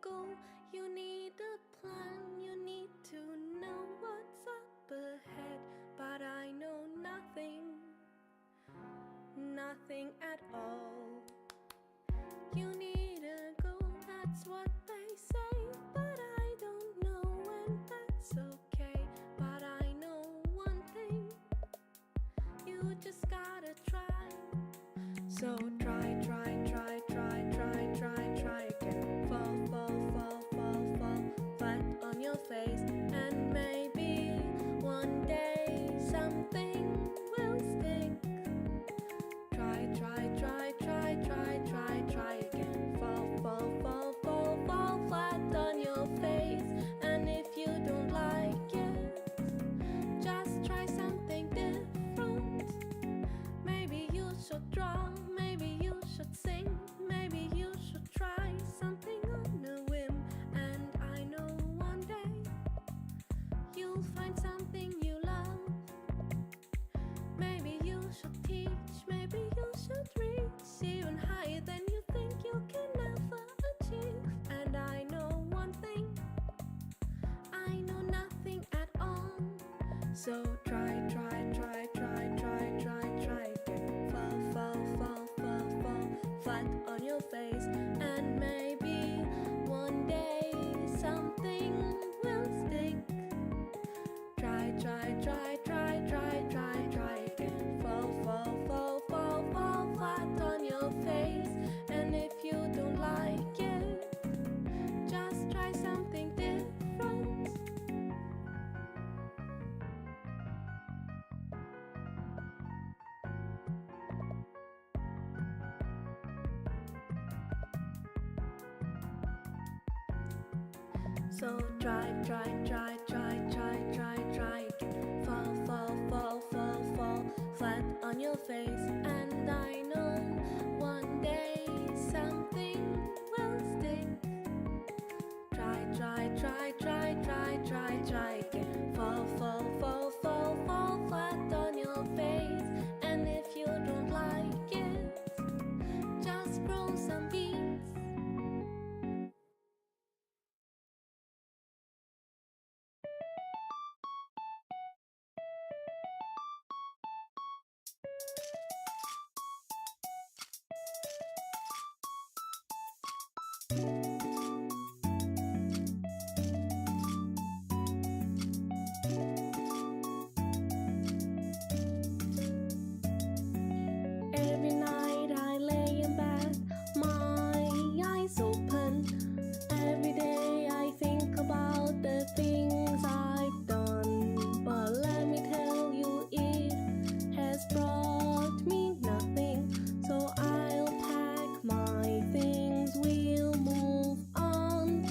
go. You need a plan, you need to know what's up ahead. But I know nothing, nothing at all. You need a goal, that's what they say. But I don't know, and that's okay. But I know one thing, you just gotta try. So try, try, try, try, try, try, try again. Fall, fall, fall, fall, fall, flat on your face. And maybe one day something will stick. Try, try, try, try, try, try, try again. Fall, fall, fall, fall, fall, flat on your face. And if you don't like it, just try something different. Maybe you should draw, maybe you should sing, maybe you should try something on a whim. And I know one day you'll find something you love. Maybe you should teach, maybe you should reach even higher than you think you can ever achieve. And I know one thing, I know nothing at all. So try, try, try, try, try, try, try again. Fall, fall, fall, fall, fall, flat on your face. And maybe one day something will stick. Try, try, try, try, try, try, try again. Fall, fall, fall, fall, fall, flat on your face. And if you don't like it, just try something different. So try, try, try, try, try, try, try again. Fall, fall, fall, fall, fall, flat on your face. And I know one day something will stick. Try, try, try, try, try, try, try again. Fall, fall, fall, fall, fall, flat on your face. And if you don't like it, just grow some beans. Every night I lay in bed, my eyes open. Every day I think about the things I've done. But let me tell you, it has brought me nothing. So I'll pack my things, we'll move on.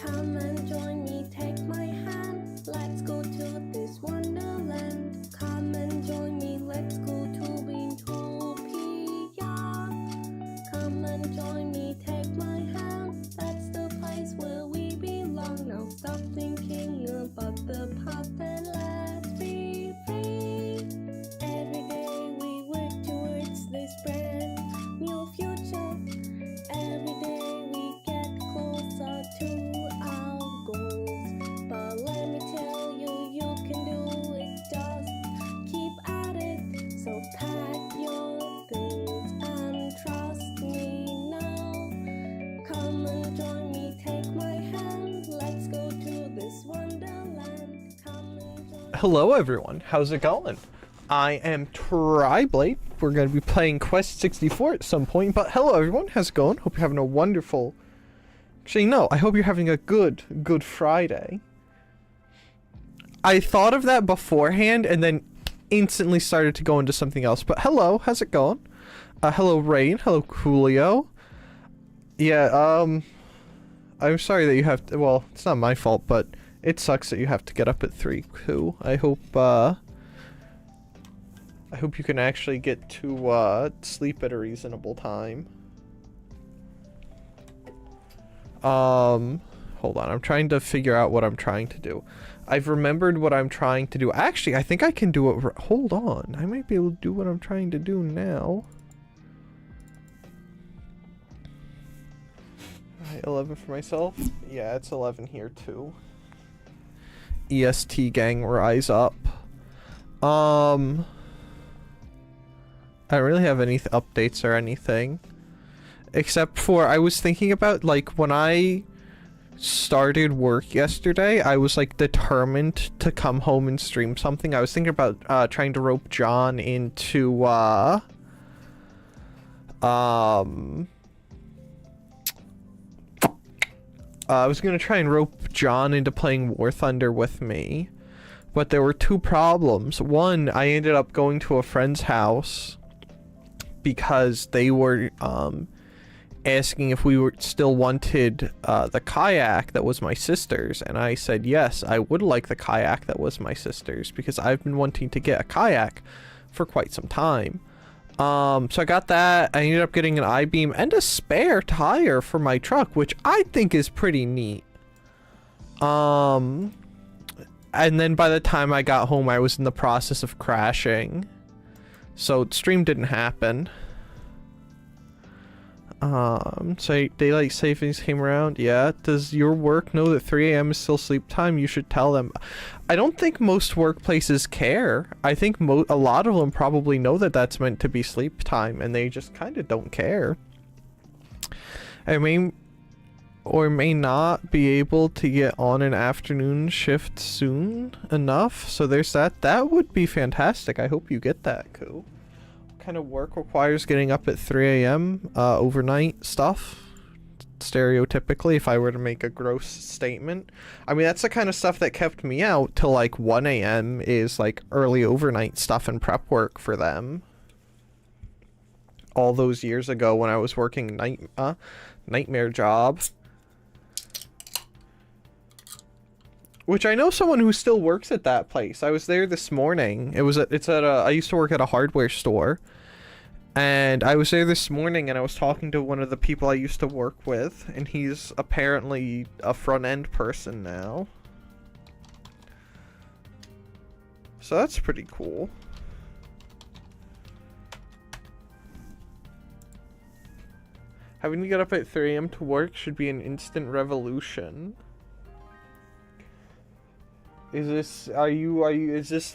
Come and join me, take my hand. Let's go to this wonderland. Come and join me, let's go to Utopia. Come and join me, take my hand. That's the place where we belong. Now stop thinking about the past and let's be free. Every day we work towards this brand new future. Every day we get closer to our goals. But let me tell you, you can do it, just keep at it. So pack your things and trust me now. Come and join me, take my hand. Let's go to this wonderland. Come and join. Hello everyone, how's it going? I am Triblade. We're going to be playing Quest 64 at some point, but hello everyone, how's it going? Hope you're having a wonderful... Actually, no, I hope you're having a good Friday. I thought of that beforehand and then instantly started to go into something else, but hello, how's it going? Hello Rain, hello Coolio. Yeah, I'm sorry that you have to, well, it's not my fault, but it sucks that you have to get up at 3 too. I hope you can actually get to sleep at a reasonable time. Hold on, I'm trying to figure out what I'm trying to do. I've remembered what I'm trying to do. Actually, I think I can do it. Hold on, I might be able to do what I'm trying to do now. 11 for myself. Yeah, it's 11 here too. EST gang, rise up. I don't really have any updates or anything. Except for, I was thinking about, like, when I started work yesterday, I was, like, determined to come home and stream something. I was thinking about, trying to rope John into, I was gonna try and rope John into playing War Thunder with me, but there were two problems. One, I ended up going to a friend's house because they were asking if we still wanted the kayak that was my sister's, and I said yes, I would like the kayak that was my sister's because I've been wanting to get a kayak for quite some time. So I got that. I ended up getting an I-beam and a spare tire for my truck, which I think is pretty neat. And then by the time I got home, I was in the process of crashing. So stream didn't happen. So daylight savings came around. Yeah. Does your work know that 3 a.m. is still sleep time? You should tell them. I don't think most workplaces care. I think a lot of them probably know that that's meant to be sleep time, and they just kind of don't care. I may or may not be able to get on an afternoon shift soon enough. So there's that. That would be fantastic. I hope you get that, Koo. Kind of work requires getting up at 3 a.m. Overnight stuff, stereotypically, if I were to make a gross statement. I mean, that's the kind of stuff that kept me out till like 1 a.m. is like early overnight stuff and prep work for them. All those years ago when I was working nightmare job. Which I know someone who still works at that place. I was there this morning. I used to work at a hardware store. And I was there this morning and I was talking to one of the people I used to work with. And he's apparently a front-end person now. So that's pretty cool. Having to get up at 3 a.m. to work should be an instant revolution. Is this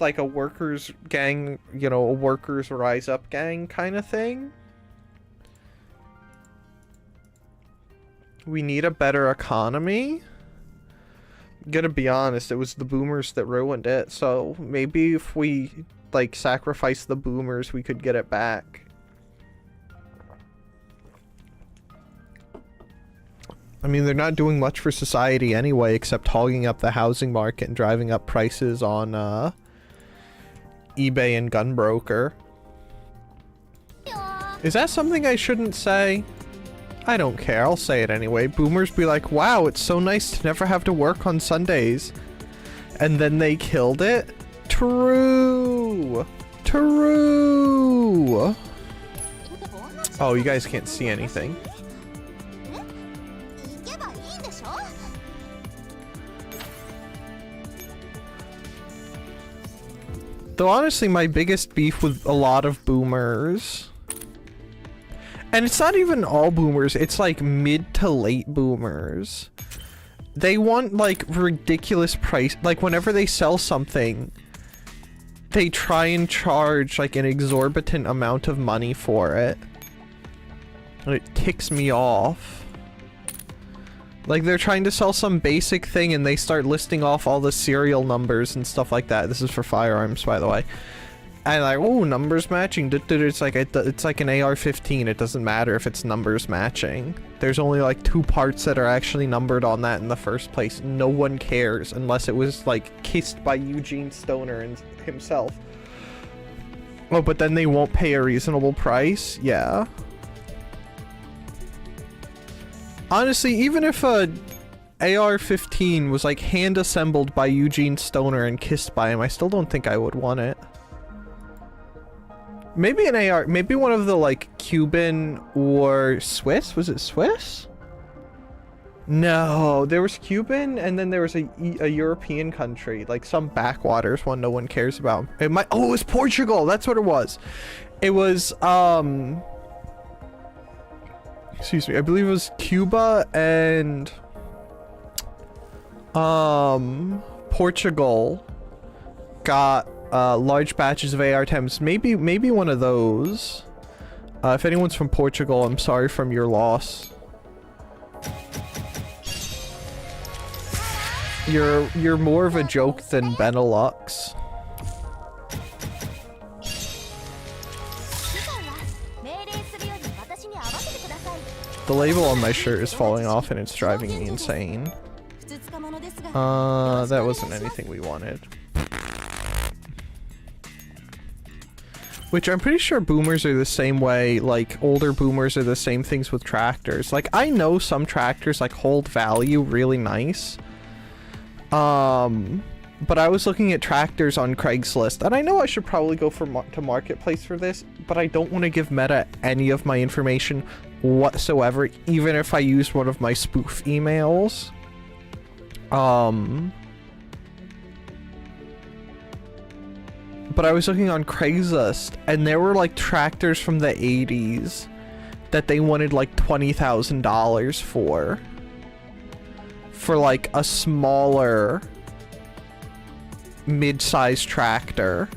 like a workers gang, you know, a workers rise up gang kind of thing? We need a better economy? Gotta be honest, it was the boomers that ruined it, so maybe if we, like, sacrifice the boomers, we could get it back. I mean, they're not doing much for society anyway, except hogging up the housing market and driving up prices on eBay and Gunbroker. Is that something I shouldn't say? I don't care, I'll say it anyway. Boomers be like, wow, it's so nice to never have to work on Sundays. And then they killed it? True! True! Oh, you guys can't see anything. Though honestly, my biggest beef with a lot of boomers, and it's not even all boomers, it's like mid to late boomers. They want like ridiculous price, like whenever they sell something, they try and charge like an exorbitant amount of money for it. And it ticks me off. Like, they're trying to sell some basic thing and they start listing off all the serial numbers and stuff like that. This is for firearms, by the way. And like, oh, numbers matching. It's like an AR-15. It doesn't matter if it's numbers matching. There's only like 2 parts that are actually numbered on that in the first place. No one cares unless it was like kissed by Eugene Stoner and himself. Oh, but then they won't pay a reasonable price? Yeah. Honestly, even if a AR-15 was like hand assembled by Eugene Stoner and kissed by him, I still don't think I would want it. Maybe an AR, maybe one of the like Cuban or Swiss? Was it Swiss? No, there was Cuban and then there was a European country, like some backwaters one no one cares about. It might, oh, it was Portugal. That's what it was. It was, excuse me, I believe it was Cuba and Portugal got large batches of AR-10s. Maybe one of those. If anyone's from Portugal, I'm sorry from your loss. You're more of a joke than Benelux. The label on my shirt is falling off and it's driving me insane. That wasn't anything we wanted. Which I'm pretty sure boomers are the same way, like older boomers are the same things with tractors. Like I know some tractors like hold value really nice. But I was looking at tractors on Craigslist, and I know I should probably go to Marketplace for this, but I don't want to give Meta any of my information whatsoever, even if I used one of my spoof emails. But I was looking on Craigslist, and there were like tractors from the 80s that they wanted like $20,000 for like a smaller mid-sized tractor.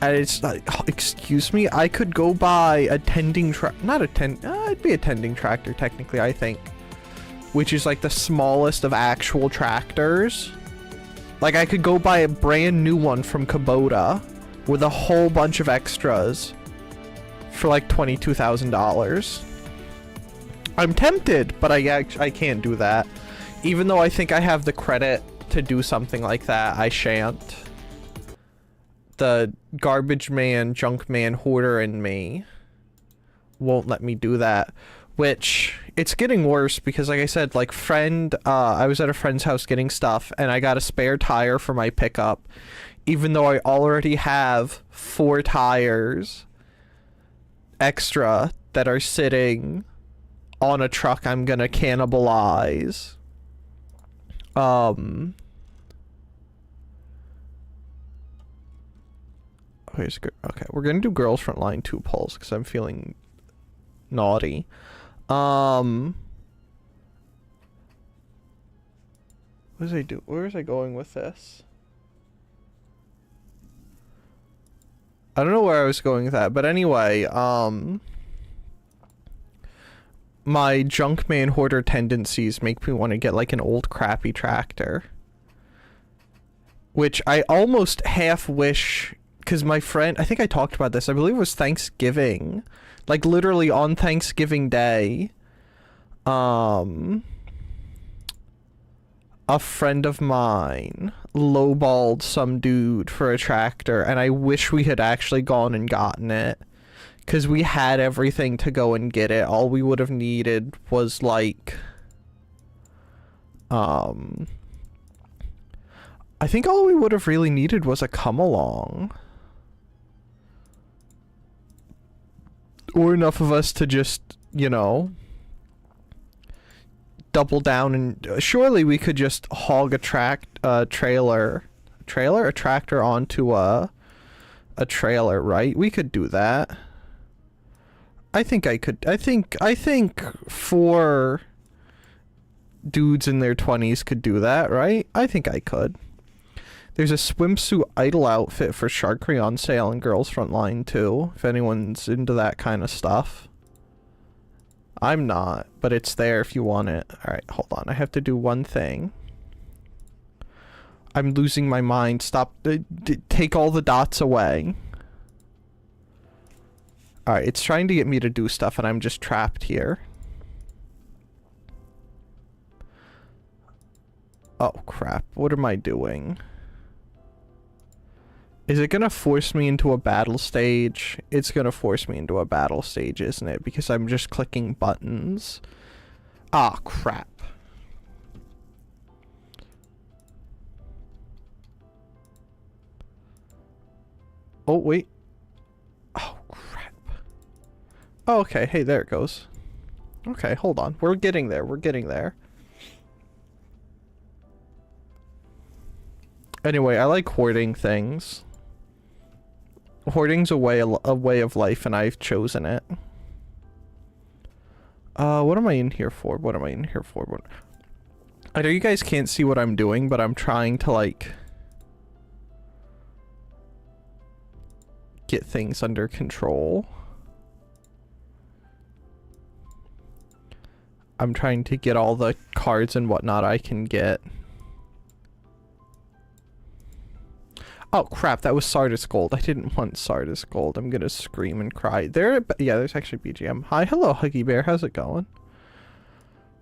And it's like, excuse me, I could go buy a tending it'd be a tending tractor technically, I think, which is like the smallest of actual tractors. Like I could go buy a brand new one from Kubota with a whole bunch of extras for like $22,000. I'm tempted, but I can't do that. Even though I think I have the credit to do something like that, I shan't. The garbage man, junk man, hoarder in me won't let me do that. Which, it's getting worse because like I said, like I was at a friend's house getting stuff and I got a spare tire for my pickup. Even though I already have 4 tires extra that are sitting on a truck I'm gonna cannibalize. Okay, we're gonna do Girls Frontline 2 polls because I'm feeling naughty. What does I do? Where is I going with this? I don't know where I was going with that, but anyway, my Junkman hoarder tendencies make me want to get like an old crappy tractor. Which I almost half wish, because my friend, I think I talked about this, I believe it was Thanksgiving. Like literally on Thanksgiving Day, a friend of mine lowballed some dude for a tractor, and I wish we had actually gone and gotten it. Because we had everything to go and get it. All we would have needed was like... I think all we would have really needed was a come-along. Or enough of us to just, you know... double down and... surely we could just hog a tractor onto a trailer, right? We could do that. I think I could. I think 4 dudes in their 20s could do that, right? I think I could. There's a swimsuit idol outfit for Sharkery on sale in Girls Frontline too, if anyone's into that kind of stuff. I'm not, but it's there if you want it. Alright, hold on. I have to do one thing. I'm losing my mind. Stop. Take all the dots away. Alright, it's trying to get me to do stuff and I'm just trapped here. Oh crap, what am I doing? Is it gonna force me into a battle stage? It's gonna force me into a battle stage, isn't it? Because I'm just clicking buttons. Ah, crap. Oh, wait. Oh, crap. Oh, okay. Hey, there it goes. Okay, hold on. We're getting there. We're getting there. Anyway, I like hoarding things. Hoarding's a way of life, and I've chosen it. What am I in here for? What am I in here for? What? I know you guys can't see what I'm doing, but I'm trying to, like, get things under control. I'm trying to get all the cards and whatnot I can get. Oh crap, that was Sardis Gold. I didn't want Sardis Gold. I'm gonna scream and cry. Yeah, there's actually BGM. Hi, hello, Huggy Bear. How's it going?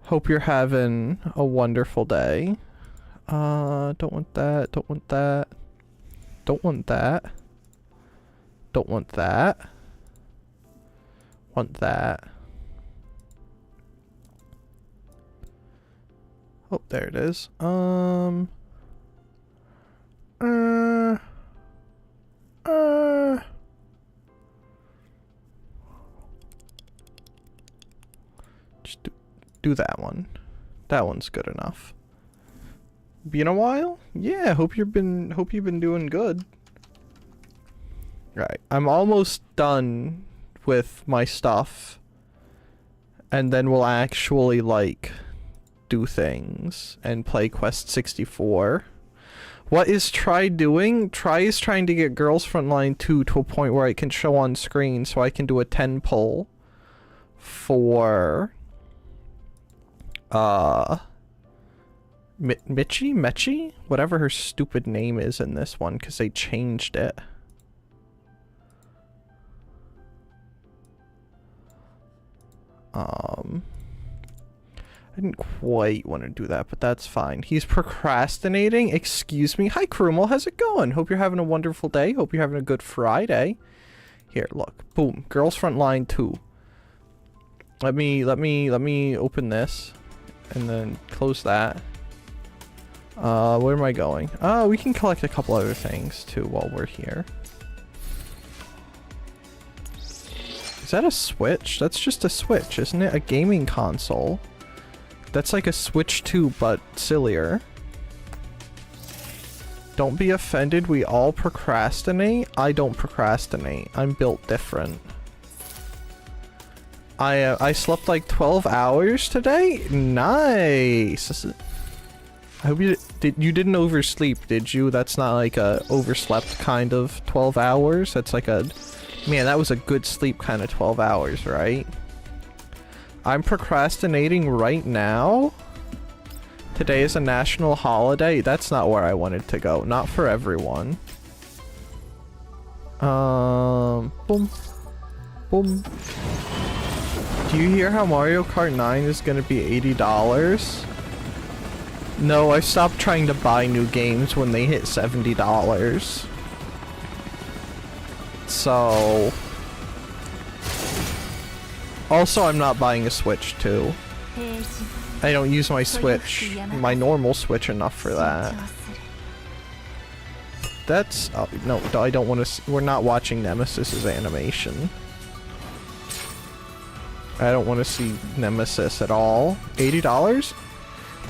Hope you're having a wonderful day. Don't want that. Don't want that. Don't want that. Don't want that. Want that. Oh, there it is. Just do that one. That one's good enough. Been a while? Yeah, hope you've been doing good. Right, I'm almost done with my stuff. And then we'll actually, like, do things and play Quest 64. What is Try doing? Try is trying to get Girls Frontline 2 to a point where I can show on screen so I can do a 10 pull for Mechi? Whatever her stupid name is in this one, because they changed it. I didn't quite want to do that, but that's fine. He's procrastinating? Excuse me? Hi, Krumel. How's it going? Hope you're having a wonderful day. Hope you're having a good Friday. Here, look. Boom. Girls Frontline 2. Let me open this. And then close that. Where am I going? We can collect a couple other things, too, while we're here. Is that a Switch? That's just a Switch, isn't it? A gaming console. That's like a Switch 2, but sillier. Don't be offended, we all procrastinate. I don't procrastinate. I'm built different. I slept like 12 hours today? Nice! I hope you didn't oversleep, did you? That's not like a overslept kind of 12 hours. That's like a... Man, that was a good sleep kind of 12 hours, right? I'm procrastinating right now. Today is a national holiday. That's not where I wanted to go. Not for everyone. Boom. Boom. Do you hear how Mario Kart 9 is gonna be $80? No, I stopped trying to buy new games when they hit $70. So... Also, I'm not buying a Switch 2. I don't use my Switch, my normal Switch, enough for that. That's... Oh, no, I don't want to... We're not watching Nemesis's animation. I don't want to see Nemesis at all. $80?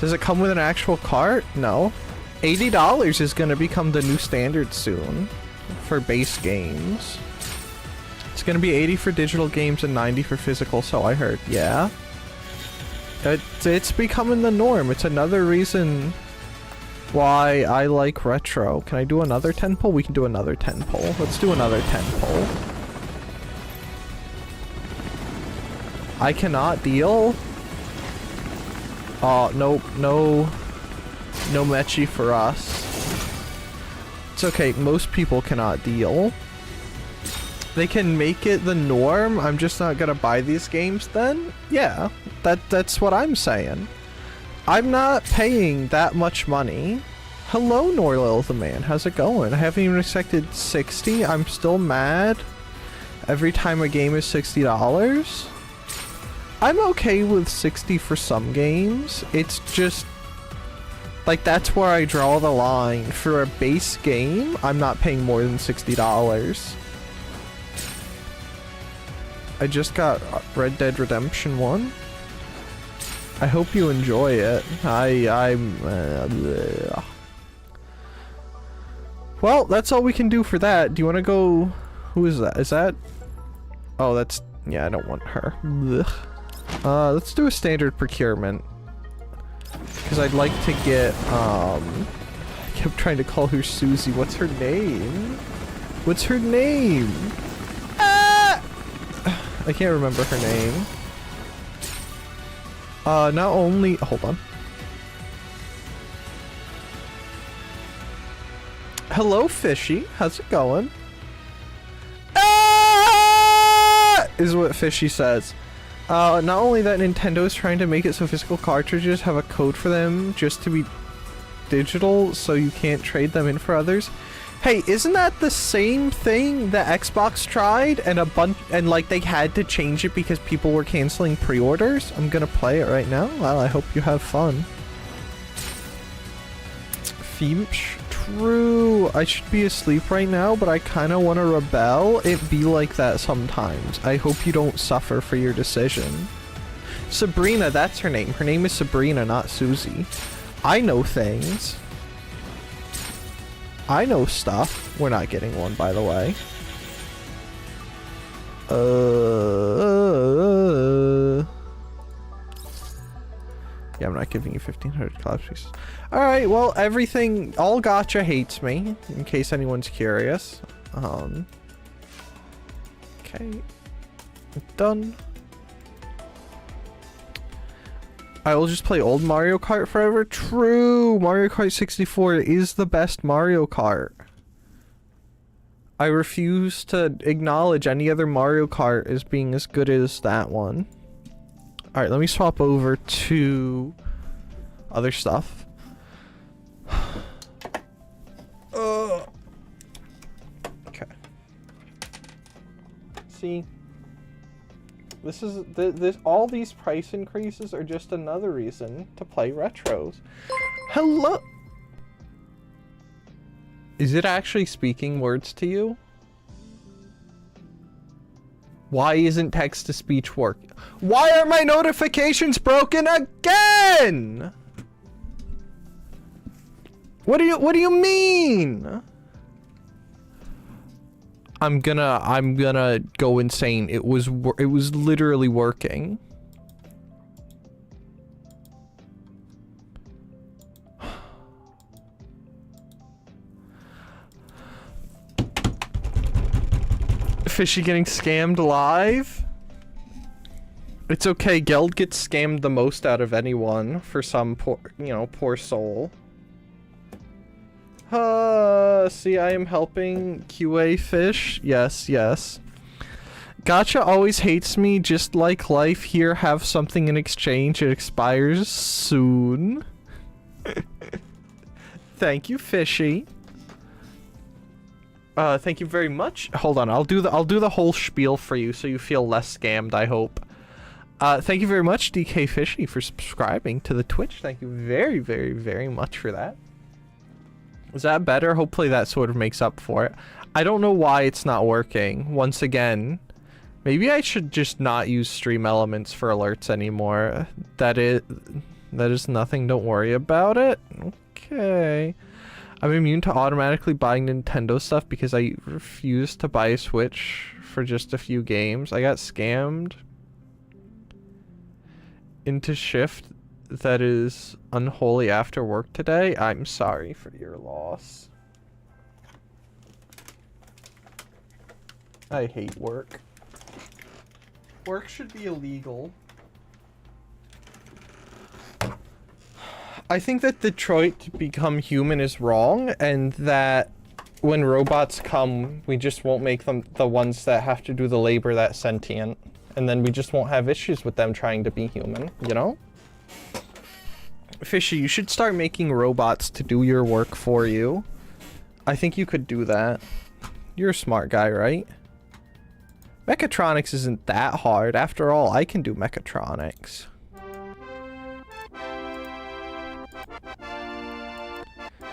Does it come with an actual cart? No. $80 is going to become the new standard soon for base games. It's gonna be 80 for digital games and 90 for physical, so I heard. Yeah. It's becoming the norm. It's another reason why I like retro. Can I do another 10 pull? We can do another 10 pull. Let's do another 10 pull. I cannot deal. Oh, nope. No Mechi for us. It's okay. Most people cannot deal. They can make it the norm. I'm just not gonna buy these games then? Yeah, that's what I'm saying. I'm not paying that much money. Hello, Norlil the man. How's it going? I haven't even expected 60. I'm still mad every time a game is $60. I'm okay with 60 for some games. It's just... like, that's where I draw the line. For a base game, I'm not paying more than $60. I just got Red Dead Redemption 1. I hope you enjoy it. Well, that's all we can do for that. Do you want to go Who is that? Is that... Oh, that's... Yeah, I don't want her. Ugh. Let's do a standard procurement. Because I'd like to get, I kept trying to call her Susie. What's her name? What's her name? Ah! I can't remember her name. Not only... Hold on. Hello, Fishy. How's it going? Ah! Is what Fishy says. Not only that, Nintendo is trying to make it so physical cartridges have a code for them just to be digital, so you can't trade them in for others. Hey, isn't that the same thing that Xbox tried and like they had to change it because people were canceling pre-orders? I'm gonna play it right now. Well, I hope you have fun. Feemsh. True. I should be asleep right now, but I kind of want to rebel. It be like that sometimes. I hope you don't suffer for your decision. Sabrina, that's her name. Her name is Sabrina, not Susie. I know things. I know stuff. We're not getting one, by the way. Yeah, I'm not giving you 1,500 collapse pieces. Alright, well, everything... All gacha hates me, in case anyone's curious. Okay. Done. I will just play old Mario Kart forever. True! Mario Kart 64 is the best Mario Kart. I refuse to acknowledge any other Mario Kart as being as good as that one. Alright, let me swap over to other stuff. Okay. See, this is all these price increases are just another reason to play retros. Hello. Is it actually speaking words to you? Why isn't text-to-speech working? Why are my notifications broken again? What do you mean? I'm gonna go insane. It was literally working. Fishy getting scammed live? It's okay, Geld gets scammed the most out of anyone for some poor, poor soul. See, I am helping QA Fish. Yes, yes. Gacha always hates me, just like life. Here, have something in exchange. It expires soon. Thank you, Fishy. Thank you very much. Hold on, I'll do the whole spiel for you so you feel less scammed, I hope. Thank you very much, DK Fishy, for subscribing to the Twitch. Thank you very, very, very much for that. Is that better? Hopefully that sort of makes up for it. I don't know why it's not working. Once again, maybe I should just not use Stream Elements for alerts anymore. That is nothing. Don't worry about it. Okay. I'm immune to automatically buying Nintendo stuff because I refused to buy a Switch for just a few games. I got scammed into shift that is unholy after work today. I'm sorry for your loss. I hate work. Work should be illegal. I think that Detroit to become human is wrong, and that when robots come, we just won't make them the ones that have to do the labor that's sentient. And then we just won't have issues with them trying to be human, you know? Fishy, you should start making robots to do your work for you. I think you could do that. You're a smart guy, right? Mechatronics isn't that hard. After all, I can do mechatronics.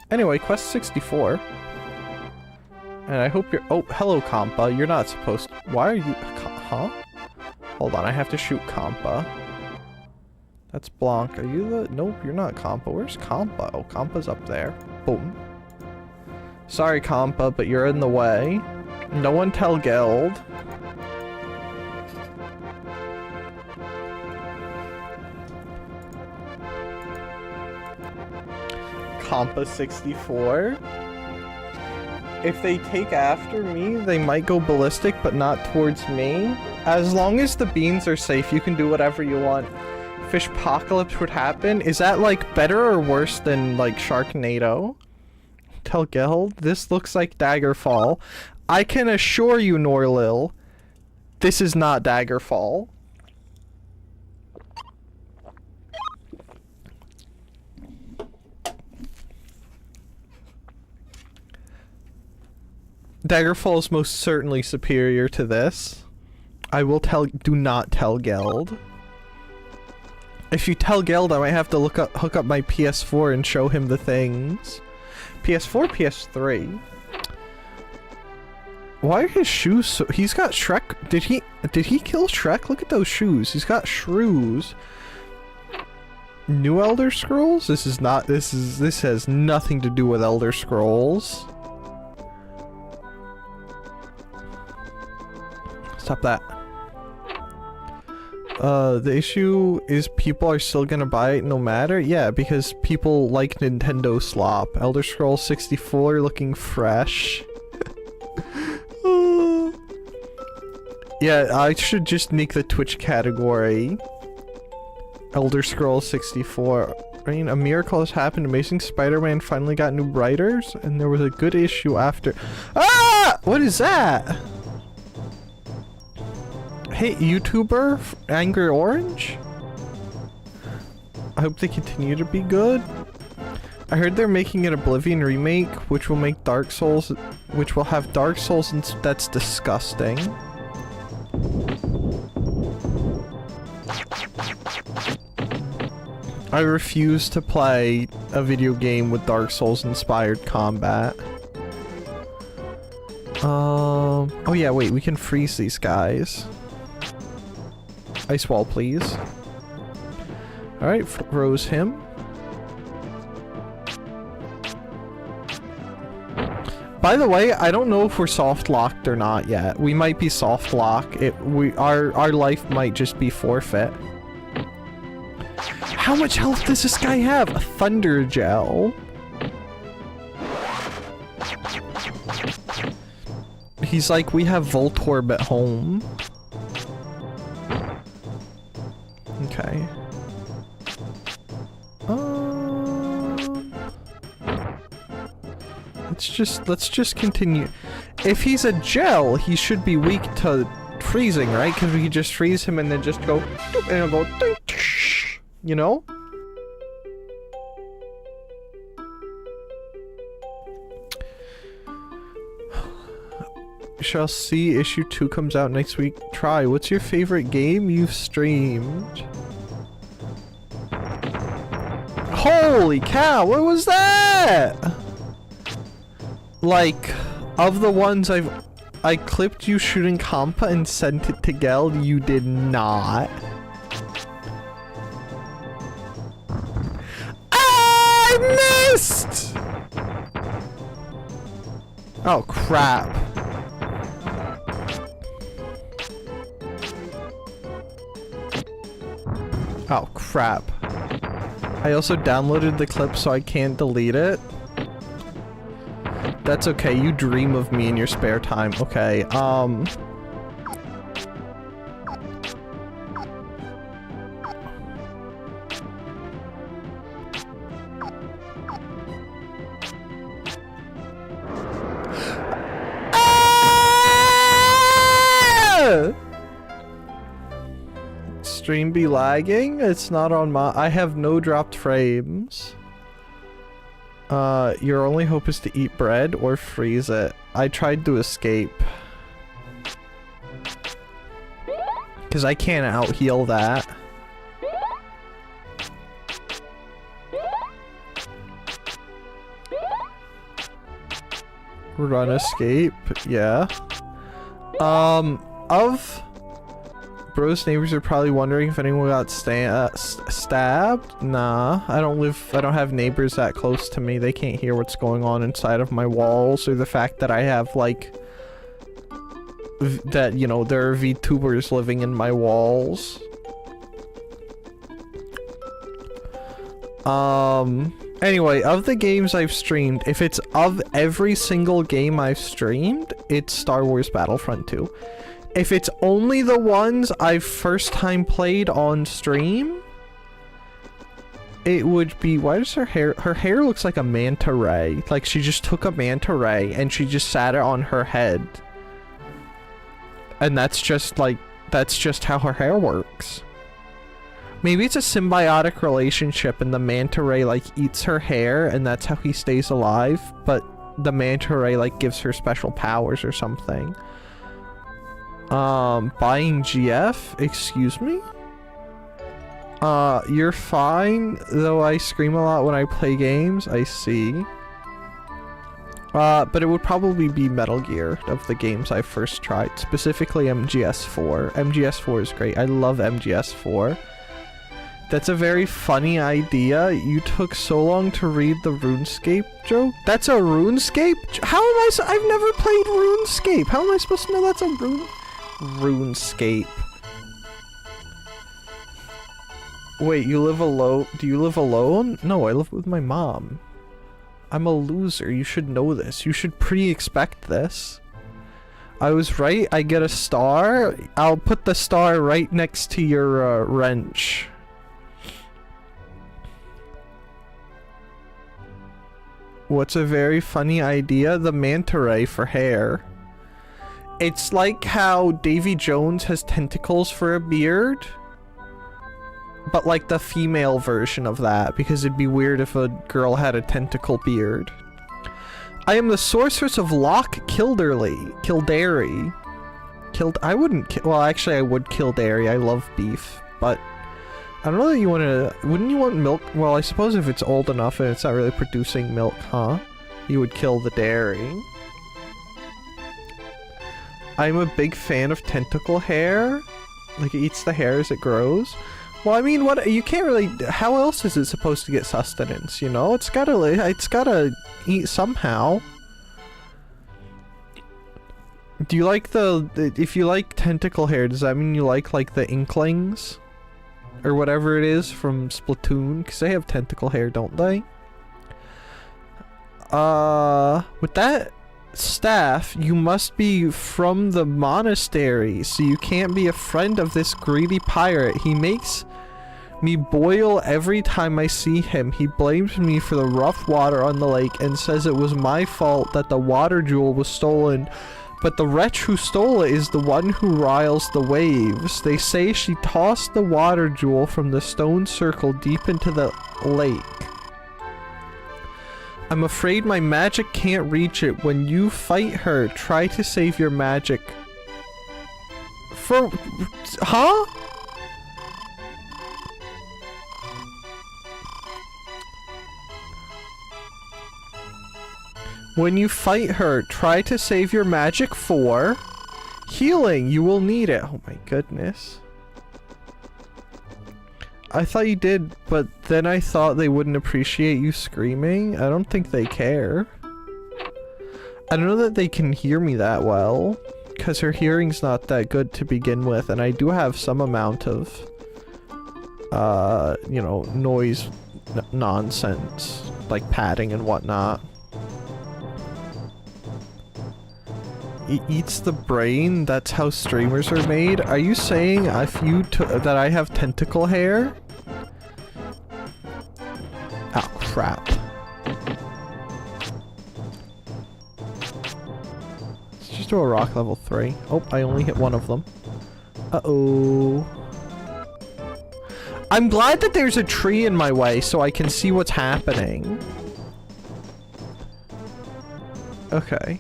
Anyway, quest 64. And I hope you're... Oh, hello, Compa. You're not supposed to... Why are you... Huh? Hold on, I have to shoot Compa. That's Blanc. Are you the... Nope, you're not Compa. Where's Compa? Oh, Compa's up there. Boom. Sorry, Compa, but you're in the way. No one tell Geld. Compa 64. If they take after me, they might go ballistic, but not towards me. As long as the beans are safe, you can do whatever you want. Fishpocalypse would happen. Is that like better or worse than like Sharknado? Tell Geld, this looks like Daggerfall. I can assure you, Norlil, this is not Daggerfall. Daggerfall is most certainly superior to this. I will tell. Do not tell Geld. If you tell Geld, I might have to hook up my PS4 and show him the things. PS4, PS3. Why are his shoes so? He's got Shrek. Did he kill Shrek? Look at those shoes. He's got shrews. New Elder Scrolls? This is not. This has nothing to do with Elder Scrolls. Stop that. The issue is people are still gonna buy it no matter? Yeah, because people like Nintendo slop. Elder Scrolls 64 looking fresh. Yeah, I should just make the Twitch category Elder Scrolls 64. I mean, a miracle has happened. Amazing Spider-Man finally got new writers, and there was a good issue after. Ah! What is that? Hey, YouTuber, Angry Orange? I hope they continue to be good. I heard they're making an Oblivion remake, which will make Dark Souls, which will have Dark Souls, and that's disgusting. I refuse to play a video game with Dark Souls inspired combat. Oh yeah, wait, we can freeze these guys. Ice wall, please. Alright, froze him. By the way, I don't know if we're soft locked or not yet. We might be soft lock. Our life might just be forfeit. How much health does this guy have? A thunder gel. He's like, we have Voltorb at home. Okay. Let's just continue. If he's a gel, he should be weak to freezing, right? Because we could just freeze him and then just go, and it'll go, you know? Shall see issue 2 comes out next week. Try. What's your favorite game you've streamed? Holy cow, what was that? Like, of the ones I clipped you shooting Compa and sent it to Geld, you did not. I missed! Oh crap. Oh crap. I also downloaded the clip so I can't delete it. That's okay, you dream of me in your spare time. Okay, Stream be lagging? It's not on my... I have no dropped frames. Your only hope is to eat bread or freeze it. I tried to escape. Because I can't out-heal that. Run, escape, yeah. Of... Bro's neighbors are probably wondering if anyone got stabbed. Nah, I don't have neighbors that close to me. They can't hear what's going on inside of my walls, or the fact that I have like that, you know, there are VTubers living in my walls. Anyway, of the games I've streamed, if it's of every single game I've streamed, it's Star Wars Battlefront 2. If it's only the ones I've first time played on stream, it would be, why does her hair looks like a manta ray. Like she just took a manta ray and she just sat it on her head. And that's just how her hair works. Maybe it's a symbiotic relationship and the manta ray like eats her hair and that's how he stays alive, but the manta ray like gives her special powers or something. Buying GF? Excuse me? You're fine, though I scream a lot when I play games. I see. But it would probably be Metal Gear of the games I first tried, specifically MGS4. MGS4 is great. I love MGS4. That's a very funny idea. You took so long to read the RuneScape joke? That's a RuneScape? How am I I've never played RuneScape. How am I supposed to know that's a RuneScape? Wait, you live alone? Do you live alone? No, I live with my mom. I'm a loser. You should know this. You should pre-expect this. I was right. I get a star. I'll put the star right next to your wrench. What's a very funny idea? The manta ray for hair. It's like how Davy Jones has tentacles for a beard, but like the female version of that, because it'd be weird if a girl had a tentacle beard. I am the sorceress of Loch Kildare. I wouldn't well, actually I would Kildare. I love beef, but I don't know that you want to... Wouldn't you want milk? Well, I suppose if it's old enough and it's not really producing milk, huh? You would kill the dairy. I'm a big fan of tentacle hair. Like, it eats the hair as it grows. Well, I mean, what... You can't really... How else is it supposed to get sustenance, you know? It's gotta eat somehow. Do you like the... If you like tentacle hair, does that mean you like the Inklings? Or whatever it is from Splatoon, because they have tentacle hair, don't they? With that staff, you must be from the monastery, so you can't be a friend of this greedy pirate. He makes me boil every time I see him. He blames me for the rough water on the lake and says it was my fault that the water jewel was stolen. But the wretch who stole it is the one who riles the waves. They say she tossed the water jewel from the stone circle deep into the lake. I'm afraid my magic can't reach it. When you fight her, try to save your magic. Huh? When you fight her, try to save your magic for healing. You will need it. Oh my goodness. I thought you did, but then I thought they wouldn't appreciate you screaming. I don't think they care. I don't know that they can hear me that well, because her hearing's not that good to begin with, and I do have some amount of, you know, noise nonsense, like padding and whatnot. It eats the brain? That's how streamers are made? Are you saying if you that I have tentacle hair? Oh, crap. Let's just do a rock level 3. Oh, I only hit one of them. Uh-oh. I'm glad that there's a tree in my way so I can see what's happening. Okay.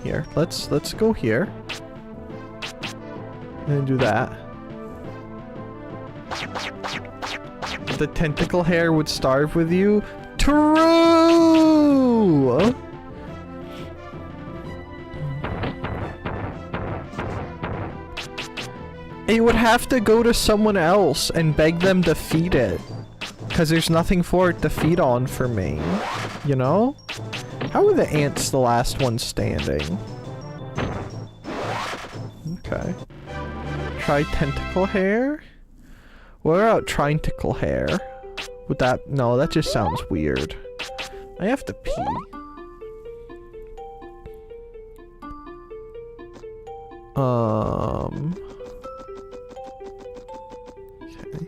Here. Let's go here. And do that. The tentacle hair would starve with you? True! It would have to go to someone else and beg them to feed it. Because there's nothing for it to feed on for me. You know? How are the ants the last one standing? Okay. Try tentacle hair? What about triticle hair? Would that... No, that just sounds weird. I have to pee. Okay.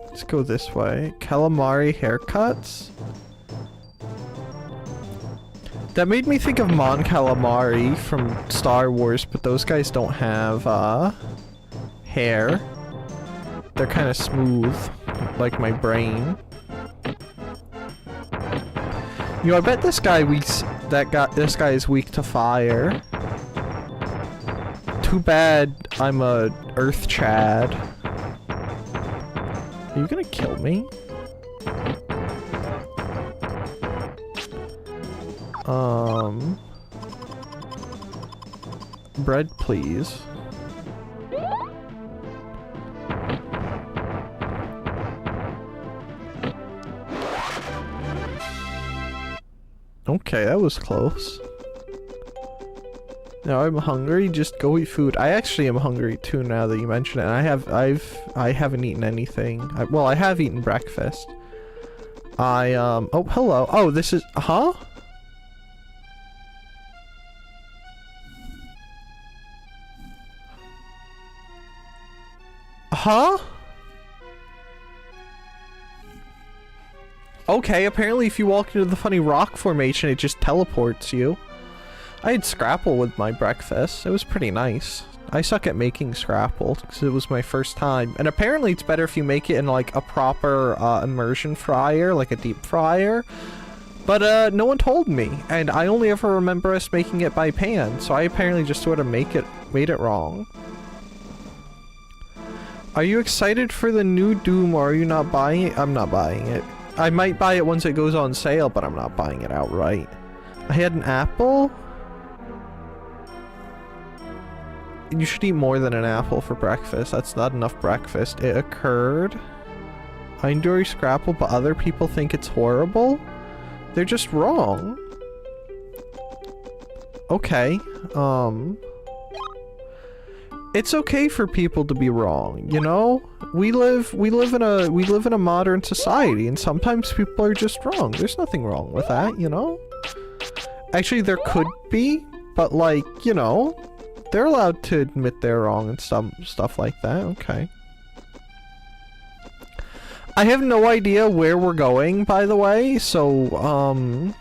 Let's go this way. Calamari haircuts? That made me think of Mon Calamari from Star Wars, but those guys don't have, hair. They're kind of smooth, like my brain. You know, I bet this guy this guy is weak to fire. Too bad I'm a Earth Chad. Are you gonna kill me? Bread, please. Okay, that was close. Now I'm hungry, just go eat food. I actually am hungry too now that you mention it. And I haven't eaten anything. Well, I have eaten breakfast. Oh, hello. Oh, this is, huh? Huh? Okay, apparently if you walk into the funny rock formation, it just teleports you. I had Scrapple with my breakfast. It was pretty nice. I suck at making Scrapple because it was my first time. And apparently it's better if you make it in like a proper immersion fryer, like a deep fryer. But no one told me, and I only ever remember us making it by pan, so I apparently just sort of made it wrong. Are you excited for the new Doom, or are you not buying it? I'm not buying it. I might buy it once it goes on sale, but I'm not buying it outright. I had an apple? You should eat more than an apple for breakfast. That's not enough breakfast. It occurred. I enjoy Scrapple, but other people think it's horrible? They're just wrong. Okay. It's okay for people to be wrong, you know? We live in a modern society, and sometimes people are just wrong. There's nothing wrong with that, you know? Actually, there could be, but like, you know, they're allowed to admit they're wrong and stuff like that. Okay. I have no idea where we're going, by the way, so,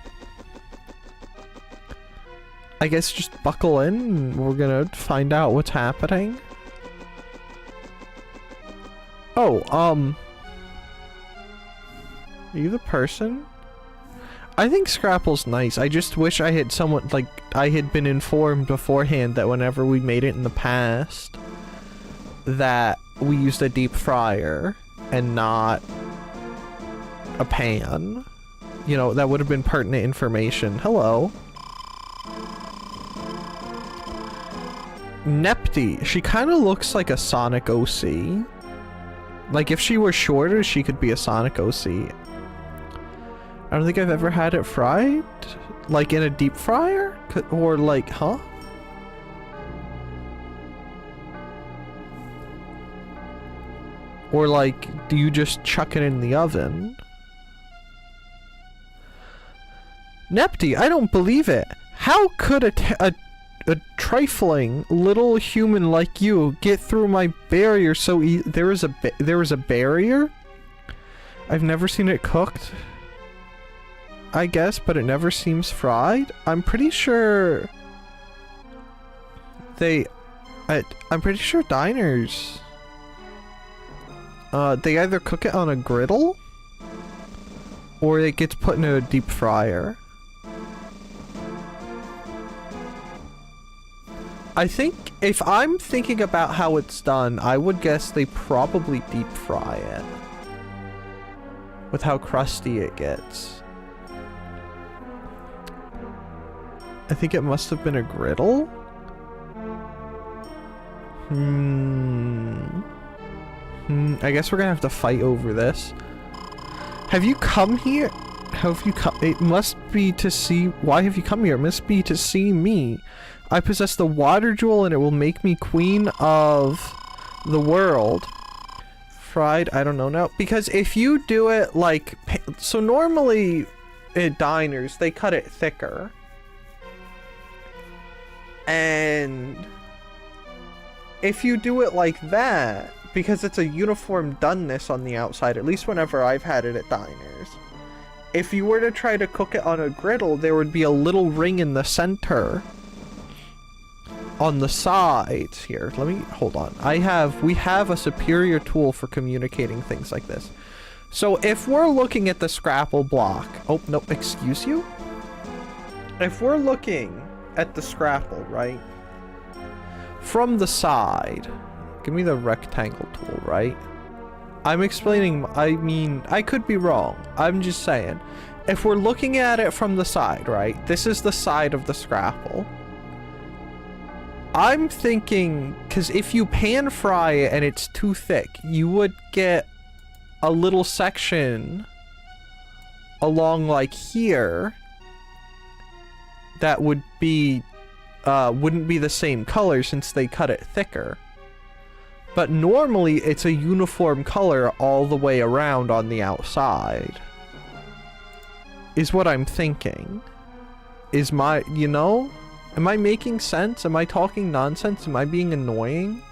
I guess just buckle in and we're gonna find out what's happening. Oh, are you the person? I think Scrapple's nice. I just wish I had someone, like, I had been informed beforehand that whenever we made it in the past, that we used a deep fryer and not a pan. You know, that would have been pertinent information. Hello. Nepti, she kind of looks like a Sonic OC. Like, if she were shorter, she could be a Sonic OC. I don't think I've ever had it fried. Like, in a deep fryer? Or like, huh? Or like, do you just chuck it in the oven? Nepti, I don't believe it. How could a trifling little human like you get through my barrier so there was a barrier? I've never seen it cooked, I guess, but it never seems fried. I'm pretty sure I'm pretty sure diners, they either cook it on a griddle or it gets put in a deep fryer. I think, if I'm thinking about how it's done, I would guess they probably deep fry it. With how crusty it gets. I think it must have been a griddle? I guess we're gonna have to fight over this. Have you come here? How have you come? It must be to see. Why have you come here? It must be to see me. I possess the water jewel and it will make me queen of the world. Fried, I don't know now. Because if you do it like... So normally at diners, they cut it thicker. And if you do it like that, because it's a uniform doneness on the outside, at least whenever I've had it at diners, if you were to try to cook it on a griddle, there would be a little ring in the center on the sides here. Let me hold on. We have a superior tool for communicating things like this. So if we're looking at the scrapple block, oh no, excuse you? If we're looking at the scrapple, right? From the side, give me the rectangle tool, right? I'm explaining, I mean, I could be wrong. I'm just saying. If we're looking at it from the side, right? This is the side of the scrapple. I'm thinking, because if you pan fry it and it's too thick, you would get a little section along like here that would be, wouldn't be the same color since they cut it thicker. But normally it's a uniform color all the way around on the outside. Is what I'm thinking. Is my, you know? Am I making sense? Am I talking nonsense? Am I being annoying?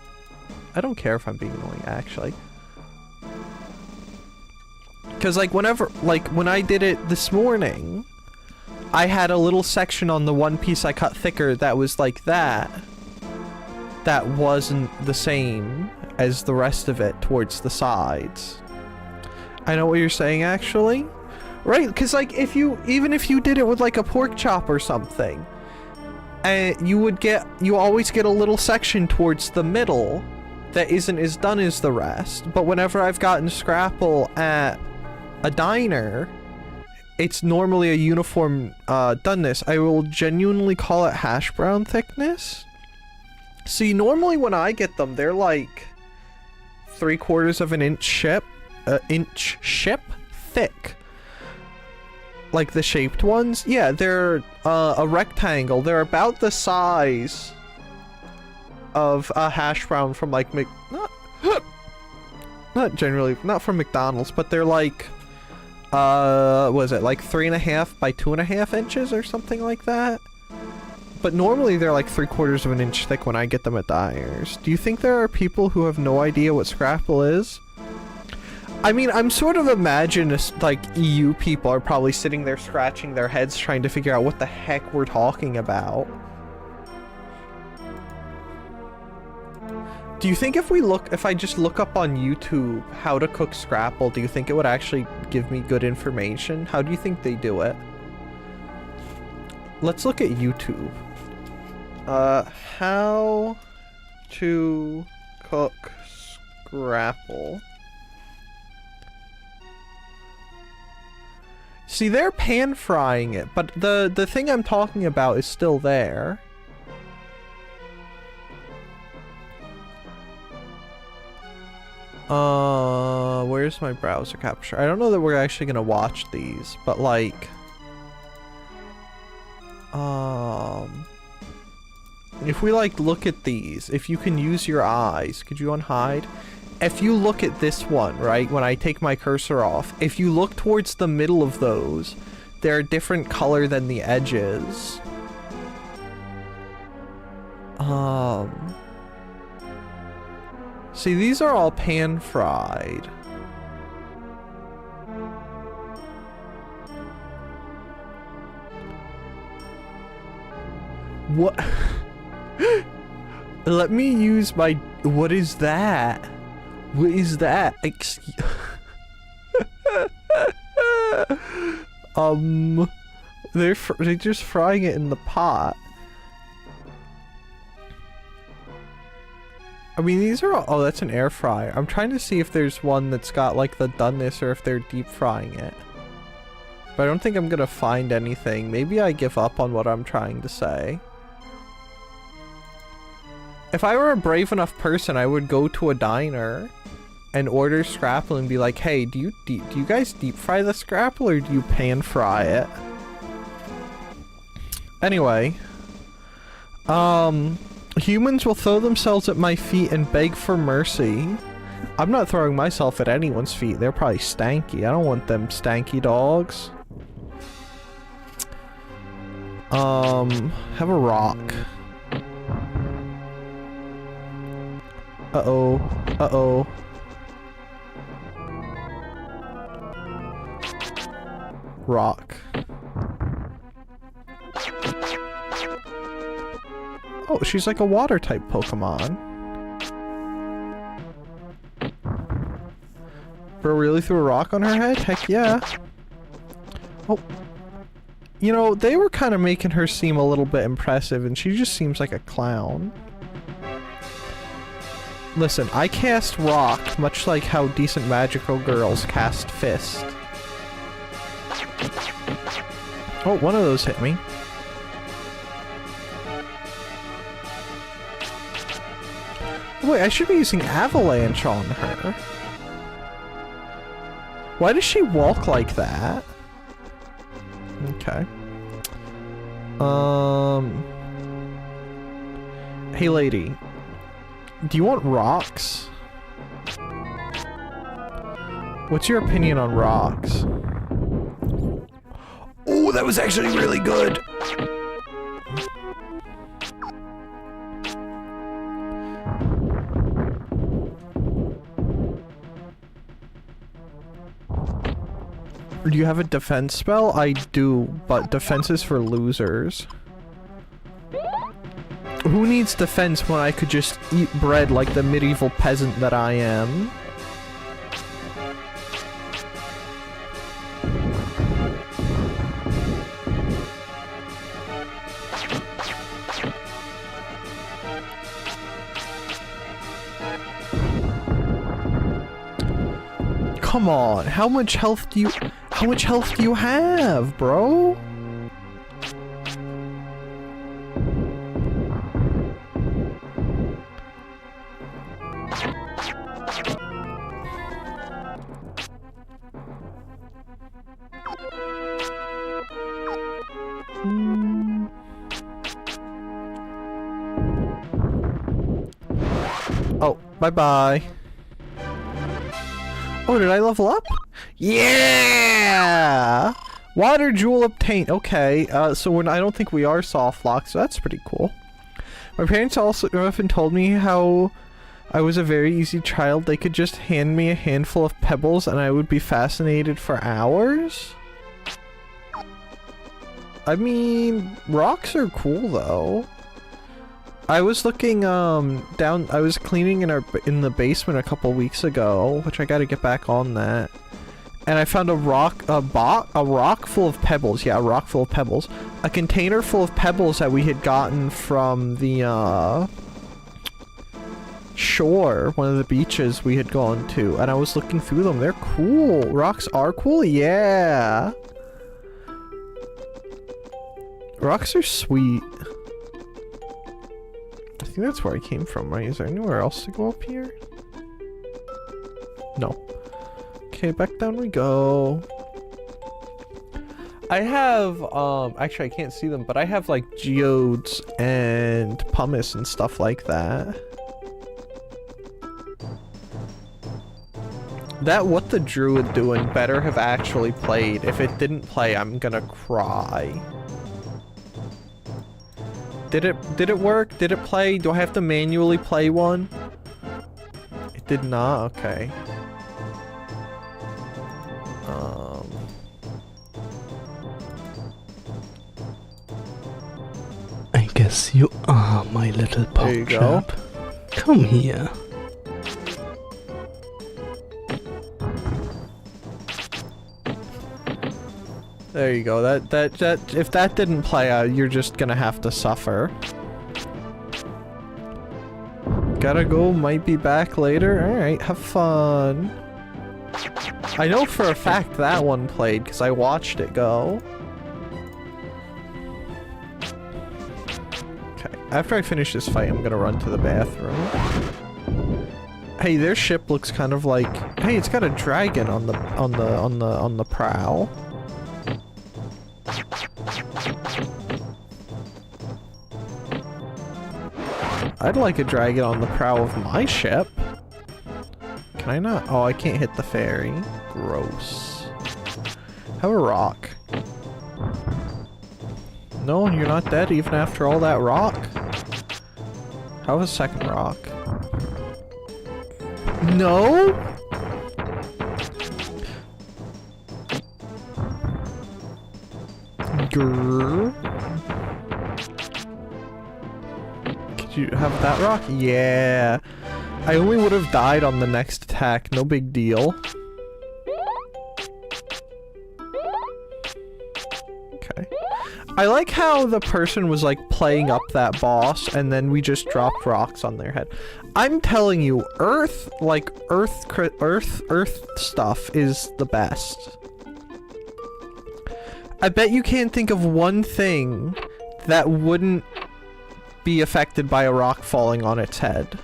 I don't care if I'm being annoying, actually. Because, like, whenever, like, when I did it this morning, I had a little section on the one piece I cut thicker that was like that. That wasn't the same as the rest of it towards the sides. I know what you're saying, actually. Right, because, like, if you, even if you did it with, like, a pork chop or something, you always get a little section towards the middle that isn't as done as the rest. But whenever I've gotten scrapple at a diner, it's normally a uniform doneness. I will genuinely call it hash brown thickness. See, normally when I get them, they're like 3/4 of an inch thick. Like the shaped ones. Yeah, they're a rectangle. They're about the size of a hash brown from like not generally, not from McDonald's, but they're like what is it, like 3.5 by 2.5 inches or something like that. But normally they're like 3/4 of an inch thick when I get them at diners. Do you think there are people who have no idea what scrapple is? I mean, I'm sort of imagining like EU people are probably sitting there scratching their heads trying to figure out what the heck we're talking about. Do you think if I just look up on YouTube how to cook scrapple, do you think it would actually give me good information? How do you think they do it? Let's look at YouTube. How to cook scrapple. See, they're pan frying it, but the thing I'm talking about is still there. Where's my browser capture? I don't know that we're actually gonna watch these, but like, if we like look at these, if you can use your eyes, could you unhide? If you look at this one, right, when I take my cursor off, if you look towards the middle of those, they're a different color than the edges. See, these are all pan fried. What? Let me use my, what is that? What is that? Excuse they're just frying it in the pot. I mean, these are all, oh, that's an air fryer. I'm trying to see if there's one that's got like the doneness or if they're deep frying it. But I don't think I'm gonna find anything. Maybe I give up on what I'm trying to say. If I were a brave enough person, I would go to a diner and order scrapple and be like, hey, do you guys deep fry the scrapple or do you pan fry it? Anyway, humans will throw themselves at my feet and beg for mercy. I'm not throwing myself at anyone's feet. They're probably stanky. I don't want them stanky dogs. Have a rock. Uh-oh. Uh-oh. Rock. Oh, she's like a water type Pokemon. Bro really threw a rock on her head? Heck yeah. Oh. You know, they were kind of making her seem a little bit impressive, and she just seems like a clown. Listen, I cast rock, much like how decent magical girls cast fist. Oh, one of those hit me. Wait, I should be using avalanche on her. Why does she walk like that? Okay. Hey lady. Do you want rocks? What's your opinion on rocks? Oh, that was actually really good! Do you have a defense spell? I do, but defense is for losers. Who needs defense when I could just eat bread like the medieval peasant that I am? Come on, how much health do you have, bro? Oh, bye-bye. Oh, did I level up? Yeah! Water jewel obtained. Okay, so I don't think we are soft locked, so that's pretty cool. My parents also often told me how I was a very easy child. They could just hand me a handful of pebbles and I would be fascinated for hours. I mean, rocks are cool though. I was looking down. I was cleaning in the basement a couple weeks ago, which I got to get back on that. And I found a rock full of pebbles. Yeah, a rock full of pebbles. A container full of pebbles that we had gotten from the shore, one of the beaches we had gone to. And I was looking through them. They're cool. Rocks are cool. Yeah. Rocks are sweet. I think that's where I came from, right? Is there anywhere else to go up here? No. Okay, back down we go. I have, actually I can't see them, but I have like geodes and pumice and stuff like that. That What the Druid Doing better have actually played. If it didn't play, I'm gonna cry. Did it work? Did it play? Do I have to manually play one? It did not? Okay. I guess you are my little There you go. pop. Come here. There you go. That if that didn't play out, you're just gonna have to suffer. Gotta go, might be back later. Alright, have fun. I know for a fact that one played, because I watched it go. Okay, after I finish this fight, I'm gonna run to the bathroom. Hey, their ship looks kind of like, hey, it's got a dragon on the prow. I'd like a dragon on the prow of my ship. Can I not? Oh, I can't hit the ferry. Gross. Have a rock. No, you're not dead even after all that rock. Have a second rock. No? Grrr. Could you have that rock? Yeah. I only would have died on the next attack. No big deal. Okay. I like how the person was like playing up that boss and then we just dropped rocks on their head. I'm telling you, Earth, like Earth stuff is the best. I bet you can't think of one thing that wouldn't be affected by a rock falling on its head.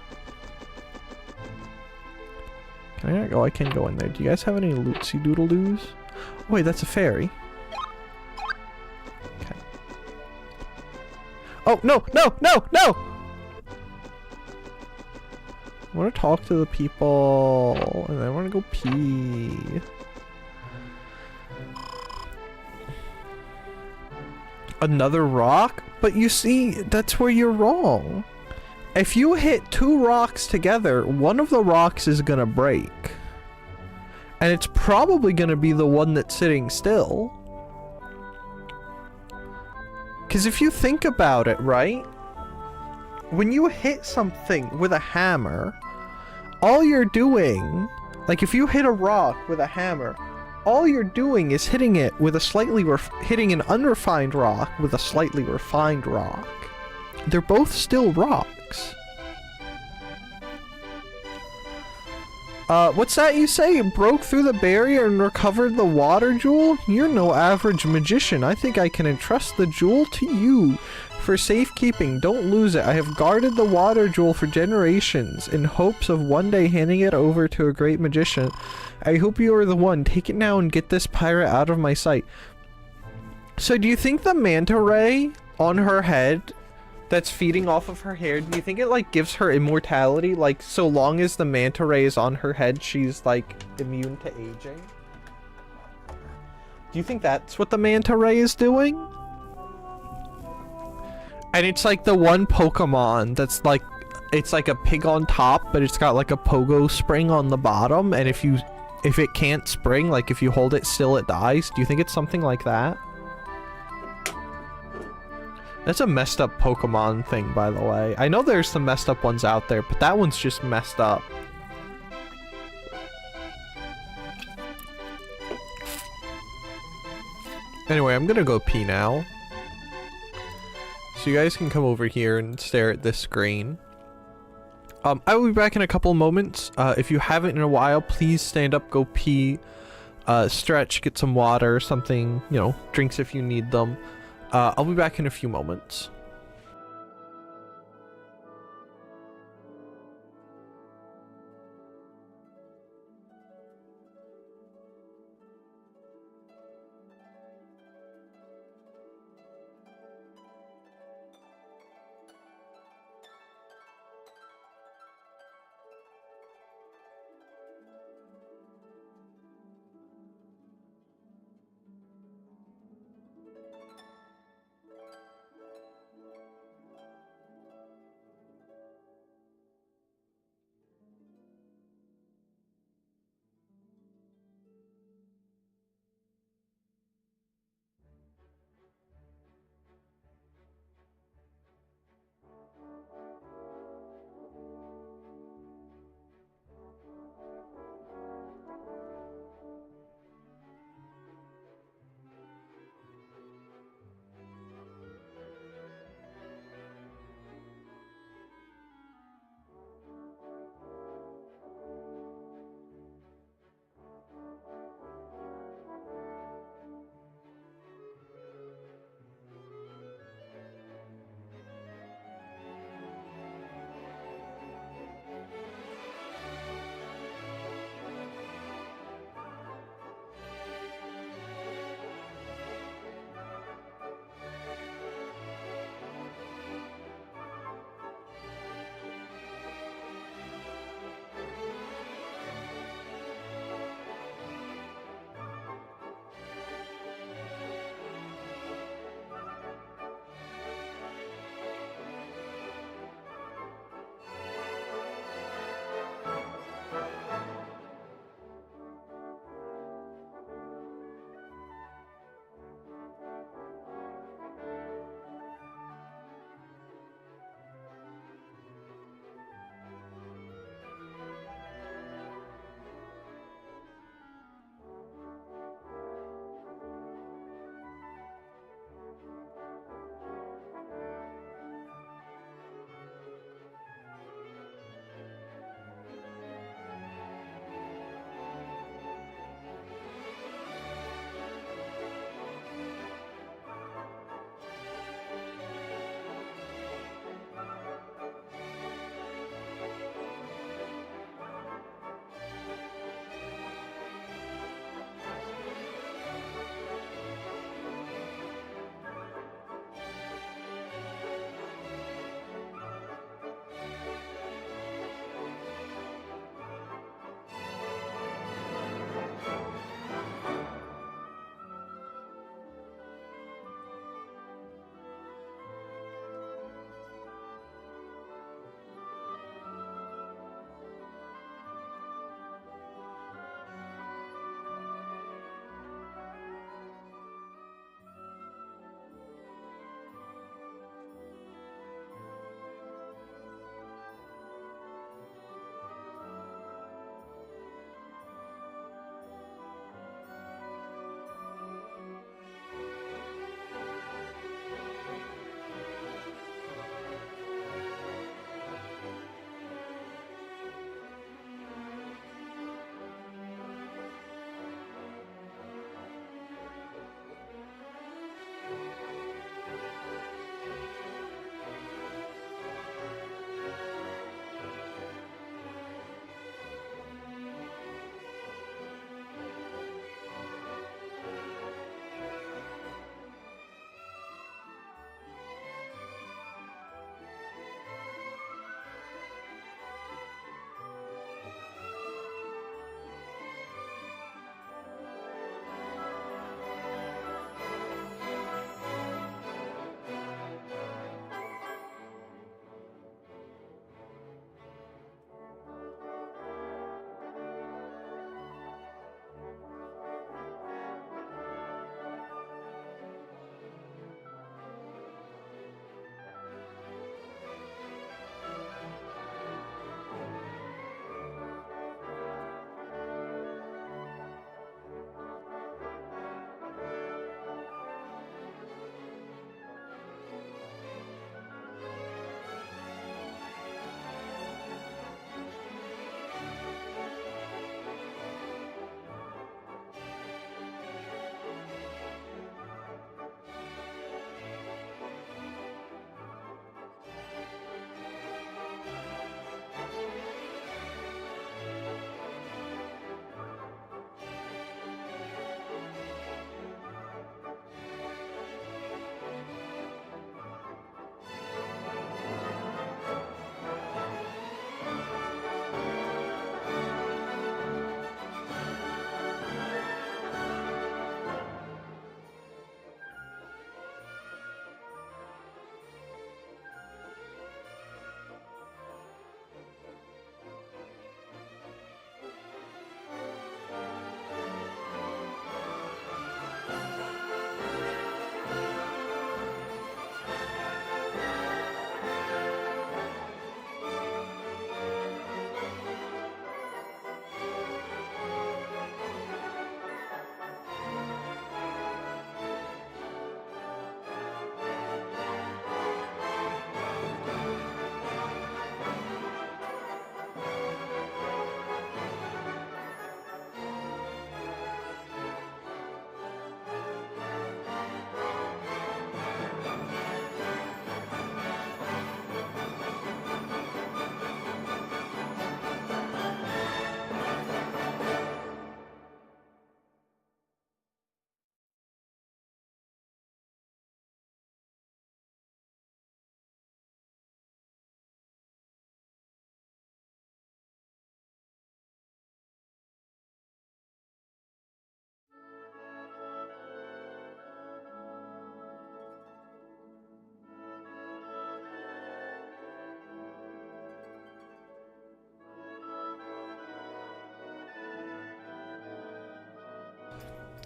Can I go? I can go in there. Do you guys have any lootsy doodle doos? Oh, wait, that's a fairy. Okay. Oh, no, no, no, no! I want to talk to the people, and I want to go pee. Another rock? But you see, that's where you're wrong. If you hit two rocks together, one of the rocks is gonna break. And it's probably gonna be the one that's sitting still. Because if you think about it, right? When you hit something with a hammer, all you're doing, like if you hit a rock with a hammer, all you're doing is hitting it with a slightly hitting an unrefined rock with a slightly refined rock. They're both still rocks. What's that you say? It broke through the barrier and recovered the water jewel? You're no average magician. I think I can entrust the jewel to you for safekeeping. Don't lose it. I have guarded the water jewel for generations in hopes of one day handing it over to a great magician. I hope you are the one. Take it now and get this pirate out of my sight. So do you think the manta ray on her head that's feeding off of her hair, do you think it like gives her immortality? Like so long as the manta ray is on her head, she's like immune to aging? Do you think that's what the manta ray is doing? And it's like the one Pokemon that's like, it's like a pig on top, but it's got like a pogo spring on the bottom, and if it can't spring, like if you hold it still it dies. Do you think it's something like that? That's a messed up Pokemon thing, by the way. I know there's some messed up ones out there, but that one's just messed up. Anyway, I'm gonna go pee now. So you guys can come over here and stare at this screen. I will be back in a couple moments. If you haven't in a while, please stand up, go pee, stretch, get some water, something, you know, drinks if you need them. I'll be back in a few moments.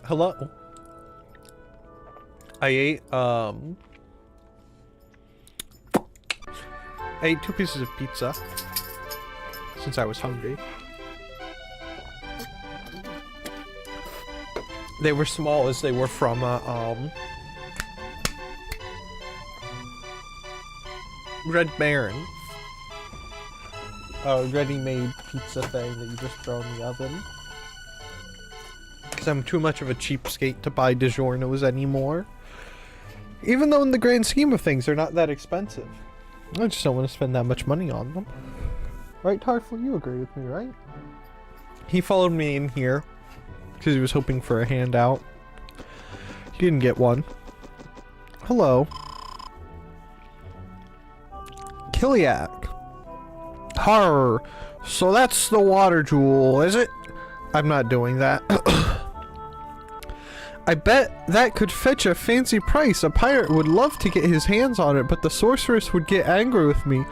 Hello? I ate 2 pieces of pizza since I was hungry. They were small as they were from Red Baron. A ready-made pizza thing that you just throw in the oven. Because I'm too much of a cheapskate to buy DiGiorno's anymore. Even though in the grand scheme of things, they're not that expensive. I just don't want to spend that much money on them. Right, Tarful? You agree with me, right? He followed me in here because he was hoping for a handout. He didn't get one. Hello. Kiliak. Har. So that's the water jewel, is it? I'm not doing that. I bet that could fetch a fancy price. A pirate would love to get his hands on it, but the sorceress would get angry with me.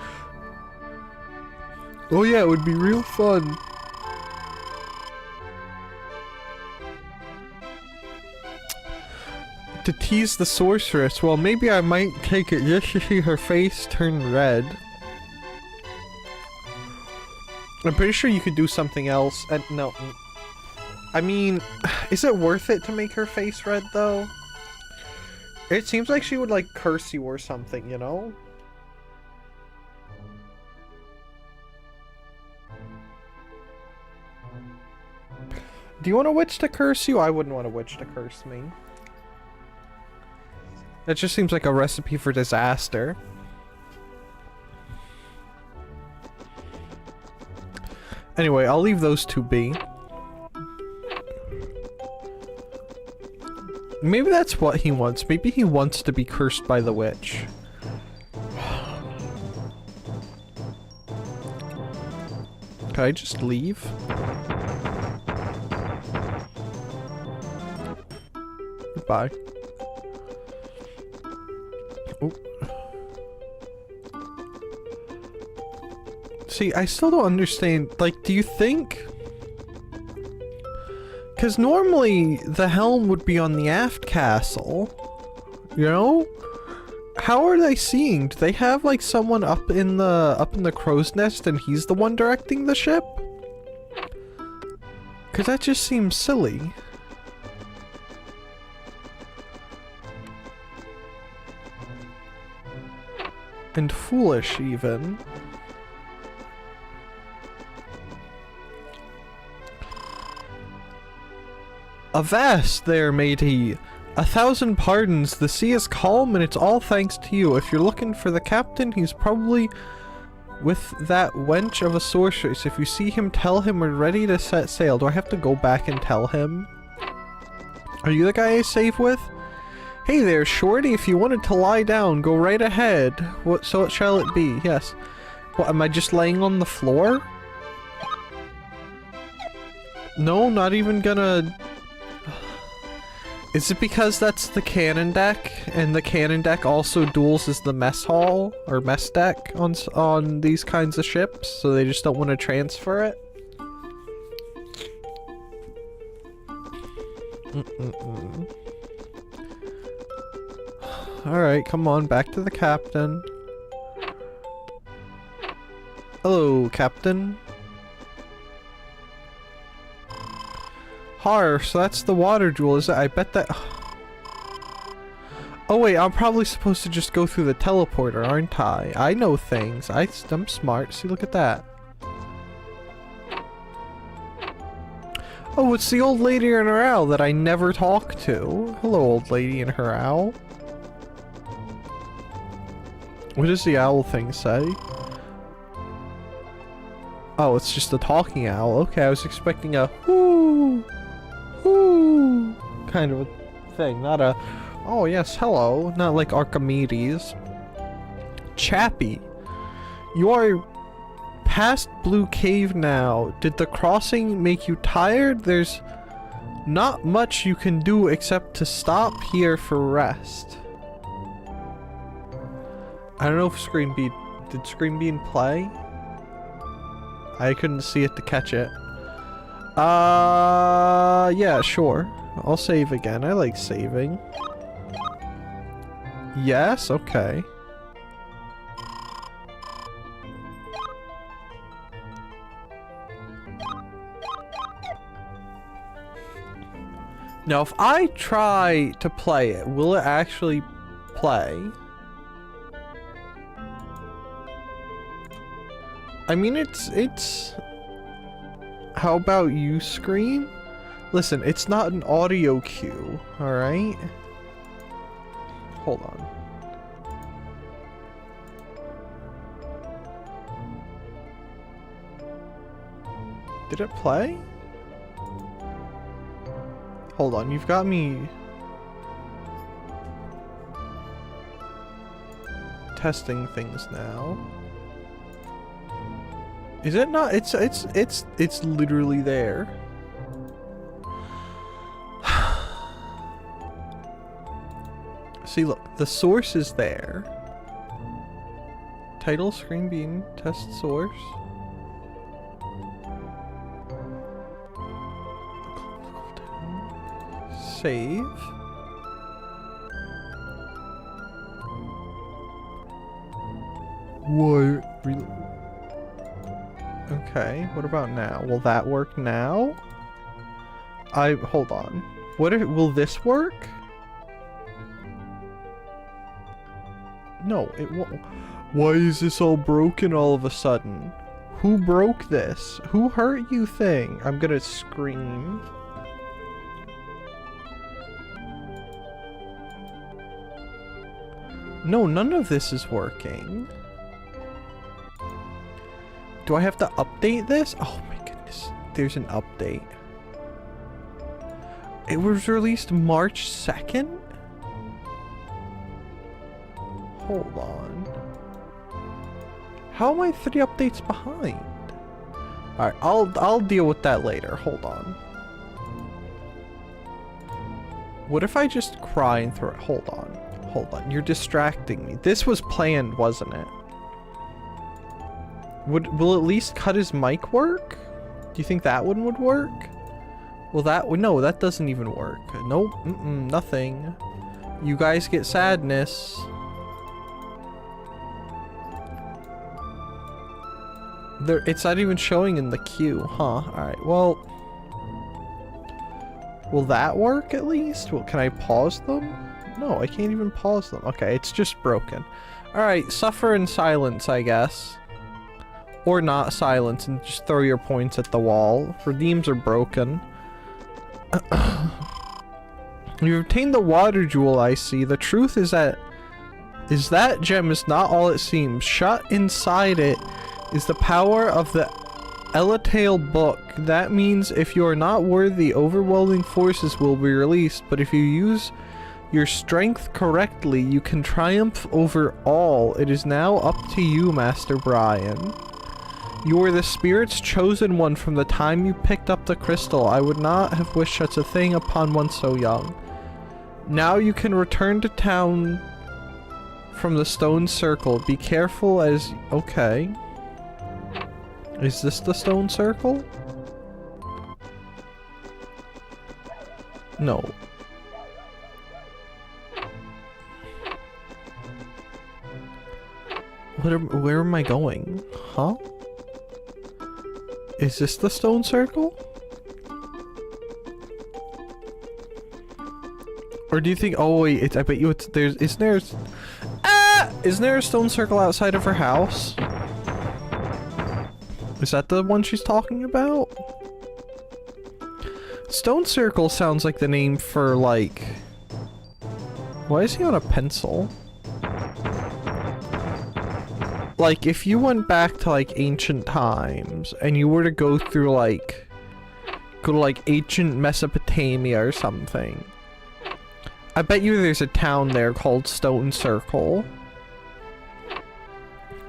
Oh yeah, it would be real fun. To tease the sorceress, well, maybe I might take it just to see her face turn red. I'm pretty sure you could do something else. No. I mean, is it worth it to make her face red, though? It seems like she would, like, curse you or something, you know? Do you want a witch to curse you? I wouldn't want a witch to curse me. That just seems like a recipe for disaster. Anyway, I'll leave those two be. Maybe that's what he wants. Maybe he wants to be cursed by the witch. Can I just leave? Goodbye. Oh. See, I still don't understand. Like, do you think... Because normally, the helm would be on the aft castle. You know? How are they seeing? Do they have, like, someone up in the crow's nest and he's the one directing the ship? Because that just seems silly. And foolish, even. Avast there, matey! 1,000 pardons, the sea is calm and it's all thanks to you. If you're looking for the captain, he's probably with that wench of a sorceress. If you see him, tell him we're ready to set sail. Do I have to go back and tell him? Are you the guy I save with? Hey there, shorty, if you wanted to lie down, go right ahead. What so shall it be? Yes. What, am I just laying on the floor? No, not even gonna... Is it because that's the cannon deck, and the cannon deck also duels as the mess hall, or mess deck on these kinds of ships, so they just don't want to transfer it? Alright, come on, back to the captain. Hello, captain. Har, so that's the water jewel, is it? I bet that... Oh wait, I'm probably supposed to just go through the teleporter, aren't I? I know things. I'm smart. See, look at that. Oh, it's the old lady and her owl that I never talk to. Hello, old lady and her owl. What does the owl thing say? Oh, it's just a talking owl. Okay, I was expecting a whoo, whoo kind of a thing, not a oh yes, hello, not like Archimedes. Chappie, you are past Blue Cave now. Did the crossing make you tired? There's not much you can do except to stop here for rest. I don't know if Scream Bean... Did Scream Bean play? I couldn't see it to catch it. Yeah, sure. I'll save again. I like saving. Yes, okay. Now, if I try to play it, will it actually play? I mean, it's... How about you scream? Listen, it's not an audio cue, alright? Hold on. Did it play? Hold on, you've got me testing things now. Is it not? It's literally there. See, look, the source is there. Title, screen beam, test source. Save. What? Okay, what about now? Will that work now? Hold on. What if, will this work? No, it won't. Why is this all broken all of a sudden? Who broke this? Who hurt you thing? I'm gonna scream. No, none of this is working. Do I have to update this? Oh my goodness. There's an update. It was released March 2nd? Hold on. How am I 3 updates behind? Alright, I'll deal with that later. Hold on. What if I just cry and throw it? Hold on. Hold on. You're distracting me. This was planned, wasn't it? Will at least cut his mic work? Do you think that one would work? Well, no, that doesn't even work. Nope, nothing. You guys get sadness. It's not even showing in the queue, huh? Alright, well... Will that work at least? Well, can I pause them? No, I can't even pause them. Okay, it's just broken. Alright, suffer in silence, I guess. Or not silence and just throw your points at the wall. Redeems are broken. You've obtained the water jewel, I see. The truth is that gem is not all it seems. Shut inside it is the power of the Elatail book. That means if you are not worthy, overwhelming forces will be released, but if you use your strength correctly, you can triumph over all. It is now up to you, Master Brian. You are the spirit's chosen one from the time you picked up the crystal. I would not have wished such a thing upon one so young. Now you can return to town from the stone circle. Be careful as... Okay. Is this the stone circle? No. Where am I going? Huh? Is this the stone circle? Or do you think... Oh wait, I bet you it's... Isn't there a stone circle outside of her house? Is that the one she's talking about? Stone circle sounds like the name for like... Why is he on a pencil? Like, if you went back to, like, ancient times, and you were to go through, like... Go to, like, ancient Mesopotamia or something. I bet you there's a town there called Stone Circle.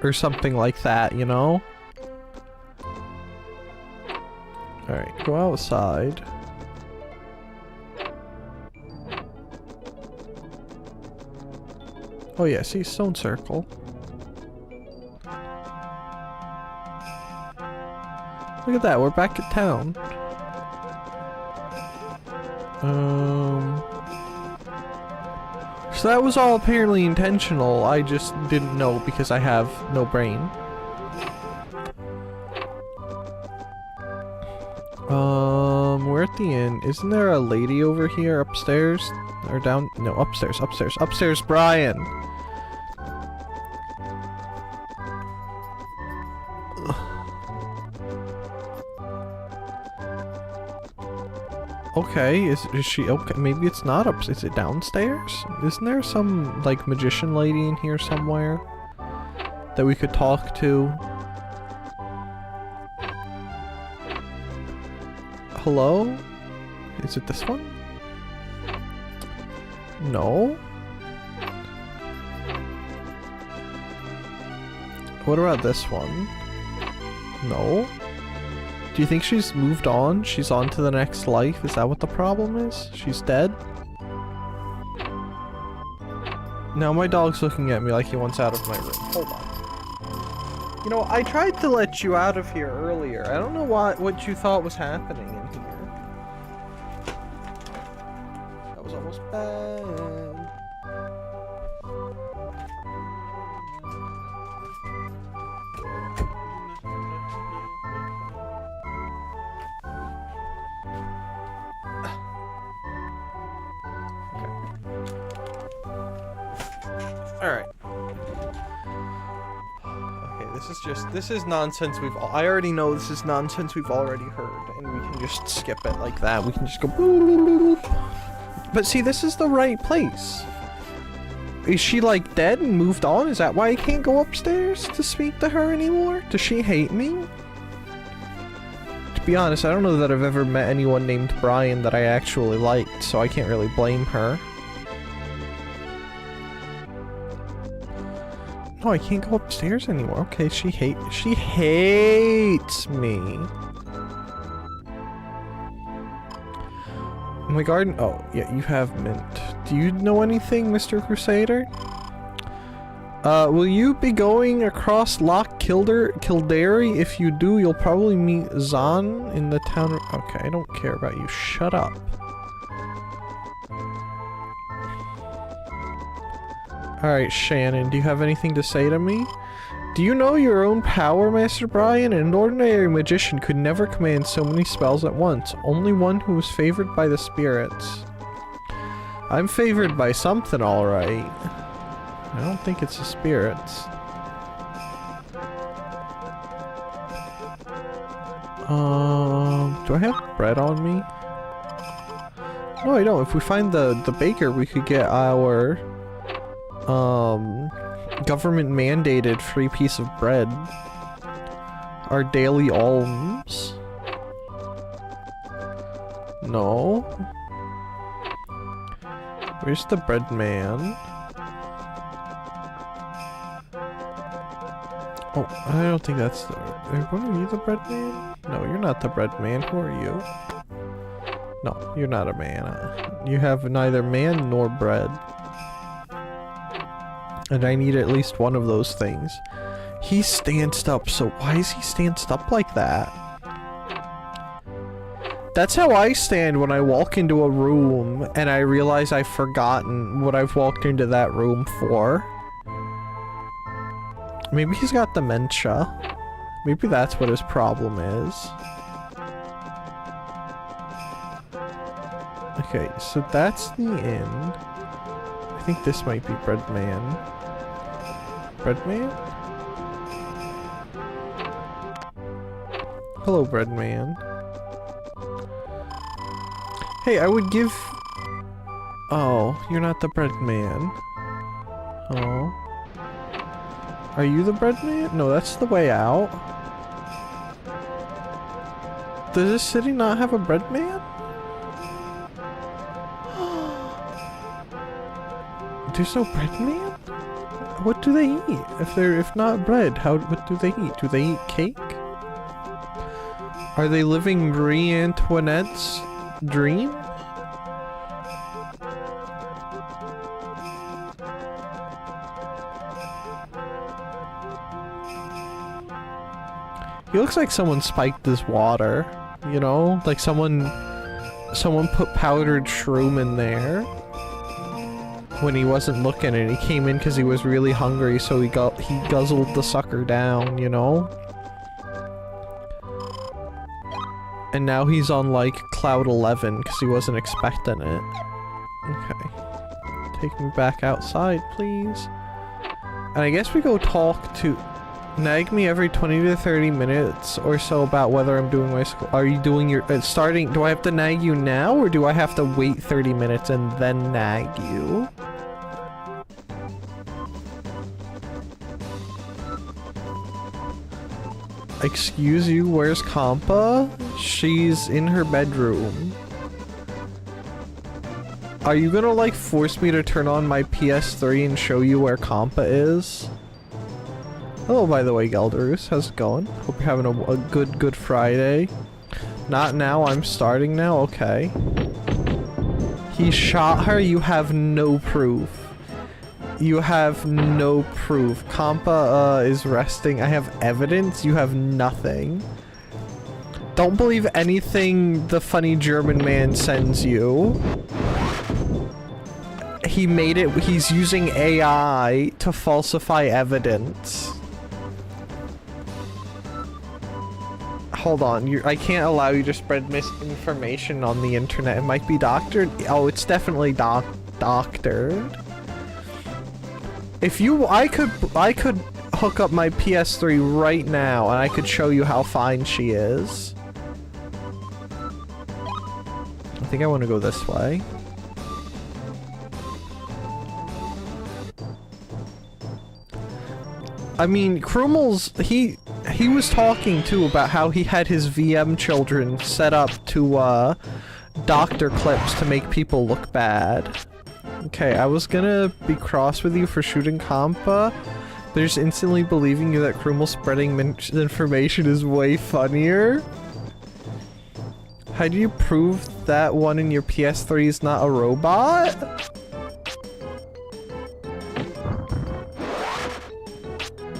Or something like that, you know? Alright, go outside. Oh yeah, see, Stone Circle. Look at that, we're back at town. So that was all apparently intentional. I just didn't know because I have no brain. We're at the inn. Isn't there a lady over here upstairs? Or down? No, upstairs, upstairs, upstairs, Brian! Okay, is she okay? Maybe it's not up. Is it downstairs? Isn't there some like magician lady in here somewhere that we could talk to? Hello? Is it this one? No. What about this one? No. Do you think she's moved on? She's on to the next life? Is that what the problem is? She's dead? Now my dog's looking at me like he wants out of my room. Hold on. You know, I tried to let you out of here earlier. I don't know what you thought was happening in here. That was almost bad. Alright. Okay, this is nonsense I already know this is nonsense we've already heard, and we can just skip it like that. We can just go boop. But see, this is the right place. Is she like dead and moved on? Is that why I can't go upstairs to speak to her anymore? Does she hate me? To be honest, I don't know that I've ever met anyone named Brian that I actually liked, so I can't really blame her. No, I can't go upstairs anymore. Okay, she hates me. In my garden? Oh, yeah, you have mint. Do you know anything, Mr. Crusader? Will you be going across Loch Kildare? If you do, you'll probably meet Zahn in the town. Okay, I don't care about you. Shut up. Alright, Shannon, do you have anything to say to me? Do you know your own power, Master Brian? An ordinary magician could never command so many spells at once. Only one who was favored by the spirits. I'm favored by something, alright. I don't think it's the spirits. Do I have bread on me? No, I don't. If we find the baker, we could get our government mandated free piece of bread. Our daily alms. No. Where's the bread man? Oh, I don't think that's the... What, are you the bread man? No, you're not the bread man. Who are you? No, you're not a man. You have neither man nor bread. And I need at least one of those things. He's stanced up, so why is he stanced up like that? That's how I stand when I walk into a room and I realize I've forgotten what I've walked into that room for. Maybe he's got dementia. Maybe that's what his problem is. Okay, so that's the inn. I think this might be Bread Man. Bread Man? Hello, Bread Man. Hey, I would give... Oh, you're not the Bread Man. Oh. Are you the Bread Man? No, that's the way out. Does this city not have a Bread Man? There's no Bread Man? What do they eat? If not bread, what do they eat? Do they eat cake? Are they living Marie Antoinette's dream? He looks like someone spiked his water, you know? Like someone Someone put powdered shroom in there when he wasn't looking, and he came in because he was really hungry, so he guzzled the sucker down, you know? And now he's on like cloud 11 because he wasn't expecting it. Okay. Take me back outside, please. And I guess we go talk to... Nag me every 20 to 30 minutes or so about whether I'm doing my school. Are you doing your... starting... Do I have to nag you now, or do I have to wait 30 minutes and then nag you? Excuse you, where's Kampa? She's in her bedroom. Are you gonna, like, force me to turn on my PS3 and show you where Kampa is? Hello, by the way, Gelderus. How's it going? Hope you're having a good Friday. Not now, I'm starting now? Okay. He shot her, you have no proof. You have no proof. Kampa, is resting. I have evidence, you have nothing. Don't believe anything the funny German man sends you. He made it, he's using AI to falsify evidence. Hold on, I can't allow you to spread misinformation on the internet. It might be doctored. Oh, it's definitely doctored. If you, I could hook up my PS3 right now and I could show you how fine she is. I think I want to go this way. I mean, Krumel's, he was talking too about how he had his VM children set up to doctor clips to make people look bad. Okay, I was gonna be cross with you for shooting Kampa, but just instantly believing you that Krumel spreading information is way funnier. How do you prove that one in your PS3 is not a robot?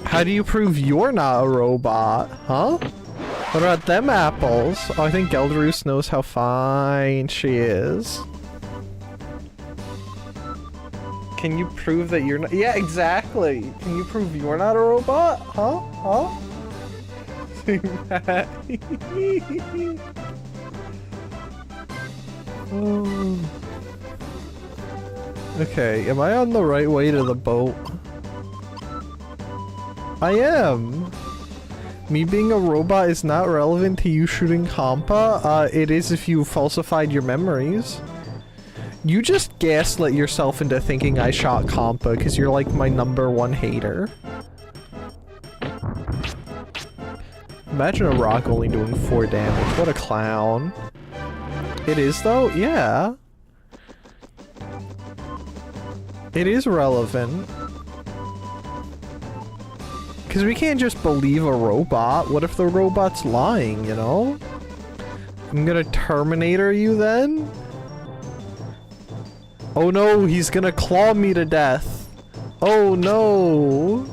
How do you prove you're not a robot, huh? What about them apples? Oh, I think Gelderus knows how fine she is. Can you prove that you're not- Yeah, exactly! Can you prove you're not a robot? Huh? Huh? Oh. Okay, am I on the right way to the boat? I am! Me being a robot is not relevant to you shooting Kampa. It is if you falsified your memories. You just gaslit yourself into thinking I shot Kampa because you're like my #1 hater. Imagine a rock only doing 4 damage. What a clown. It is though? Yeah. It is relevant. Because we can't just believe a robot. What if the robot's lying, you know? I'm gonna Terminator you then? Oh no, he's gonna claw me to death. Oh no.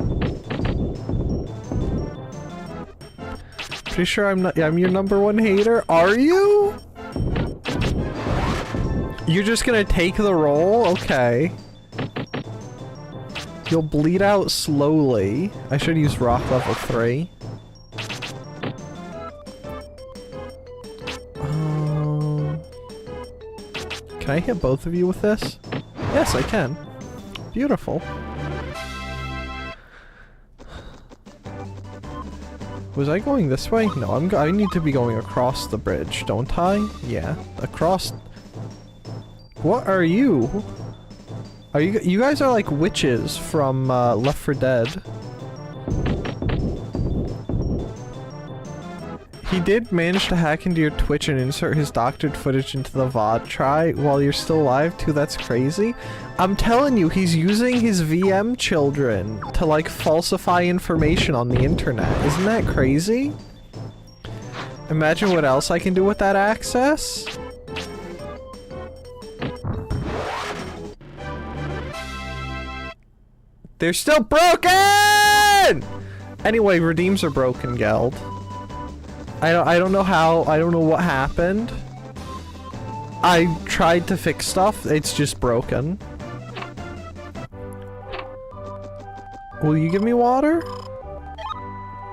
Pretty sure I'm your #1 hater. Are you? You're just gonna take the role? Okay. You'll bleed out slowly. I should use rock level 3. Can I hit both of you with this? Yes, I can. Beautiful. Was I going this way? No, I need to be going across the bridge, don't I? Yeah, across. What are you? Are you guys are like witches from Left 4 Dead. He did manage to hack into your Twitch and insert his doctored footage into the VOD. Try while you're still alive too, that's crazy. I'm telling you, he's using his VM children to like falsify information on the internet. Isn't that crazy? Imagine what else I can do with that access. They're still broken! Anyway, redeems are broken, Geld. I don't know how, I don't know what happened. I tried to fix stuff, it's just broken. Will you give me water?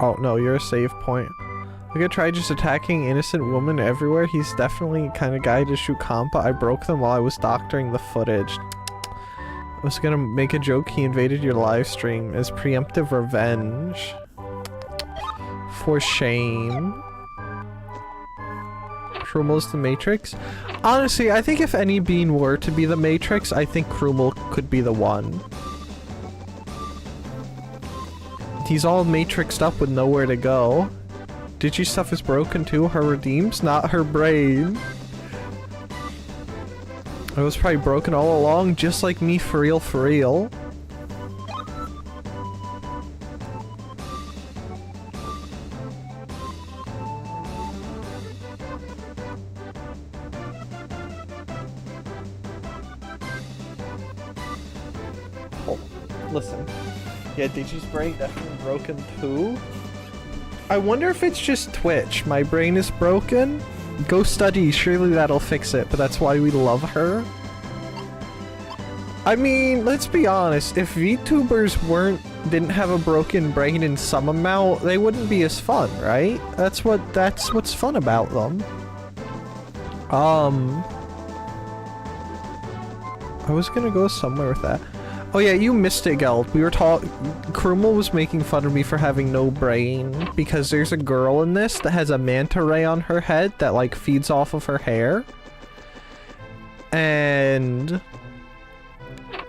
Oh no, you're a save point. I could try just attacking innocent women everywhere. He's definitely the kind of guy to shoot compa. I broke them while I was doctoring the footage. I was gonna make a joke he invaded your live stream as preemptive revenge. For shame. Krumel's the Matrix? Honestly, I think if any being were to be the Matrix, I think Krumel could be the one. He's all matrixed up with nowhere to go. Digi stuff is broken too. Her redeems, not her brain. It was probably broken all along, just like me, for real, for real. Oh, listen. Yeah, Digi's brain definitely broken too. I wonder if it's just Twitch. My brain is broken. Go study, surely that'll fix it, but that's why we love her. I mean, let's be honest, if VTubers didn't have a broken brain in some amount, they wouldn't be as fun, right? That's what's fun about them. I was gonna go somewhere with that. Oh yeah, you missed it, Geld. We were Krumel was making fun of me for having no brain because there's a girl in this that has a manta ray on her head that like feeds off of her hair. And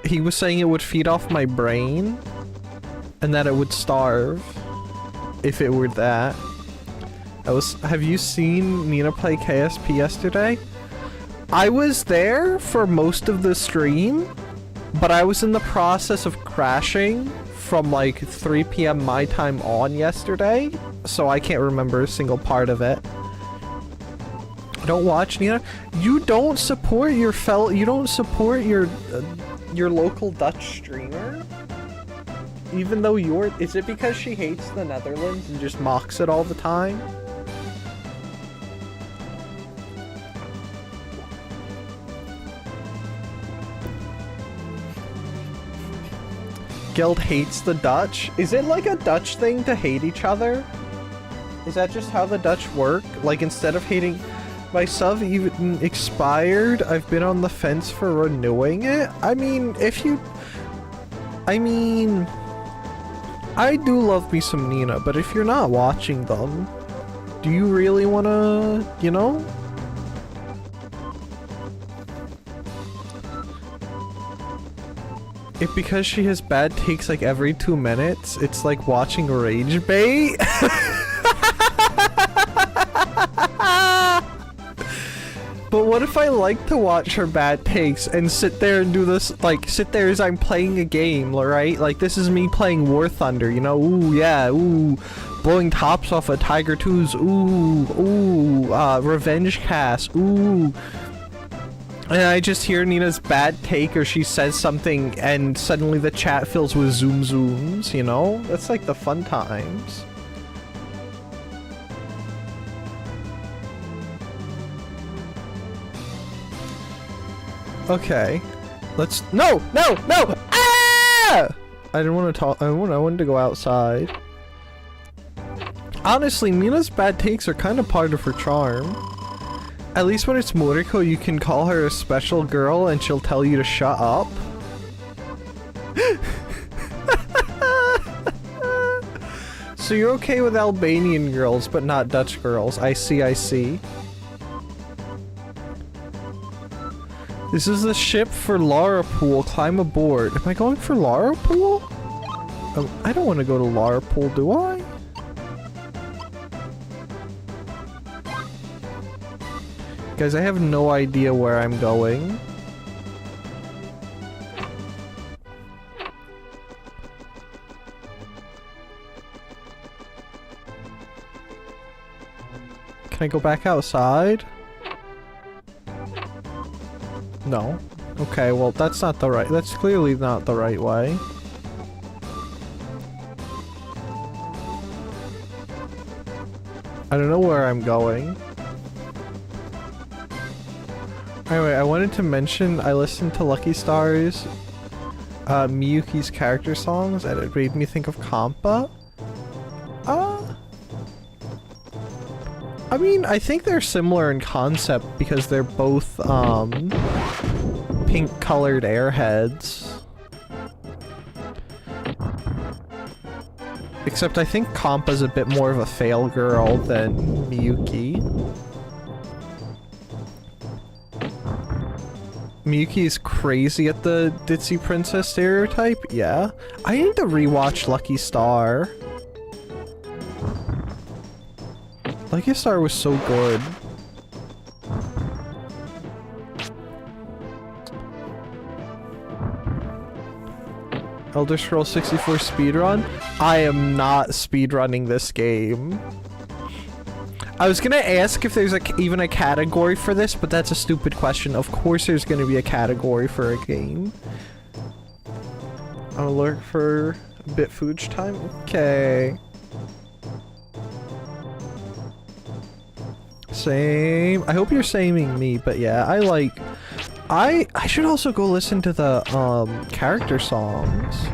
he was saying it would feed off my brain and that it would starve if it were that. Have you seen Nina play KSP yesterday? I was there for most of the stream. But I was in the process of crashing from like 3 PM my time on yesterday, so I can't remember a single part of it. Don't watch, Nina. You don't support your your local Dutch streamer? Even though is it because she hates the Netherlands and just mocks it all the time? Guild hates the Dutch? Is it like a Dutch thing to hate each other? Is that just how the Dutch work? Like instead of hating... My sub even expired, I've been on the fence for renewing it? I mean, I do love me some Nina, but if you're not watching them, do you really wanna, you know? If because she has bad takes like every 2 minutes, it's like watching rage bait. But what if I like to watch her bad takes and sit there and do this, like sit there as I'm playing a game, right? Like this is me playing War Thunder, you know? Ooh, yeah, ooh. Blowing tops off of Tiger 2's, Revenge Cast, ooh. And I just hear Nina's bad take or she says something and suddenly the chat fills with zoom zooms, you know? That's like the fun times. Okay. Let's... No! No! No! Ah! I didn't want to talk... I wanted to go outside. Honestly, Nina's bad takes are kind of part of her charm. At least when it's Moriko, you can call her a special girl and she'll tell you to shut up. So you're okay with Albanian girls, but not Dutch girls. I see, I see. This is the ship for Lara Pool. Climb aboard. Am I going for Lara Pool? I don't want to go to Lara Pool, do I? Guys, I have no idea where I'm going. Can I go back outside? No. Okay, well, that's not the right... That's clearly not the right way. I don't know where I'm going. Anyway, I wanted to mention I listened to Lucky Star's Miyuki's character songs and it made me think of Kampa. I mean, I think they're similar in concept because they're both pink colored airheads. Except I think Kampa's a bit more of a fail girl than Miyuki. Miyuki's crazy at the ditzy princess stereotype? Yeah. I need to rewatch Lucky Star. Lucky Star was so good. Elder Scrolls 64 speedrun? I am not speedrunning this game. I was gonna ask if there's even a category for this, but that's a stupid question. Of course there's gonna be a category for a game. I'll look for a bit fooge time. Okay. Same. I hope you're saming me, but yeah, I should also go listen to the character songs.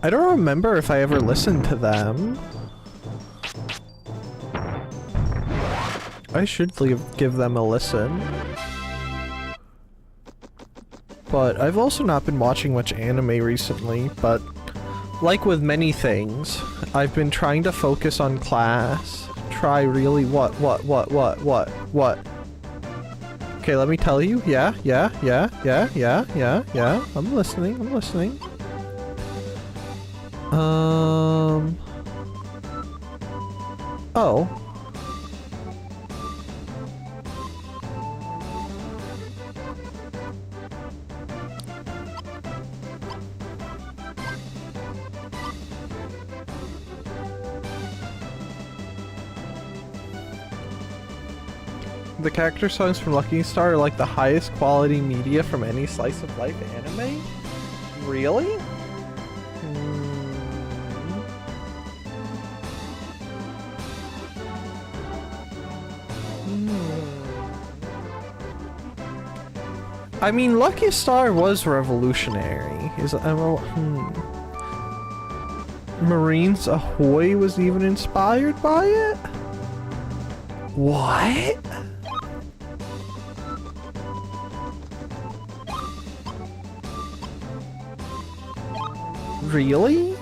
I don't remember if I ever listened to them. I should give them a listen. But I've also not been watching much anime recently, but like with many things, I've been trying to focus on class. Try really what? Okay, let me tell you. Yeah. I'm listening. Oh. The character songs from Lucky Star are like the highest quality media from any slice of life anime? Really? I mean, Lucky Star was revolutionary. Marines Ahoy was even inspired by it? What? Really?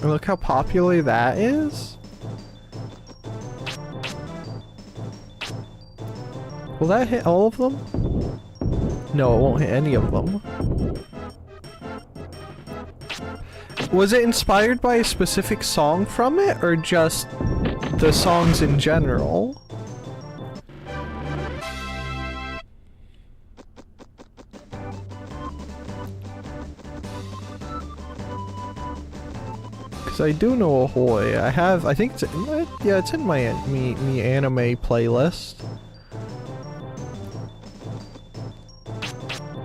Look how popular that is. Will that hit all of them? No, it won't hit any of them. Was it inspired by a specific song from it, or just the songs in general? Because I do know Ahoy. I think it's, yeah, it's in my me anime playlist.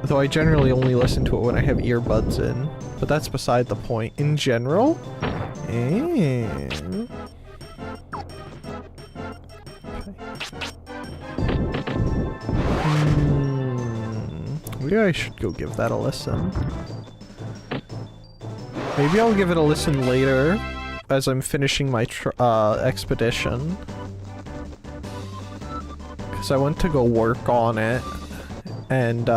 Though I generally only listen to it when I have earbuds in. But that's beside the point. In general? Maybe I should go give that a listen. Maybe I'll give it a listen later as I'm finishing my expedition. Because I went to go work on it. And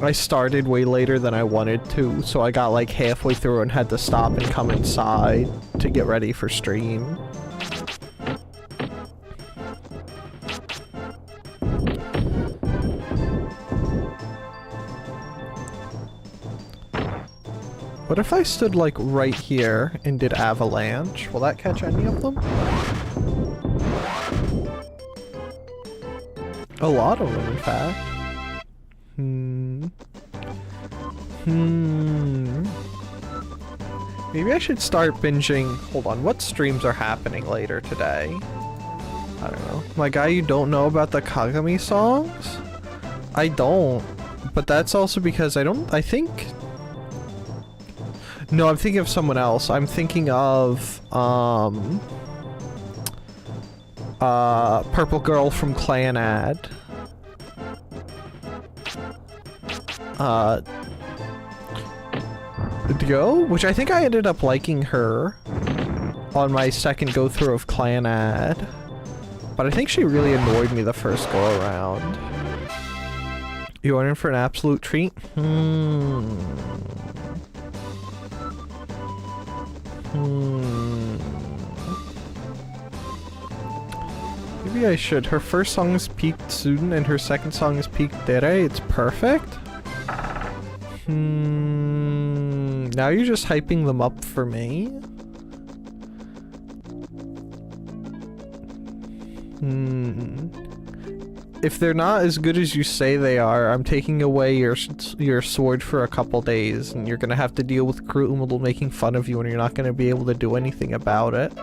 I started way later than I wanted to, so I got like halfway through and had to stop and come inside to get ready for stream. What if I stood like right here and did avalanche? Will that catch any of them? A lot of them, in fact. Maybe I should start binging. Hold on, what streams are happening later today? I don't know. My guy, you don't know about the Kagami songs? I don't. But that's also because I think... No, I'm thinking of someone else. I'm thinking of, Purple Girl from Clan Ad. Dio, which I think I ended up liking her on my second go-through of Clan Ad. But I think she really annoyed me the first go-around. You want in for an absolute treat? Maybe I should. Her first song is Peak Tsuden and her second song is Peak Dere. It's perfect. Now you're just hyping them up for me. If they're not as good as you say they are, I'm taking away your sword for a couple days, and you're gonna have to deal with Crew Umudal making fun of you, and you're not gonna be able to do anything about it.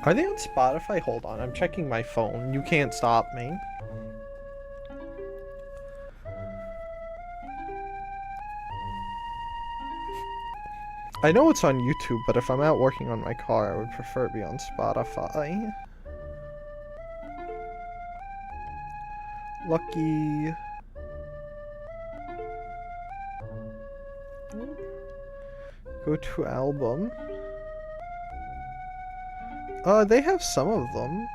Are they on Spotify? Hold on, I'm checking my phone. You can't stop me. I know it's on YouTube, but if I'm out working on my car, I would prefer it be on Spotify. Lucky. Go to album. They have some of them.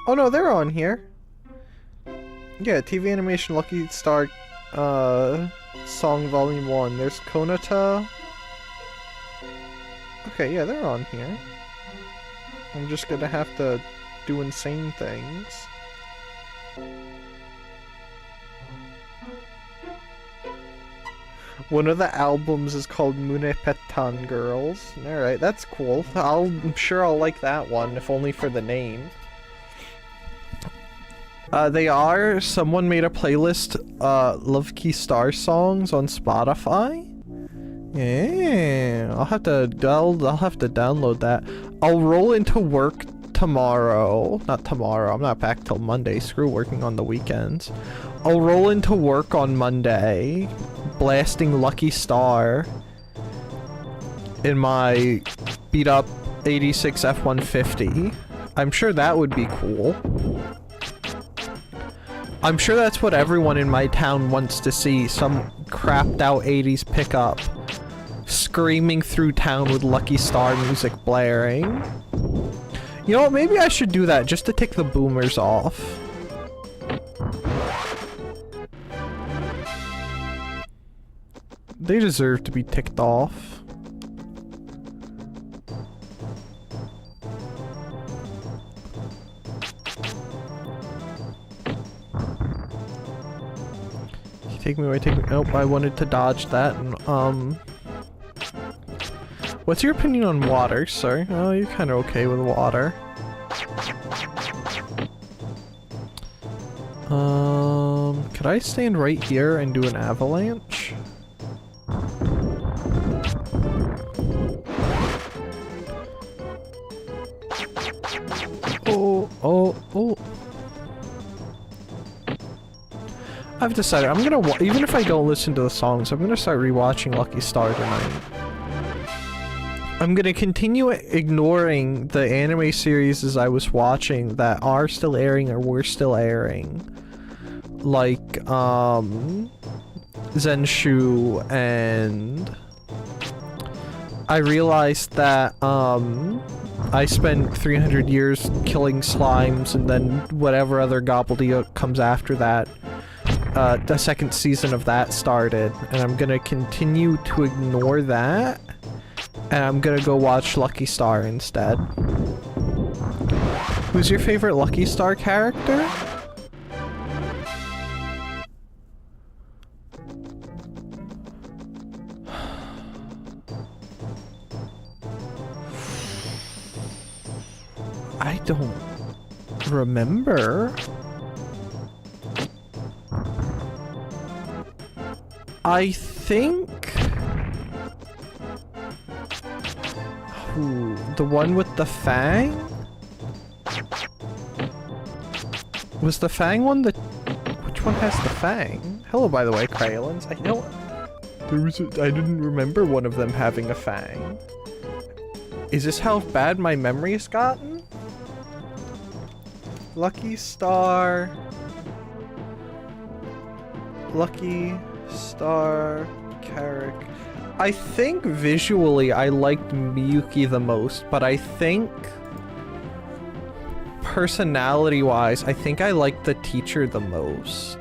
Oh no, they're on here. Yeah, TV animation Lucky Star, Song Volume 1. There's Konata. Okay, yeah, they're on here. I'm just gonna have to do insane things. One of the albums is called Munepetan Girls. Alright, that's cool. I'm sure I'll like that one, if only for the name. Someone made a playlist, Love Key Star songs on Spotify. Yeah, I'll have to download that. I'll roll into work tomorrow. Not tomorrow, I'm not back till Monday. Screw working on the weekends. I'll roll into work on Monday, blasting Lucky Star in my beat up 86 F-150. I'm sure that would be cool. I'm sure that's what everyone in my town wants to see. Some crapped out 80s pickup screaming through town with Lucky Star music blaring. You know what, maybe I should do that just to tick the boomers off. They deserve to be ticked off. Take me away, take me. Nope, I wanted to dodge that. And, what's your opinion on water, sir? Oh, you're kind of okay with water. Could I stand right here and do an avalanche? Oh. I've decided I'm gonna, even if I don't listen to the songs, I'm gonna start rewatching Lucky Star tonight. I'm gonna continue ignoring the anime series as I was watching that are still airing or were still airing. Like, Zenshu, and I realized that, I spent 300 years killing slimes, and then whatever other gobbledygook comes after that, the second season of that started, and I'm gonna continue to ignore that, and I'm gonna go watch Lucky Star instead. Who's your favorite Lucky Star character? I don't remember. I think... Ooh, the one with the fang? Was the fang one the... Which one has the fang? Hello, by the way, Crayolins. I know... I didn't remember one of them having a fang. Is this how bad my memory has gotten? Lucky Star. Lucky Star character. I think visually I liked Miyuki the most, but I think personality-wise, I think I liked the teacher the most.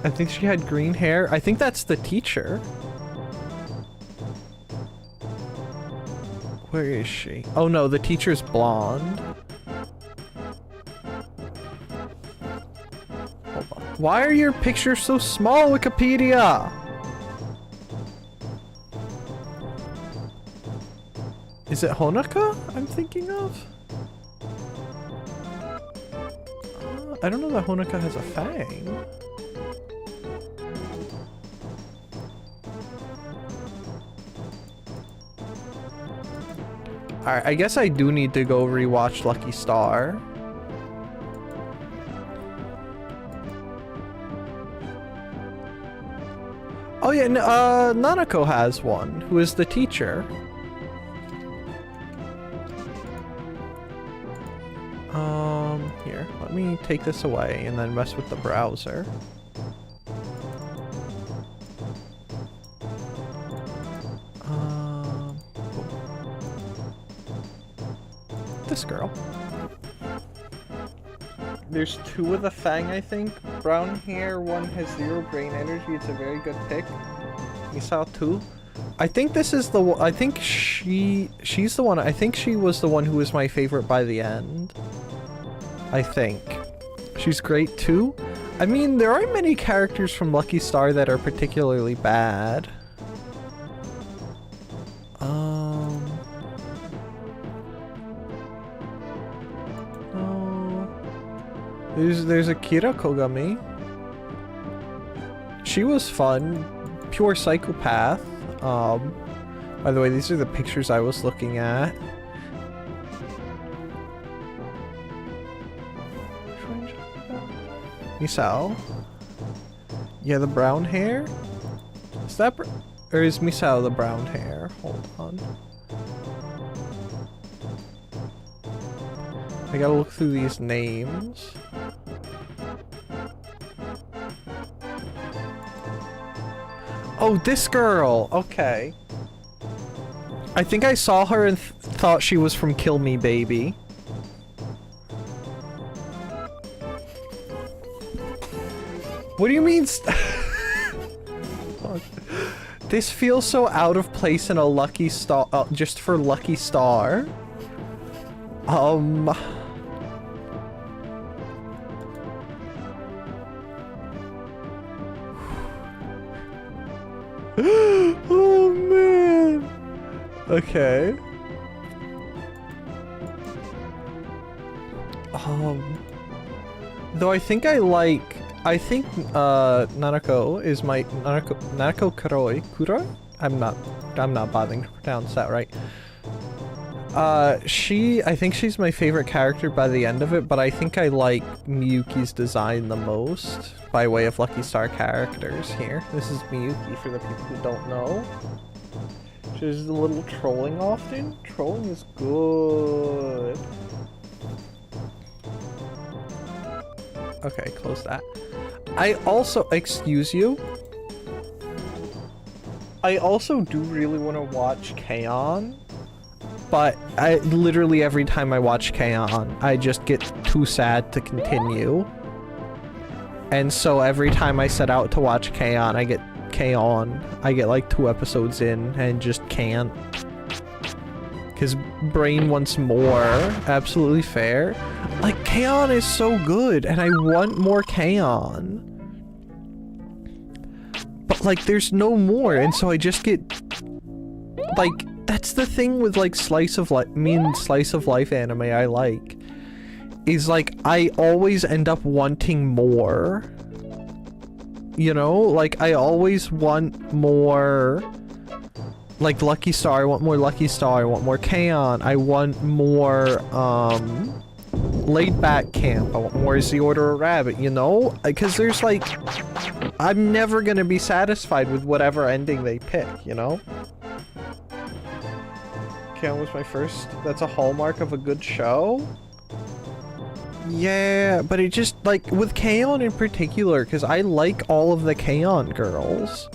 I think she had green hair. I think that's the teacher. Where is she? Oh no, the teacher's blonde. Hold on. Why are your pictures so small, Wikipedia? Is it Honoka I'm thinking of? I don't know that Honoka has a fang. Alright, I guess I do need to go rewatch Lucky Star. Oh yeah, Nanako has one, who is the teacher. Here, let me take this away and then mess with the browser. This girl. There's two with a fang, I think. Brown hair, one has 0 brain energy. It's a very good pick. Misao too. I think this is the one. I think she's the one. I think she was the one who was my favorite by the end. I think. She's great too. I mean, there aren't many characters from Lucky Star that are particularly bad. There's Akira Kogami. She was fun. Pure psychopath. By the way, these are the pictures I was looking at. Misao. Yeah, the brown hair? Is that or is Misao the brown hair? Hold on. I gotta look through these names. Oh, this girl! Okay. I think I saw her and thought she was from Kill Me Baby. What do you mean This feels so out of place in a Lucky Star, just for Lucky Star. Oh man. Okay. Though I think Nanako is my Nanako Kuroi? I'm not bothering to pronounce that right. I think she's my favorite character by the end of it, but I think I like Miyuki's design the most by way of Lucky Star characters here. This is Miyuki for the people who don't know. She's a little trolling often. Trolling is good. Okay, close that. I also, excuse you. I also do really want to watch K-On! But literally every time I watch K-On!, I just get too sad to continue. And so every time I set out to watch K-On!, I get like 2 episodes in and just can't. Cause brain wants more. Absolutely fair. Like, K-On! Is so good and I want more K-On!. But like, there's no more, and so I just get like, that's the thing with like slice of life anime I like, is like I always end up wanting more, you know, like I always want more. Like Lucky Star, I want more Lucky Star, I want more K-On!, I want more laid back camp. I want more is the Order of Rabbit, you know? Because there's like, I'm never gonna be satisfied with whatever ending they pick, you know? K-On! Was my first, that's a hallmark of a good show? Yeah, but it just, like, with K-On! In particular, because I like all of the K-On! Girls.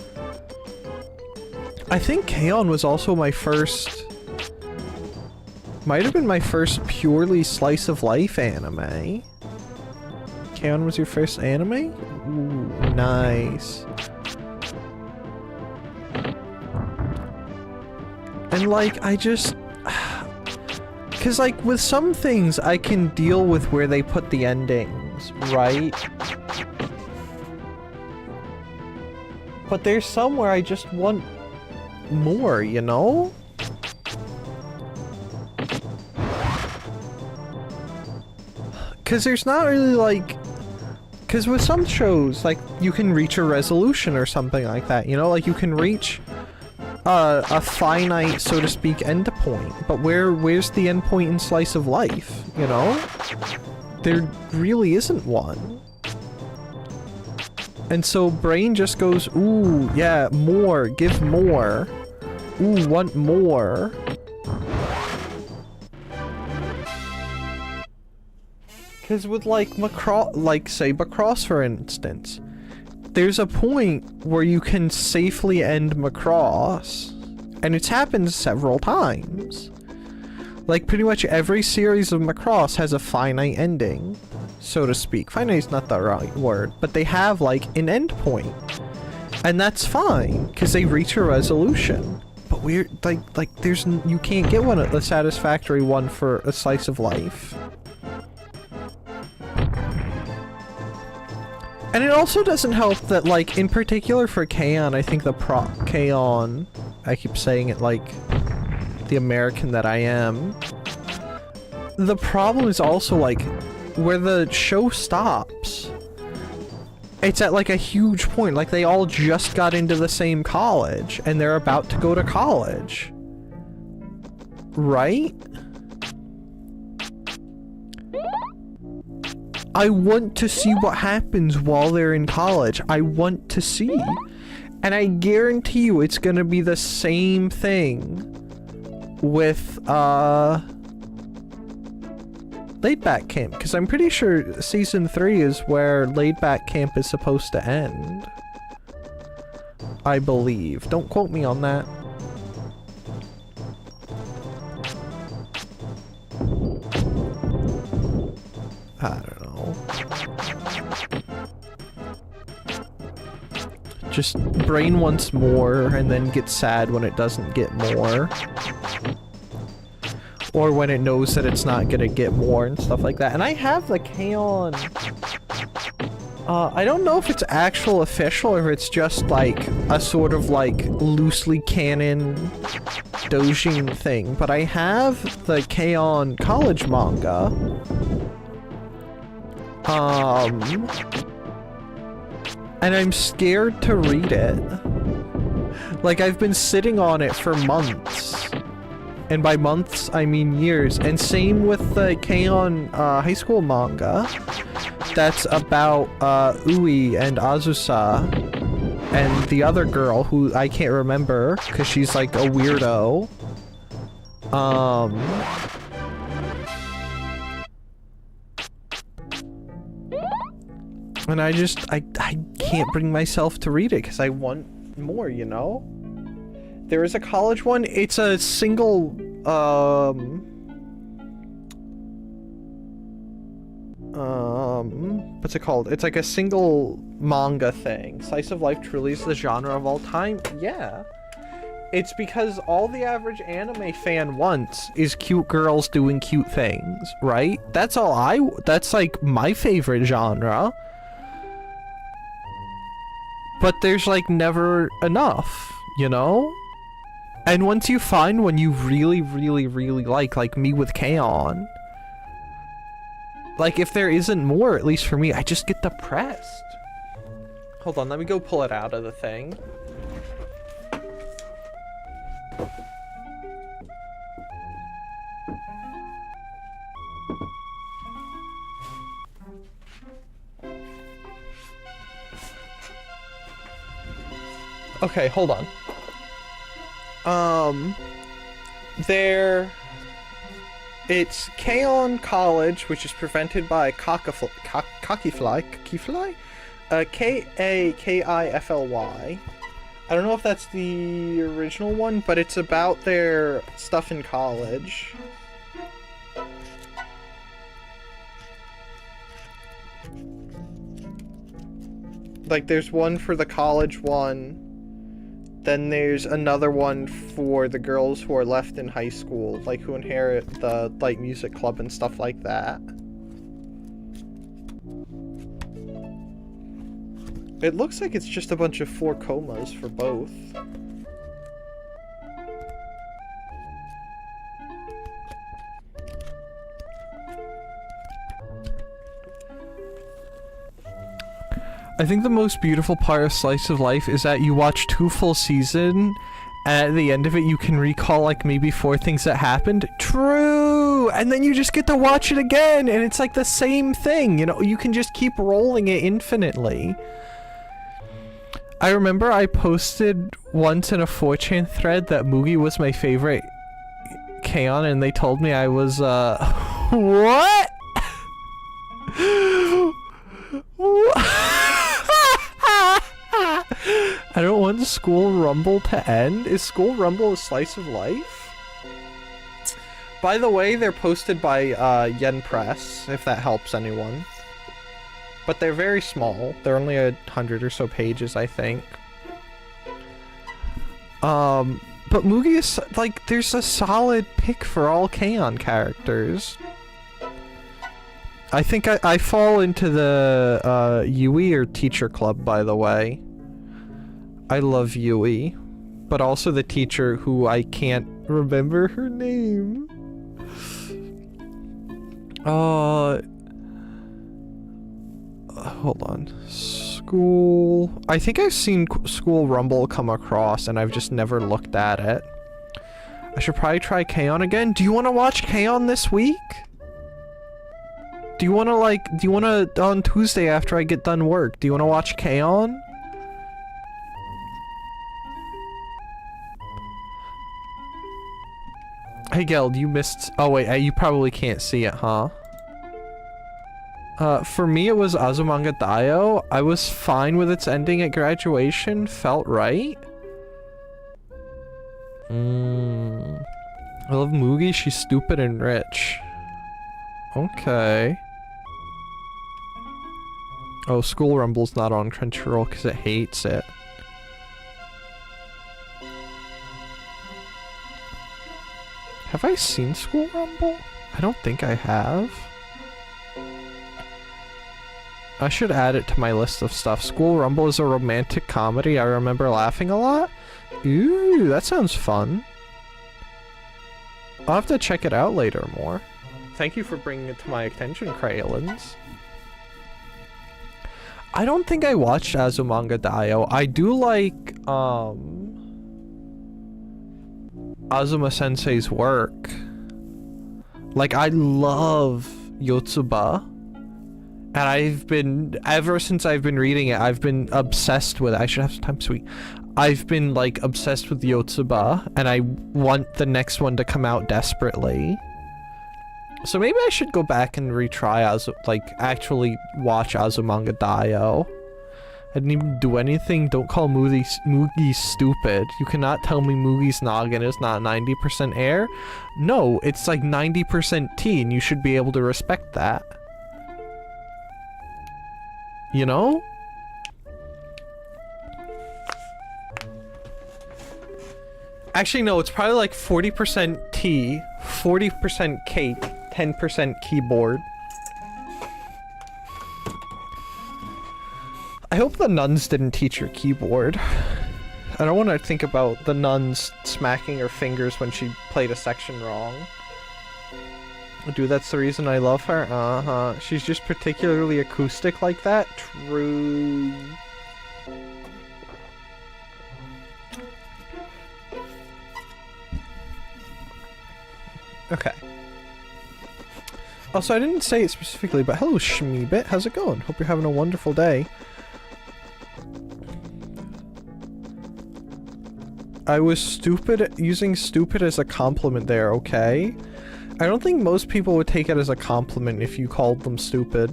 I think K-On! Was also my first... Might have been my first purely slice of life anime. K-On! Was your first anime? Ooh, nice. And like, I just... Because like, with some things, I can deal with where they put the endings, right? But there's some where I just want more, you know? Because there's not really like... Because with some shows, like, you can reach a resolution or something like that, you know? Like, you can reach a finite, so to speak, endpoint. But where's the endpoint in Slice of Life, you know? There really isn't one. And so brain just goes, ooh, yeah, more, give more. Ooh, want more. Because with like Macross, like say Macross for instance, there's a point where you can safely end Macross, and it's happened several times. Like pretty much every series of Macross has a finite ending, so to speak. Finite is not the right word, but they have like an end point, and that's fine because they reach a resolution. But we're like there's you can't get one a satisfactory one for a slice of life. And it also doesn't help that, like, in particular for K-On!, I think the K-On!, I keep saying it like the American that I am. The problem is also, like, where the show stops. It's at, like, a huge point. Like, they all just got into the same college, and they're about to go to college. Right? I want to see what happens while they're in college. I want to see. And I guarantee you it's gonna be the same thing with, Laid Back Camp. Because I'm pretty sure Season 3 is where Laid Back Camp is supposed to end. I believe. Don't quote me on that. I don't know. Just brain wants more and then gets sad when it doesn't get more. Or when it knows that it's not gonna get more and stuff like that. And I have the K-On! I don't know if it's actual official or if it's just like a sort of like loosely canon doujin thing. But I have the K-On! College manga. And I'm scared to read it. Like, I've been sitting on it for months. And by months, I mean years. And same with the K-On! High school manga. That's about, Ui and Azusa. And the other girl, who I can't remember, because she's like a weirdo. And I just, I can't bring myself to read it because I want more, you know? There is a college one. It's a single, what's it called? It's like a single manga thing. Slice of life truly is the genre of all time? Yeah. It's because all the average anime fan wants is cute girls doing cute things, right? That's all that's like my favorite genre. But there's like never enough, you know? And once you find one you really, really, really like me with K-On!, like if there isn't more, at least for me, I just get depressed. Hold on, let me go pull it out of the thing. Okay, hold on. It's K-On! College, which is prevented by Kakifly? K-A-K-I-F-L-Y. I don't know if that's the original one, but it's about their stuff in college. Like, there's one for the college one. Then there's another one for the girls who are left in high school, like who inherit the like music club and stuff like that. It looks like it's just a bunch of 4 comas for both. I think the most beautiful part of Slice of Life is that you watch 2 full seasons, and at the end of it you can recall like maybe 4 things that happened. True! And then you just get to watch it again, and it's like the same thing, you know? You can just keep rolling it infinitely. I remember I posted once in a 4chan thread that Mugi was my favorite K-On! And they told me I was, what? I don't want School Rumble to end. Is School Rumble a slice of life? By the way, they're posted by Yen Press, if that helps anyone. But they're very small. They're only 100 or so pages, I think. But Mugi is, like, there's a solid pick for all K-On! Characters. I think I fall into the Yui or Teacher Club, by the way. I love Yui, but also the teacher who I can't remember her name. Hold on. School... I think I've seen School Rumble come across and I've just never looked at it. I should probably try K-On! Again. Do you want to watch K-On! This week? Do you want to on Tuesday after I get done work, do you want to watch K-On!? Hey Geld, you missed... Oh wait, you probably can't see it, huh? For me it was Azumanga Daioh. I was fine with its ending at graduation. Felt right. I love Mugi. She's stupid and rich. Okay. Oh, School Rumble's not on Crunchyroll because it hates it. Have I seen School Rumble? I don't think I have. I should add it to my list of stuff. School Rumble is a romantic comedy. I remember laughing a lot. Ooh, that sounds fun. I'll have to check it out later more. Thank you for bringing it to my attention, Crayolins. I don't think I watched Azumanga Daioh. I do like, Azuma Sensei's work. Like, I love Yotsuba. And I've been, ever since I've been reading it, I've been obsessed with it. I should have some time sweet. I've been, like, obsessed with Yotsuba, and I want the next one to come out desperately. So maybe I should go back and retry, actually watch Azumanga Daioh. I didn't even do anything. Don't call Mugi stupid. You cannot tell me Mugi's noggin is not 90% air. No, it's like 90% tea, and you should be able to respect that. You know? Actually, no, it's probably like 40% tea, 40% cake, 10% keyboard. I hope the nuns didn't teach her keyboard. I don't want to think about the nuns smacking her fingers when she played a section wrong. Dude, that's the reason I love her? Uh-huh. She's just particularly acoustic like that? True. Okay. Also, I didn't say it specifically, but hello, Shmeebit. How's it going? Hope you're having a wonderful day. I was stupid, using stupid as a compliment there, okay? I don't think most people would take it as a compliment if you called them stupid.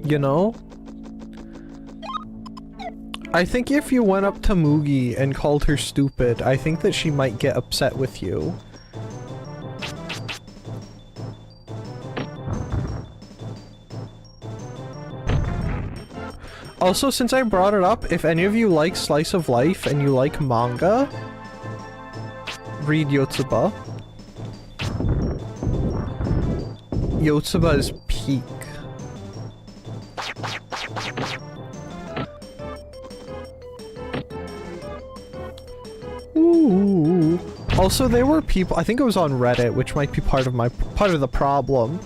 You know? I think if you went up to Mugi and called her stupid, I think that she might get upset with you. Also, since I brought it up, if any of you like Slice of Life and you like manga, read Yotsuba. Yotsuba is peak. Ooh. Also, there were people, I think it was on Reddit, which might be part of the problem,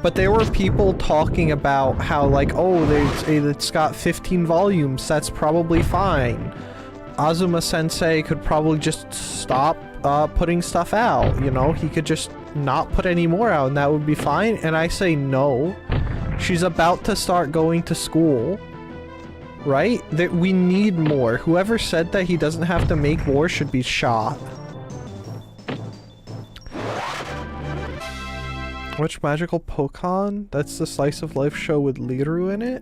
but there were people talking about how, like, oh, it's got 15 volumes, that's probably fine. Azuma Sensei could probably just stop putting stuff out, you know? He could just not put any more out and that would be fine. And I say no. She's about to start going to school. Right? That we need more. Whoever said that he doesn't have to make more should be shot. Which magical Pokemon? That's the Slice of Life show with Liru in it?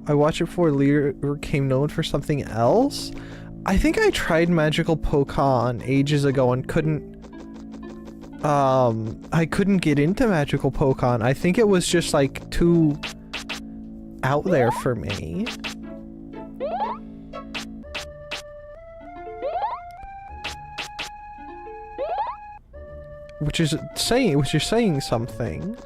I watched it before Liru became known for something else? I think I tried magical Pokemon ages ago and couldn't... I couldn't get into magical Pokemon. I think it was just, like, too out there for me. Which is saying something.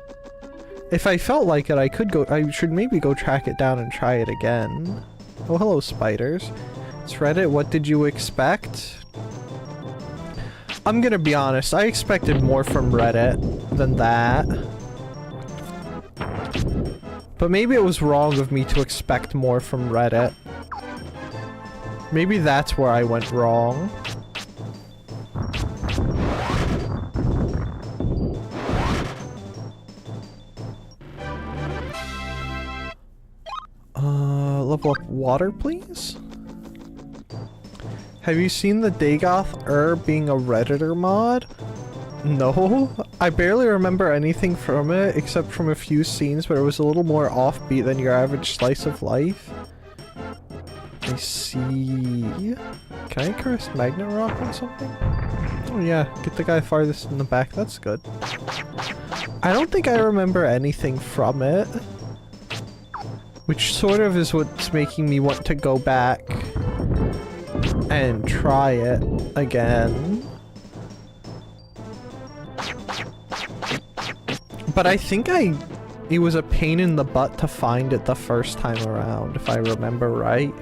If I felt like it, I should maybe go track it down and try it again. Oh, hello, spiders. It's Reddit, what did you expect? I'm gonna be honest, I expected more from Reddit than that. But maybe it was wrong of me to expect more from Reddit. Maybe that's where I went wrong. Level up water, please? Have you seen the Dagoth being a Redditor mod? No, I barely remember anything from it except from a few scenes, but it was a little more offbeat than your average Slice of Life. I see. Can I cast Magnet Rock on something? Oh yeah, get the guy farthest in the back, that's good. I don't think I remember anything from it. Which sort of is what's making me want to go back and try it again. But I think it was a pain in the butt to find it the first time around, if I remember right.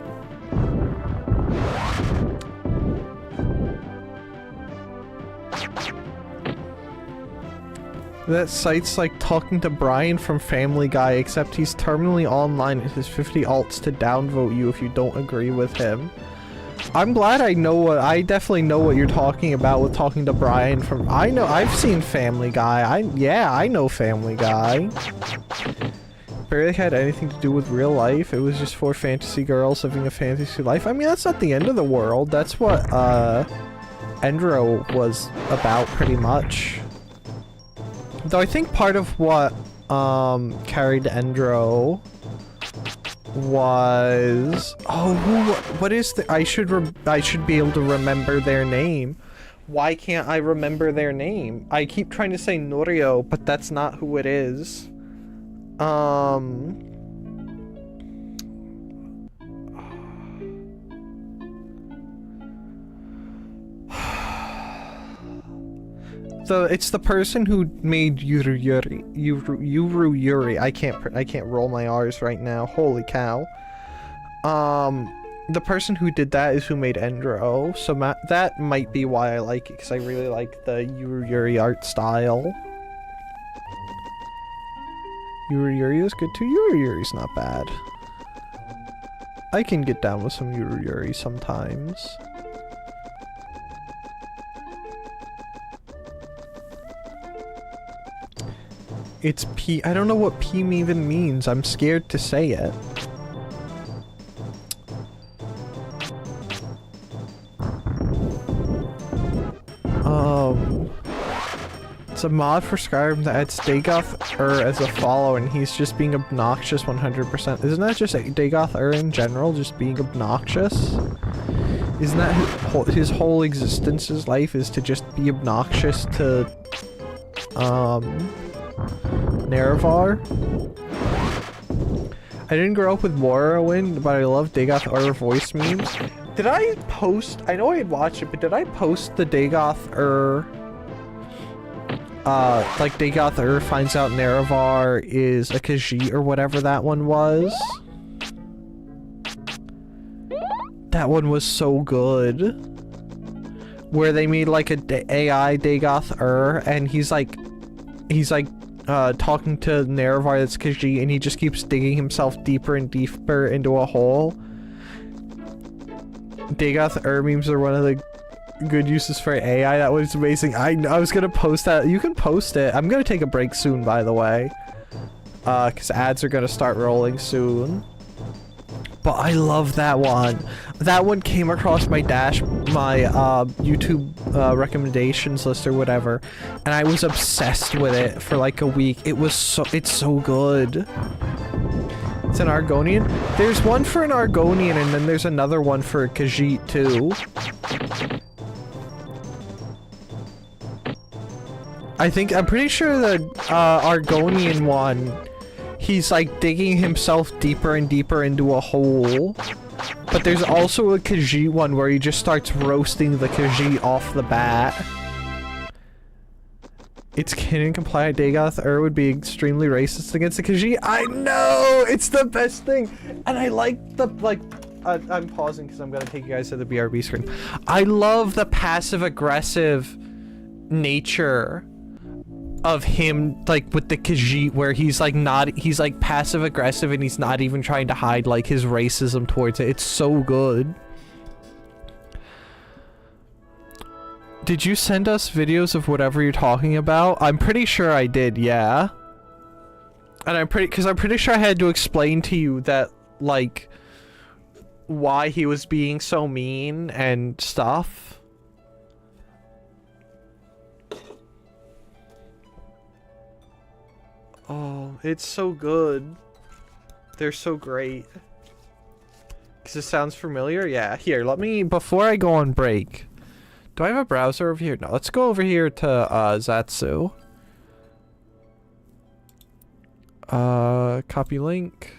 That site's like talking to Brian from Family Guy, except he's terminally online and has 50 alts to downvote you if you don't agree with him. I'm glad I definitely know what you're talking about with talking to Brian from, I've seen Family Guy, I know Family Guy. Barely had anything to do with real life, it was just for fantasy girls living a fantasy life. I mean, that's not the end of the world, that's what, Endro was about pretty much. Though I think part of what carried Endro was what is the I should be able to remember their name. Why can't I remember their name? I keep trying to say Norio, but that's not who it is. It's the person who made Yuri. I can't roll my R's right now. Holy cow. The person who did that is who made Endro, so that might be why I like it, because I really like the Yuri art style. Yuri is good too. Yuri's not bad. I can get down with some Yuri sometimes. It's P. I don't know what P even means. I'm scared to say it. It's a mod for Skyrim that adds Dagoth as a follower, and he's just being obnoxious 100%. Isn't that just Dagoth in general, just being obnoxious? Isn't that his whole existence, his life, is to just be obnoxious to, Nerevar? I didn't grow up with Morrowind, but I love Dagoth voice memes. Did I post, I know I had watched it, but did I post the Dagoth like Dagoth finds out Nerevar is a Khajiit or whatever that one was? That one was so good. Where they made like a AI Dagoth and he's like talking to Nerevar that's Khajiit, and he just keeps digging himself deeper and deeper into a hole. Dagoth memes are one of the good uses for AI. That was amazing. I was gonna post that. You can post it. I'm gonna take a break soon, by the way. Because ads are gonna start rolling soon. But I love that one. That one came across my YouTube recommendations list or whatever, and I was obsessed with it for like a week. It's so good. It's an Argonian. There's one for an Argonian, and then there's another one for a Khajiit too. I'm pretty sure the Argonian one, he's like digging himself deeper and deeper into a hole. But there's also a Khajiit one where he just starts roasting the Khajiit off the bat. It's canon compliant. Dagoth would be extremely racist against the Khajiit. I know! It's the best thing! And I like the, I'm pausing because I'm gonna take you guys to the BRB screen. I love the passive-aggressive nature of him, like, with the Khajiit, where he's like passive-aggressive and he's not even trying to hide, like, his racism towards it. It's so good. Did you send us videos of whatever you're talking about? I'm pretty sure I did, yeah. And I'm pretty sure I had to explain to you that, like, why he was being so mean and stuff. Oh, it's so good. They're so great. Because it sounds familiar? Yeah, here, before I go on break, do I have a browser over here? No, let's go over here to, Zatsu. Copy link.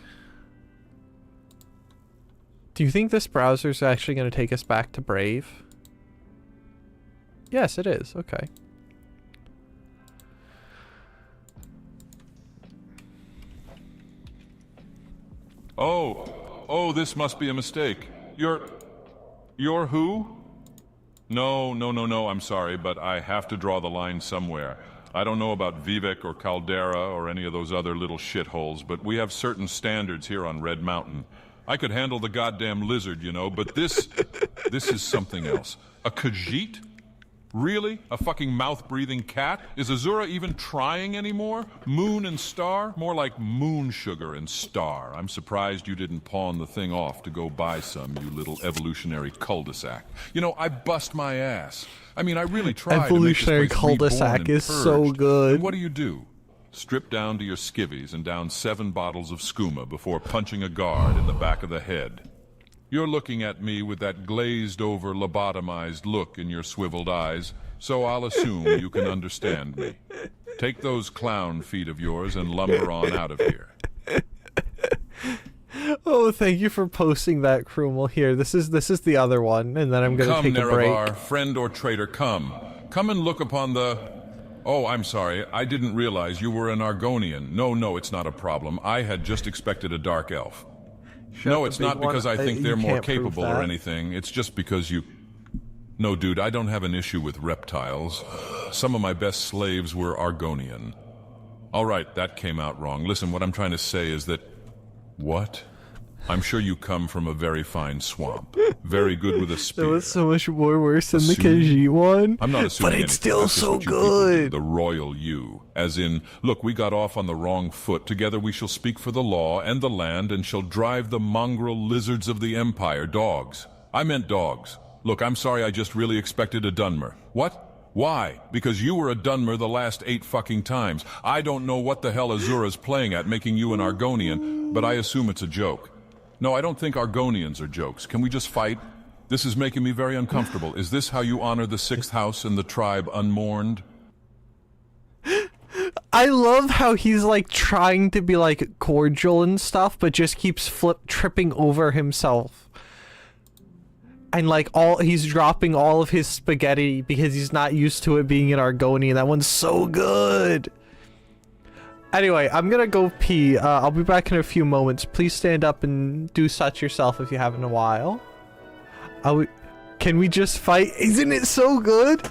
Do you think this browser is actually going to take us back to Brave? Yes, it is. Okay. Oh, this must be a mistake. You're who? No, I'm sorry, but I have to draw the line somewhere. I don't know about Hibike or Caldera or any of those other little shitholes, but we have certain standards here on Red Mountain. I could handle the goddamn lizard, you know, but this is something else. A Khajiit? Really? A fucking mouth-breathing cat? Is Azura even trying anymore? Moon and Star? More like Moon Sugar and Star. I'm surprised you didn't pawn the thing off to go buy some, you little evolutionary cul-de-sac. You know, I bust my ass. I mean, I really tried to make this place cul-de-sac is so good. And what do? Strip down to your skivvies and down 7 bottles of skooma before punching a guard in the back of the head. You're looking at me with that glazed-over, lobotomized look in your swiveled eyes, so I'll assume you can understand me. Take those clown feet of yours and lumber on out of here. Oh, thank you for posting that, Krumel. Here, this is the other one, and then I'm gonna take a break. Come, Nerevar, friend or traitor, come. Come and look upon the... Oh, I'm sorry, I didn't realize you were an Argonian. No, it's not a problem. I had just expected a dark elf. No, it's not because I think they're more capable or anything. It's just because you... No, dude, I don't have an issue with reptiles. Some of my best slaves were Argonian. All right, that came out wrong. Listen, what I'm trying to say is that... What? I'm sure you come from a very fine swamp. Very good with a spear. That was so much more worse than the Khajiit one. I'm not assuming but it's anything. still so good. The royal you. As in, look, we got off on the wrong foot. Together we shall speak for the law and the land and shall drive the mongrel lizards of the empire. Dogs. I meant dogs. Look, I'm sorry, I just really expected a Dunmer. What? Why? Because you were a Dunmer the last 8 fucking times. I don't know what the hell Azura's playing at making you an Argonian, but I assume it's a joke. No, I don't think Argonians are jokes. Can we just fight? This is making me very uncomfortable. Is this how you honor the 6th house and the tribe unmourned? I love how he's like trying to be like cordial and stuff, but just keeps tripping over himself. And like he's dropping all of his spaghetti because he's not used to it being an Argonian. That one's so good. Anyway, I'm gonna go pee. I'll be back in a few moments. Please stand up and do such yourself if you haven't in a while. Can we just fight? Isn't it so good?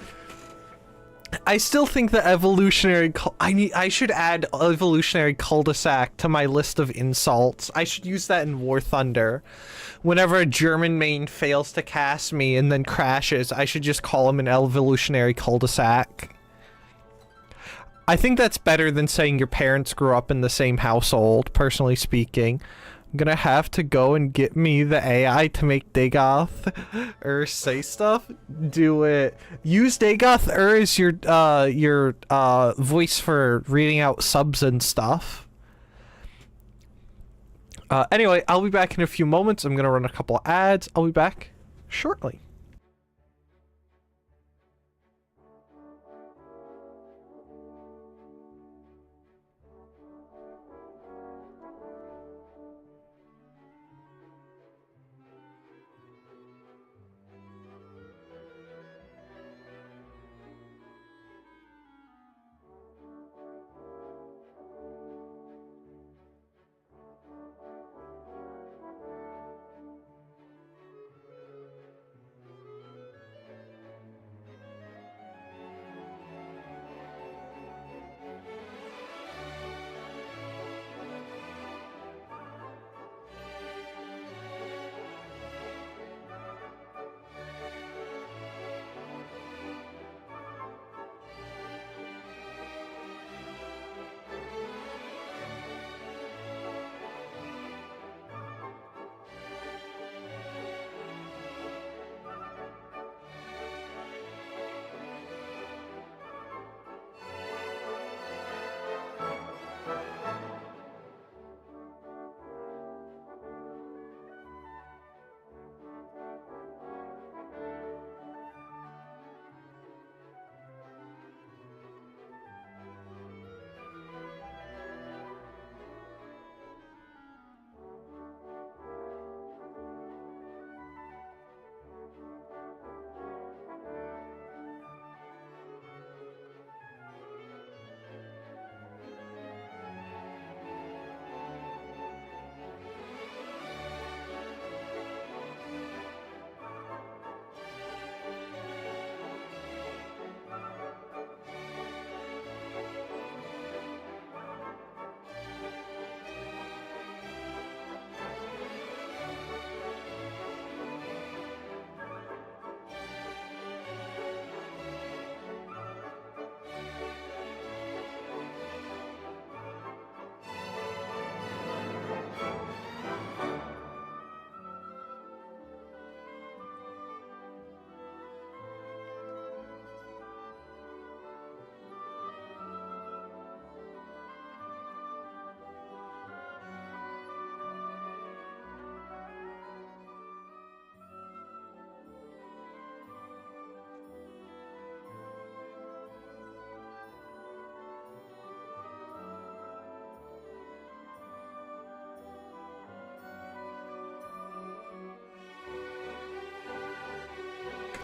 I still think the evolutionary I should add evolutionary cul-de-sac to my list of insults. I should use that in War Thunder. Whenever a German main fails to cast me and then crashes, I should just call him an evolutionary cul-de-sac. I think that's better than saying your parents grew up in the same household, personally speaking. I'm gonna have to go and get me the AI to make Dagoth say stuff. Do it. Use Dagoth as your voice for reading out subs and stuff. Anyway, I'll be back in a few moments. I'm gonna run a couple ads. I'll be back shortly.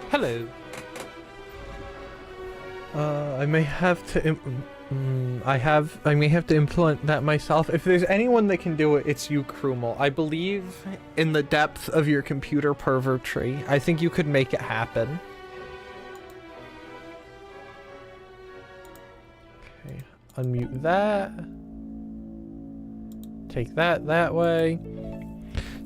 Hello. I may have to I may have to implement that myself. If there's anyone that can do it, it's you, Krumel. I believe in the depth of your computer pervertry. I think you could make it happen. Okay, unmute that. Take that way.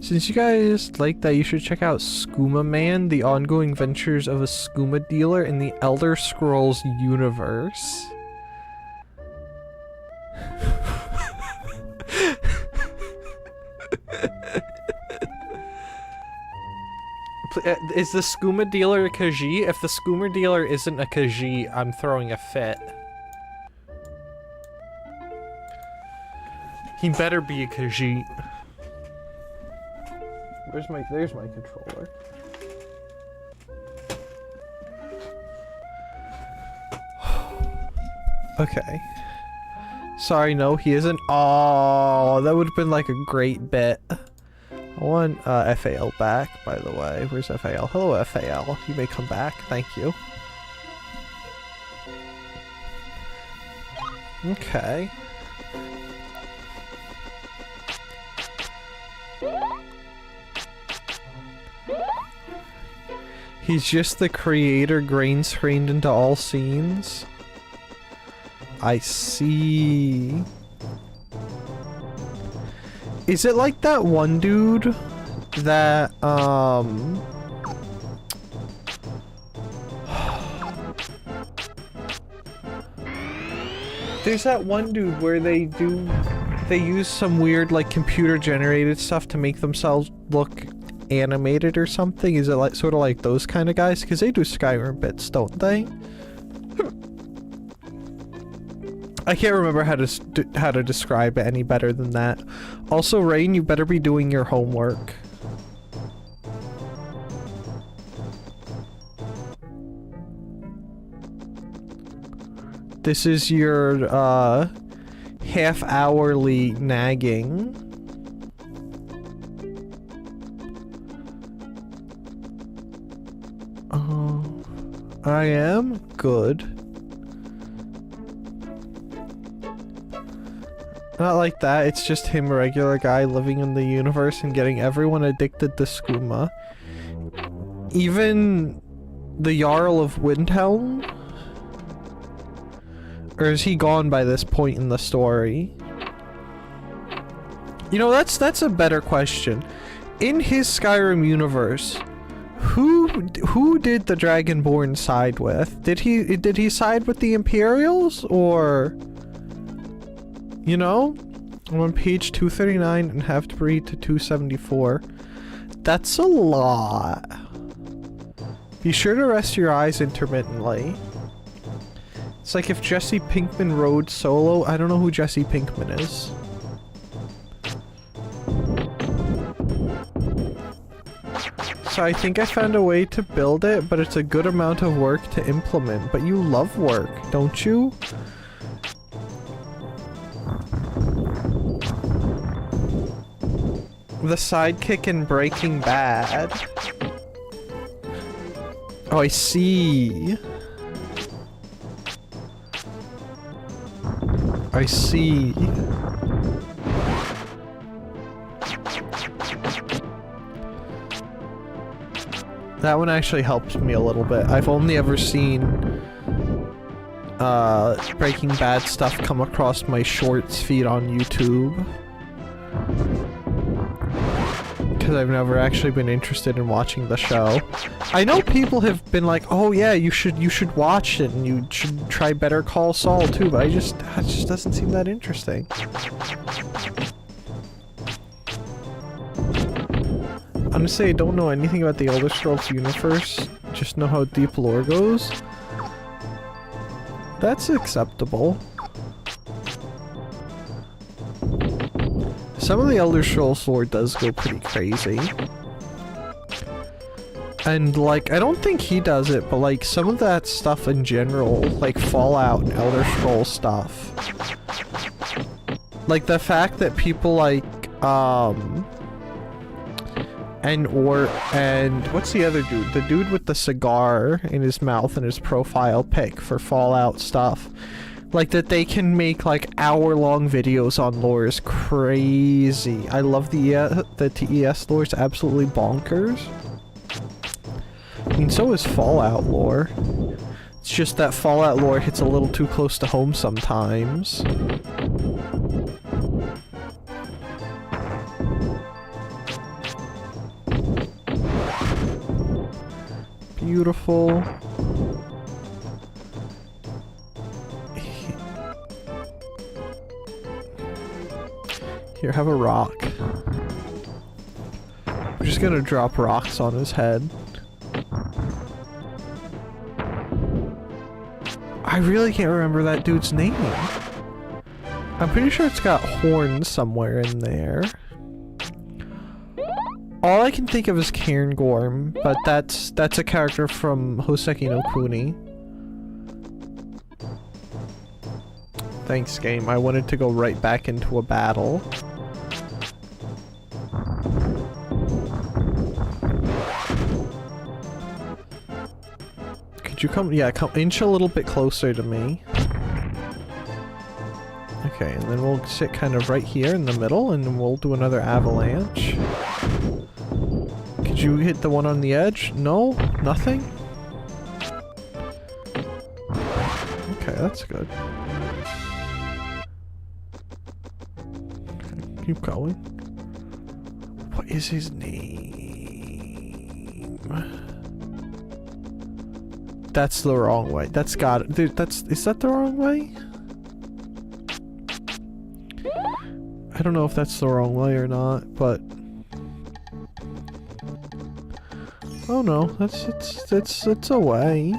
Since you guys like that, you should check out Skooma Man, the ongoing ventures of a skooma dealer in the Elder Scrolls universe. Is the skooma dealer a Khajiit? If the skooma dealer isn't a Khajiit, I'm throwing a fit. He better be a Khajiit. There's my controller. Okay. Sorry, no, he isn't. Oh, that would have been like a great bit. I want FAL back, by the way. Where's FAL? Hello, FAL. You may come back. Thank you. Okay. He's just the creator grain screened into all scenes. I see. Is it like that one dude that, there's that one dude where they use some weird, like, computer-generated stuff to make themselves look animated or something? Is it like, sort of like those kind of guys? Because they do Skyrim bits, don't they? I can't remember how to describe it any better than that. Also, Rain, you better be doing your homework. This is your half-hourly nagging. I am good. Not like that, it's just him, a regular guy living in the universe and getting everyone addicted to skooma. Even the Jarl of Windhelm? Or is he gone by this point in the story? You know, that's a better question. In his Skyrim universe, who did the Dragonborn side with? Did he side with the Imperials, or... You know, I'm on page 239 and have to read to 274. That's a lot. Be sure to rest your eyes intermittently. It's like if Jesse Pinkman rode solo. I don't know who Jesse Pinkman is. So I think I found a way to build it, but it's a good amount of work to implement. But you love work, don't you? The sidekick in Breaking Bad. Oh, I see. I see. That one actually helps me a little bit. I've only ever seen Breaking Bad stuff come across my shorts feed on YouTube. Because I've never actually been interested in watching the show. I know people have been like, oh yeah, you should watch it and you should try Better Call Saul too, but it just doesn't seem that interesting. Honestly, I don't know anything about the Elder Scrolls universe, just know how deep lore goes. That's acceptable. Some of the Elder Scrolls lore does go pretty crazy. And, like, I don't think he does it, but, like, some of that stuff in general, like Fallout and Elder Scrolls stuff. Like, the fact that people, like, and what's the other dude? The dude with the cigar in his mouth and his profile pic for Fallout stuff. Like, that they can make, like, hour-long videos on lore is crazy. I love the TES lore is absolutely bonkers. I mean, so is Fallout lore. It's just that Fallout lore hits a little too close to home sometimes. Beautiful. Here, have a rock. We're just gonna drop rocks on his head. really can't remember that dude's name. I'm pretty sure it's got horns somewhere in there. All I can think of is Cairngorm, but that's a character from Hoseki no Kuni. Thanks, game. I wanted to go right back into a battle. Could you come? Yeah, come inch a little bit closer to me. Okay, and then we'll sit kind of right here in the middle, and then we'll do another avalanche. Could you hit the one on the edge? No? Nothing? Okay, that's good. Okay, keep going. What is his name? That's the wrong way. That's got it. Dude, is that the wrong way? I don't know if that's the wrong way or not, but oh no, it's a way.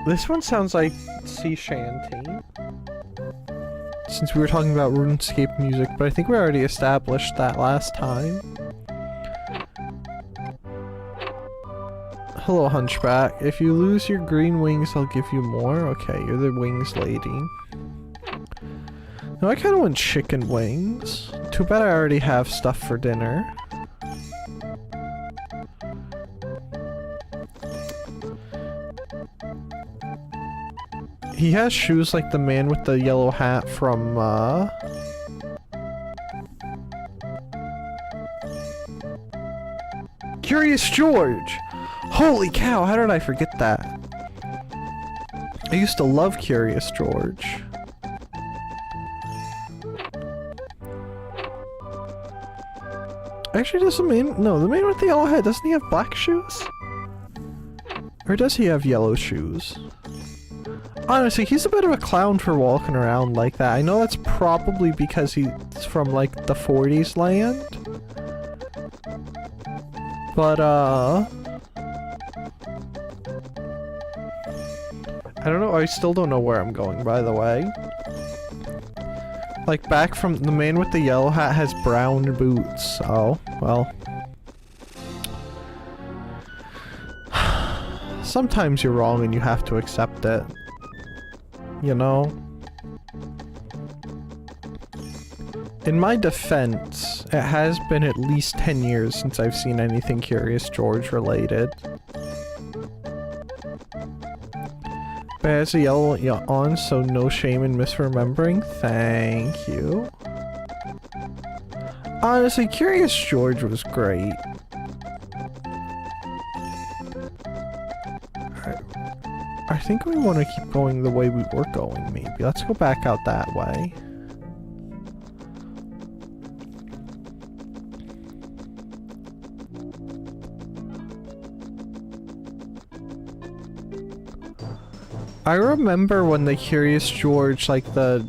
This one sounds like sea shanty. Since we were talking about RuneScape music, but I think we already established that last time. Hello, Hunchback. If you lose your green wings, I'll give you more. Okay, you're the wings lady. No, I kind of want chicken wings. Too bad I already have stuff for dinner. He has shoes like the man with the yellow hat from, Curious George! Holy cow, how did I forget that? I used to love Curious George. Actually, does the man... No, the man with the yellow hat, doesn't he have black shoes? Or does he have yellow shoes? Honestly, he's a bit of a clown for walking around like that. I know that's probably because he's from, like, the 40s land. But, I don't know, I still don't know where I'm going, by the way. Like, back from the man with the yellow hat has brown boots. Oh, well. Sometimes you're wrong and you have to accept it. You know? In my defense, it has been at least 10 years since I've seen anything Curious George related. But it has a yellow on, so no shame in misremembering. Thank you. Honestly, Curious George was great. I think we want to keep going the way we were going, maybe. Let's go back out that way. I remember when the Curious George, like the,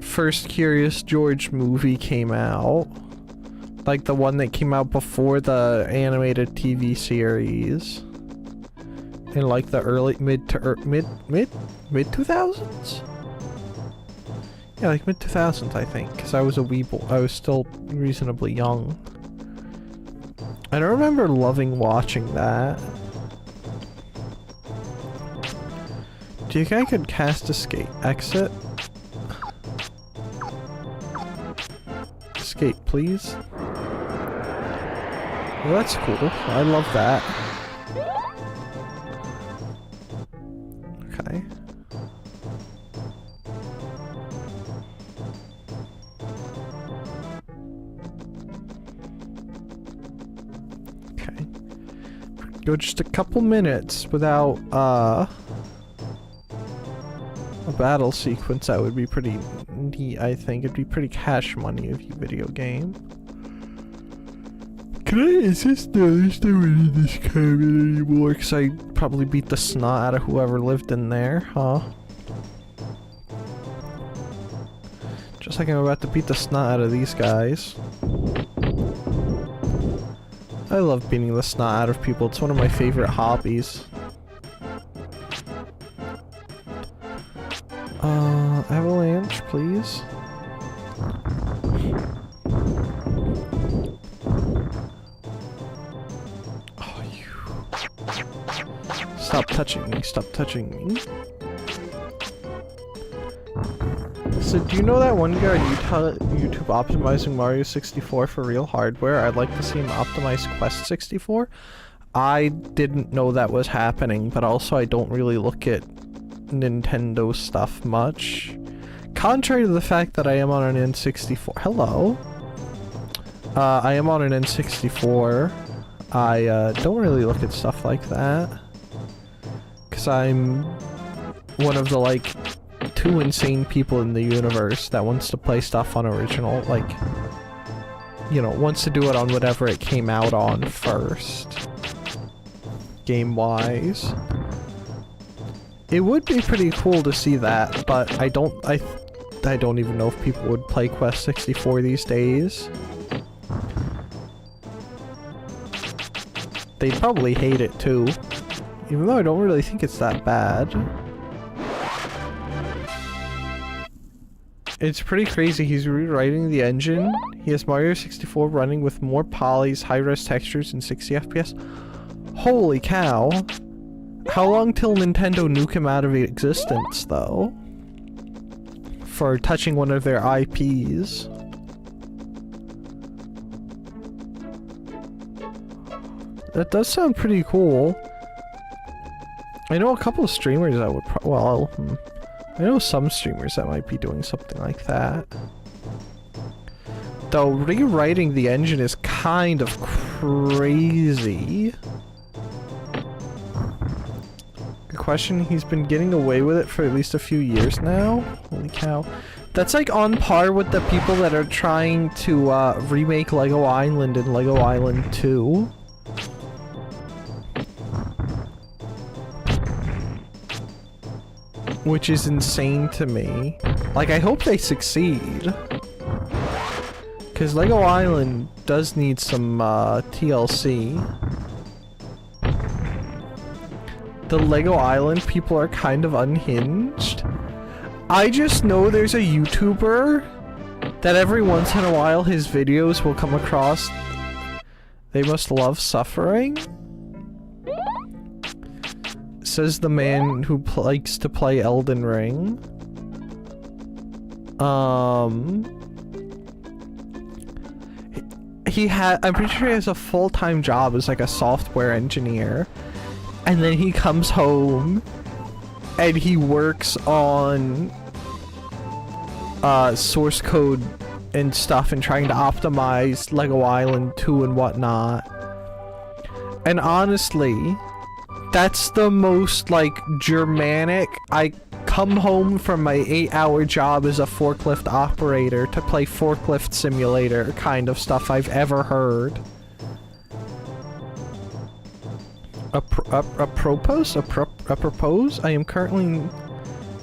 first Curious George movie came out. Like the one that came out before the animated TV series. In like the early, mid 2000s? Yeah, like mid 2000s I think, because I was a weeble. I was still reasonably young. I don't remember loving watching that. Do you think I could cast escape? Exit? Escape, please. Well, that's cool. I love that. Okay. Okay. Go just a couple minutes without, a battle sequence. That would be pretty neat, I think. It'd be pretty cash money of you, video game. Can I insist? No, there's no one in this cabin anymore, because I probably beat the snot out of whoever lived in there, huh? Just like I'm about to beat the snot out of these guys. I love beating the snot out of people. It's one of my favorite hobbies. Avalanche, please. Oh, you. Stop touching me. Stop touching me. So do you know that one guy on YouTube optimizing Mario 64 for real hardware? I'd like to see him optimize Quest 64. I didn't know that was happening, but also I don't really look at Nintendo stuff much. Contrary to the fact that I am on an N64. Hello. I am on an N64. I don't really look at stuff like that. Because I'm one of the, like, 2 insane people in the universe that wants to play stuff on original, like, you know, wants to do it on whatever it came out on first, game-wise. It would be pretty cool to see that, but I don't even know if people would play Quest 64 these days. They'd probably hate it too, even though I don't really think it's that bad. It's pretty crazy. He's rewriting the engine. He has Mario 64 running with more polys, high-res textures, and 60 FPS. Holy cow. How long till Nintendo nuke him out of existence, though? For touching one of their IPs. That does sound pretty cool. I know a couple of streamers that would I know some streamers that might be doing something like that. Though rewriting the engine is kind of crazy. Good question. He's been getting away with it for at least a few years now. Holy cow. That's like on par with the people that are trying to remake Lego Island and Lego Island 2. Which is insane to me. Like, I hope they succeed. Because Lego Island does need some TLC. The Lego Island people are kind of unhinged. I just know there's a YouTuber that every once in a while his videos will come across. They must love suffering. Says the man who likes to play Elden Ring. I'm pretty sure he has a full-time job as like a software engineer. And then he comes home and he works on source code and stuff and trying to optimize Lego Island 2 and whatnot. And honestly, that's the most, like, Germanic, I come home from my 8-hour job as a forklift operator to play Forklift Simulator kind of stuff I've ever heard. Apropos, I am currently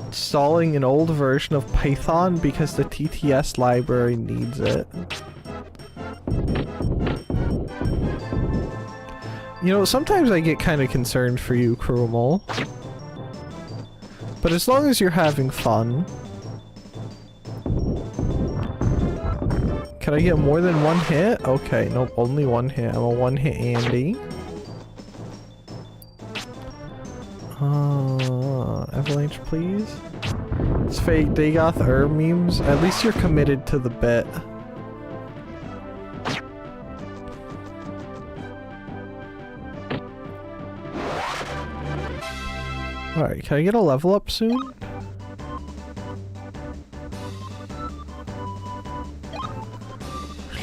installing an old version of Python because the TTS library needs it. You know, sometimes I get kind of concerned for you, Crumal. But as long as you're having fun. Can I get more than one hit? Okay, nope, only one hit. I'm a one-hit Andy. Avalanche, please. It's fake Dagoth Herb memes. At least you're committed to the bit. Alright, can I get a level up soon?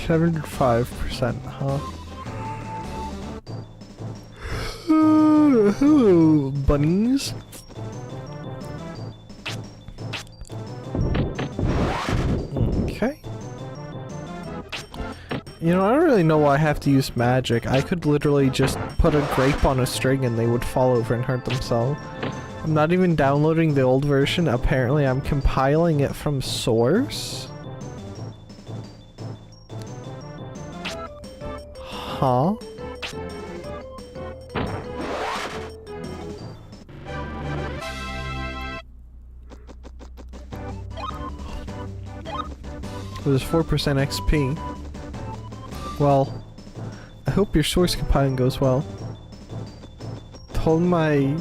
$75%, huh? Hello, bunnies. Okay. You know, I don't really know why I have to use magic. I could literally just put a grape on a string and they would fall over and hurt themselves. I'm not even downloading the old version. Apparently I'm compiling it from source. huh? There's 4% XP. Well, I hope your source compiling goes well. Told my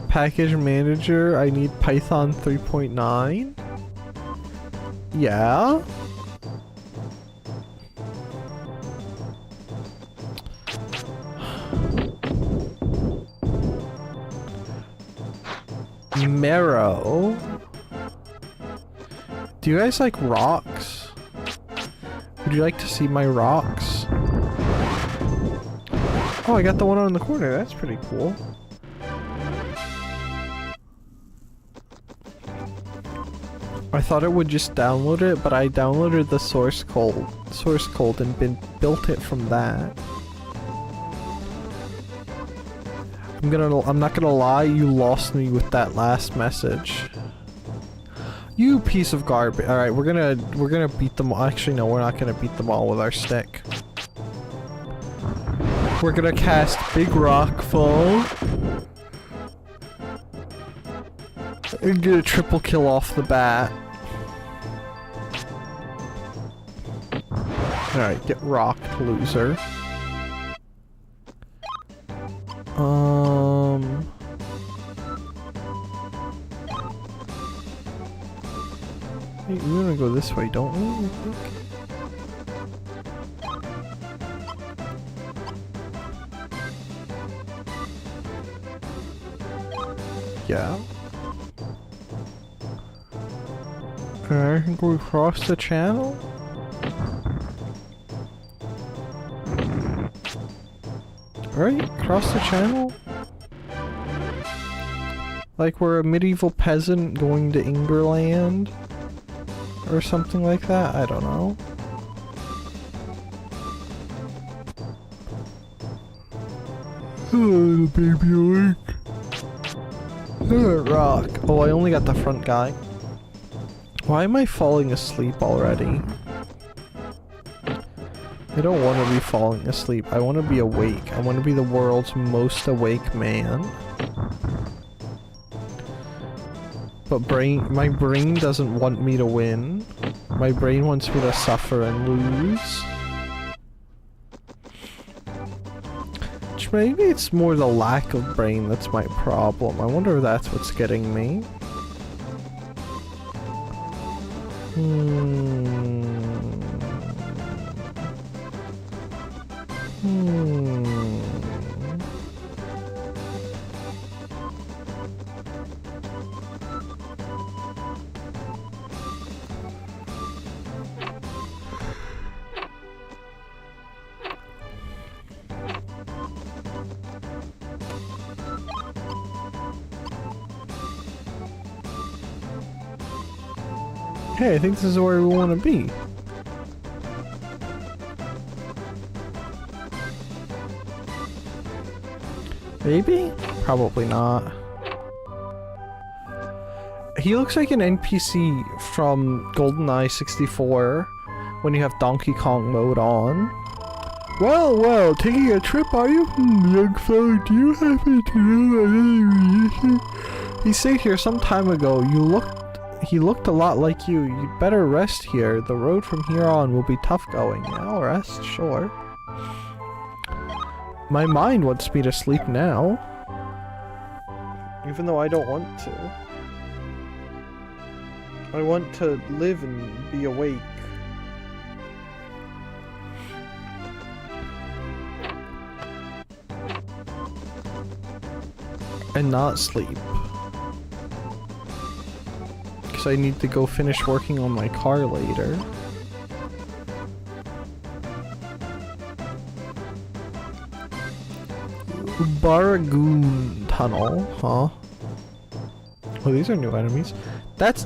package manager I need Python 3.9. Yeah? Marrow. Do you guys like rocks? Would you like to see my rocks? Oh, I got the one on the corner. That's pretty cool. I thought it would just download it, but I downloaded the source code and built it from that. I'm not gonna lie, you lost me with that last message. You piece of garbage. Alright, we're gonna beat them all. Actually, no, we're not gonna beat them all with our stick. We're gonna cast Big Rock Fall. And get a triple kill off the bat. Alright, get rocked, loser. Hey, we wanna go this way, don't we? I think? Yeah. I think we crossed the channel? Right? Cross the channel? Like we're a medieval peasant going to Ingerland? Or something like that? I don't know. Oh, baby lake. Rock. Oh, I only got the front guy. Why am I falling asleep already? I don't want to be falling asleep. I want to be awake. I want to be the world's most awake man. But my brain doesn't want me to win. My brain wants me to suffer and lose. Which maybe it's more the lack of brain that's my problem. I wonder if that's what's getting me. Hey, I think this is where we want to be. Maybe? Probably not. He looks like an NPC from GoldenEye 64 when you have Donkey Kong mode on. Well, taking a trip, are you? Young fellow, do you happen to know of any musician? He stayed here some time ago. He looked a lot like you. You'd better rest here. The road from here on will be tough going. Yeah, I'll rest, sure. My mind wants me to sleep now. Even though I don't want to. I want to live and be awake. And not sleep. Because I need to go finish working on my car later. Baragoon Tunnel, huh? Oh, these are new enemies. That's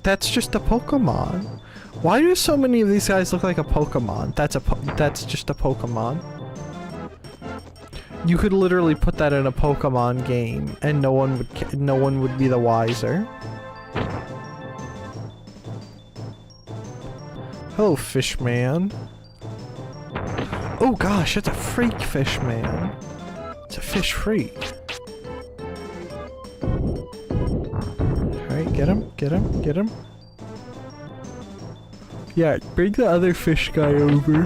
that's just a Pokemon. Why do so many of these guys look like a Pokemon? That's just a Pokemon. You could literally put that in a Pokemon game, and no one would be the wiser. Hello, Fishman. Oh gosh, that's a freak fish, man. It's a fish freak. Alright, get him, get him, get him. Yeah, bring the other fish guy over.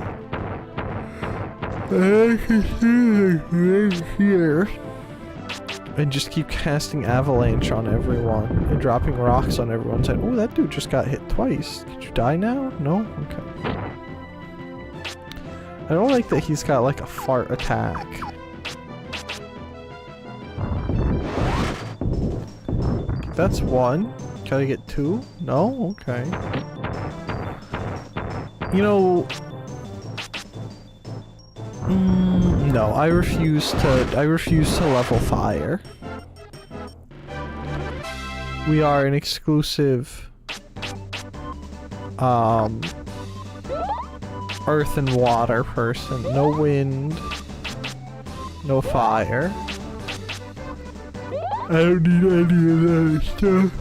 Right here. And just keep casting avalanche on everyone and dropping rocks on everyone's head. Oh, that dude just got hit twice. Did you die now? No? Okay. I don't like that he's got like a fart attack. That's one. Can I get two? No? Okay. You know... no, I refuse to level fire. We are an exclusive earth and water person. No wind, no fire. I don't need any of that stuff.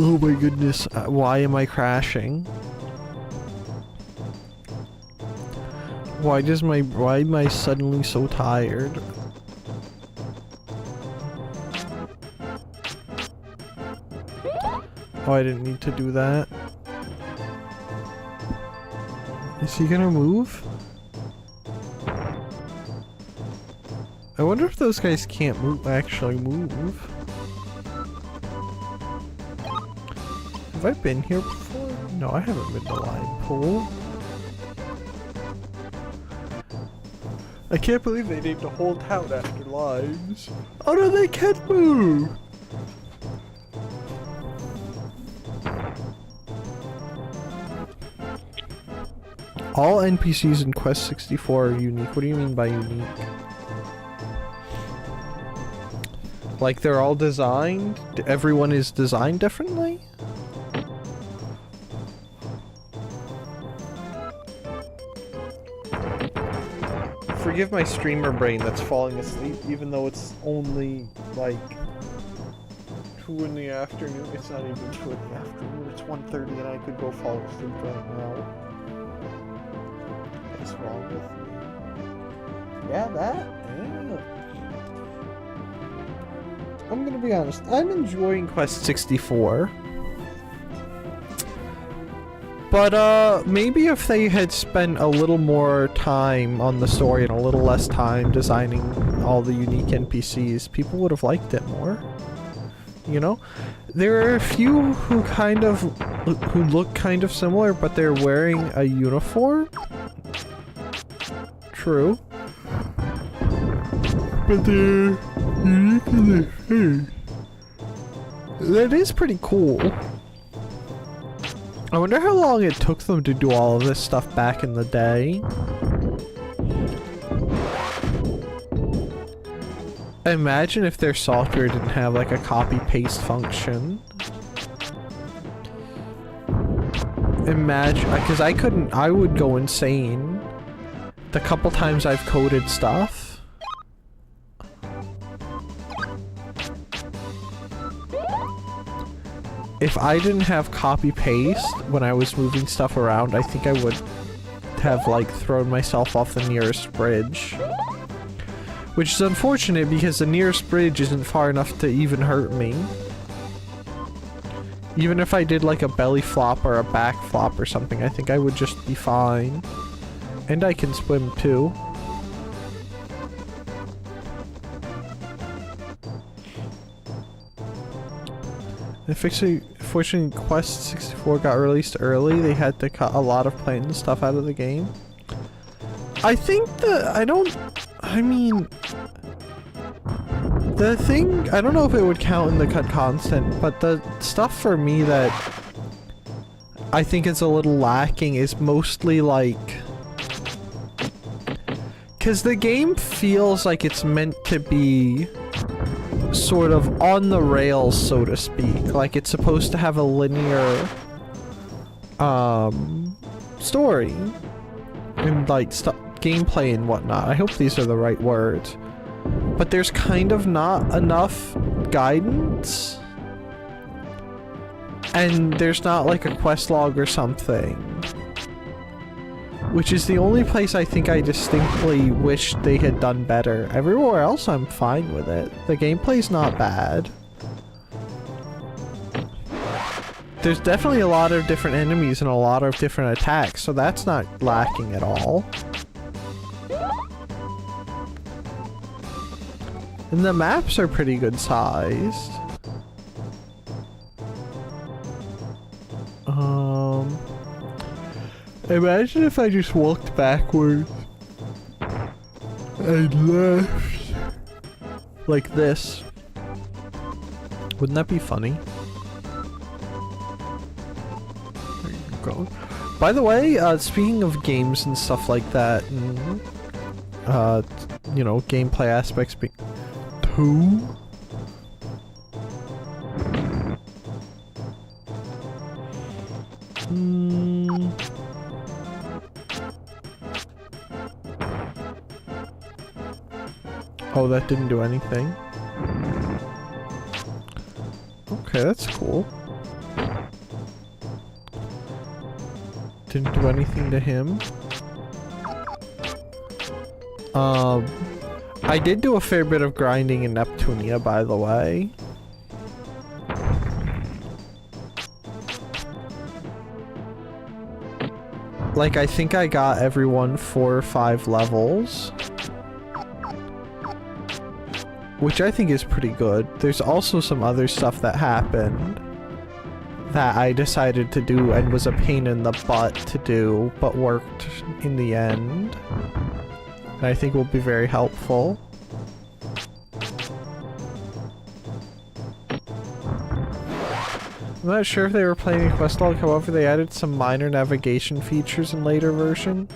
Oh my goodness, why am I crashing? Why am I suddenly so tired? Oh, I didn't need to do that. Is he gonna move? I wonder if those guys can't actually move. Have I been here before? No, I haven't been to Line Pool. I can't believe they named a whole town after limes. Oh no, they can't move! All NPCs in Quest 64 are unique. What do you mean by unique? Like they're all designed? Everyone is designed differently? Forgive my streamer brain that's falling asleep, even though it's only like 2 in the afternoon. It's not even 2 in the afternoon. It's 1:30 and I could go fall asleep right now. What's wrong with me? Yeah, that? Yeah. I'm gonna be honest. I'm enjoying Quest 64. But, maybe if they had spent a little more time on the story and a little less time designing all the unique NPCs, people would have liked it more. You know? There are a few who look kind of similar, but they're wearing a uniform. True. But they're unique in their face. That is pretty cool. I wonder how long it took them to do all of this stuff back in the day. Imagine if their software didn't have like a copy-paste function. Imagine, because I would go insane the couple times I've coded stuff. If I didn't have copy-paste when I was moving stuff around, I think I would have, like, thrown myself off the nearest bridge. Which is unfortunate because the nearest bridge isn't far enough to even hurt me. Even if I did, like, a belly flop or a back flop or something, I think I would just be fine. And I can swim, too. Fortunately, Quest 64 got released early. They had to cut a lot of plain stuff out of the game. I think I don't know if it would count in the cut content, but the stuff for me that I think is a little lacking is mostly like... Because the game feels like it's meant to be sort of on the rails, so to speak. Like it's supposed to have a linear story and like gameplay and whatnot. I hope these are the right words. But there's kind of not enough guidance. And there's not like a quest log or something. Which is the only place I think I distinctly wish they had done better. Everywhere else I'm fine with it. The gameplay's not bad. There's definitely a lot of different enemies and a lot of different attacks, so that's not lacking at all. And the maps are pretty good sized. Imagine if I just walked backwards and left like this. Wouldn't that be funny? There you go. By the way, speaking of games and stuff like that, and, you know, gameplay aspects being... Two? Oh, that didn't do anything. Okay, that's cool. Didn't do anything to him. I did do a fair bit of grinding in Neptunia, by the way. Like, I think I got everyone 4 or 5 levels. Which I think is pretty good. There's also some other stuff that happened that I decided to do and was a pain in the butt to do, but worked in the end. And I think will be very helpful. I'm not sure if they were playing a quest log, however they added some minor navigation features in later version.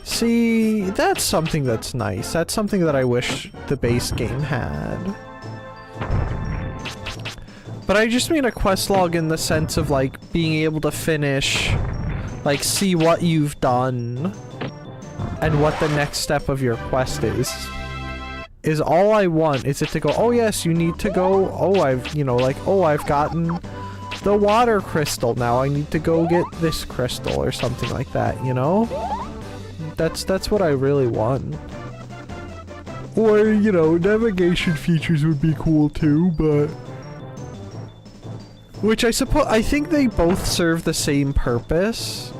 See, that's something that's nice. That's something that I wish the base game had. But I just mean a quest log in the sense of, like, being able to finish, like, see what you've done and what the next step of your quest is all I want. Is it to go, oh yes, you need to go, oh I've, you know, like, oh I've gotten the water crystal, now I need to go get this crystal or something like that, you know? That's what I really want. Or, you know, navigation features would be cool too, but... Which I suppose, I think they both serve the same purpose.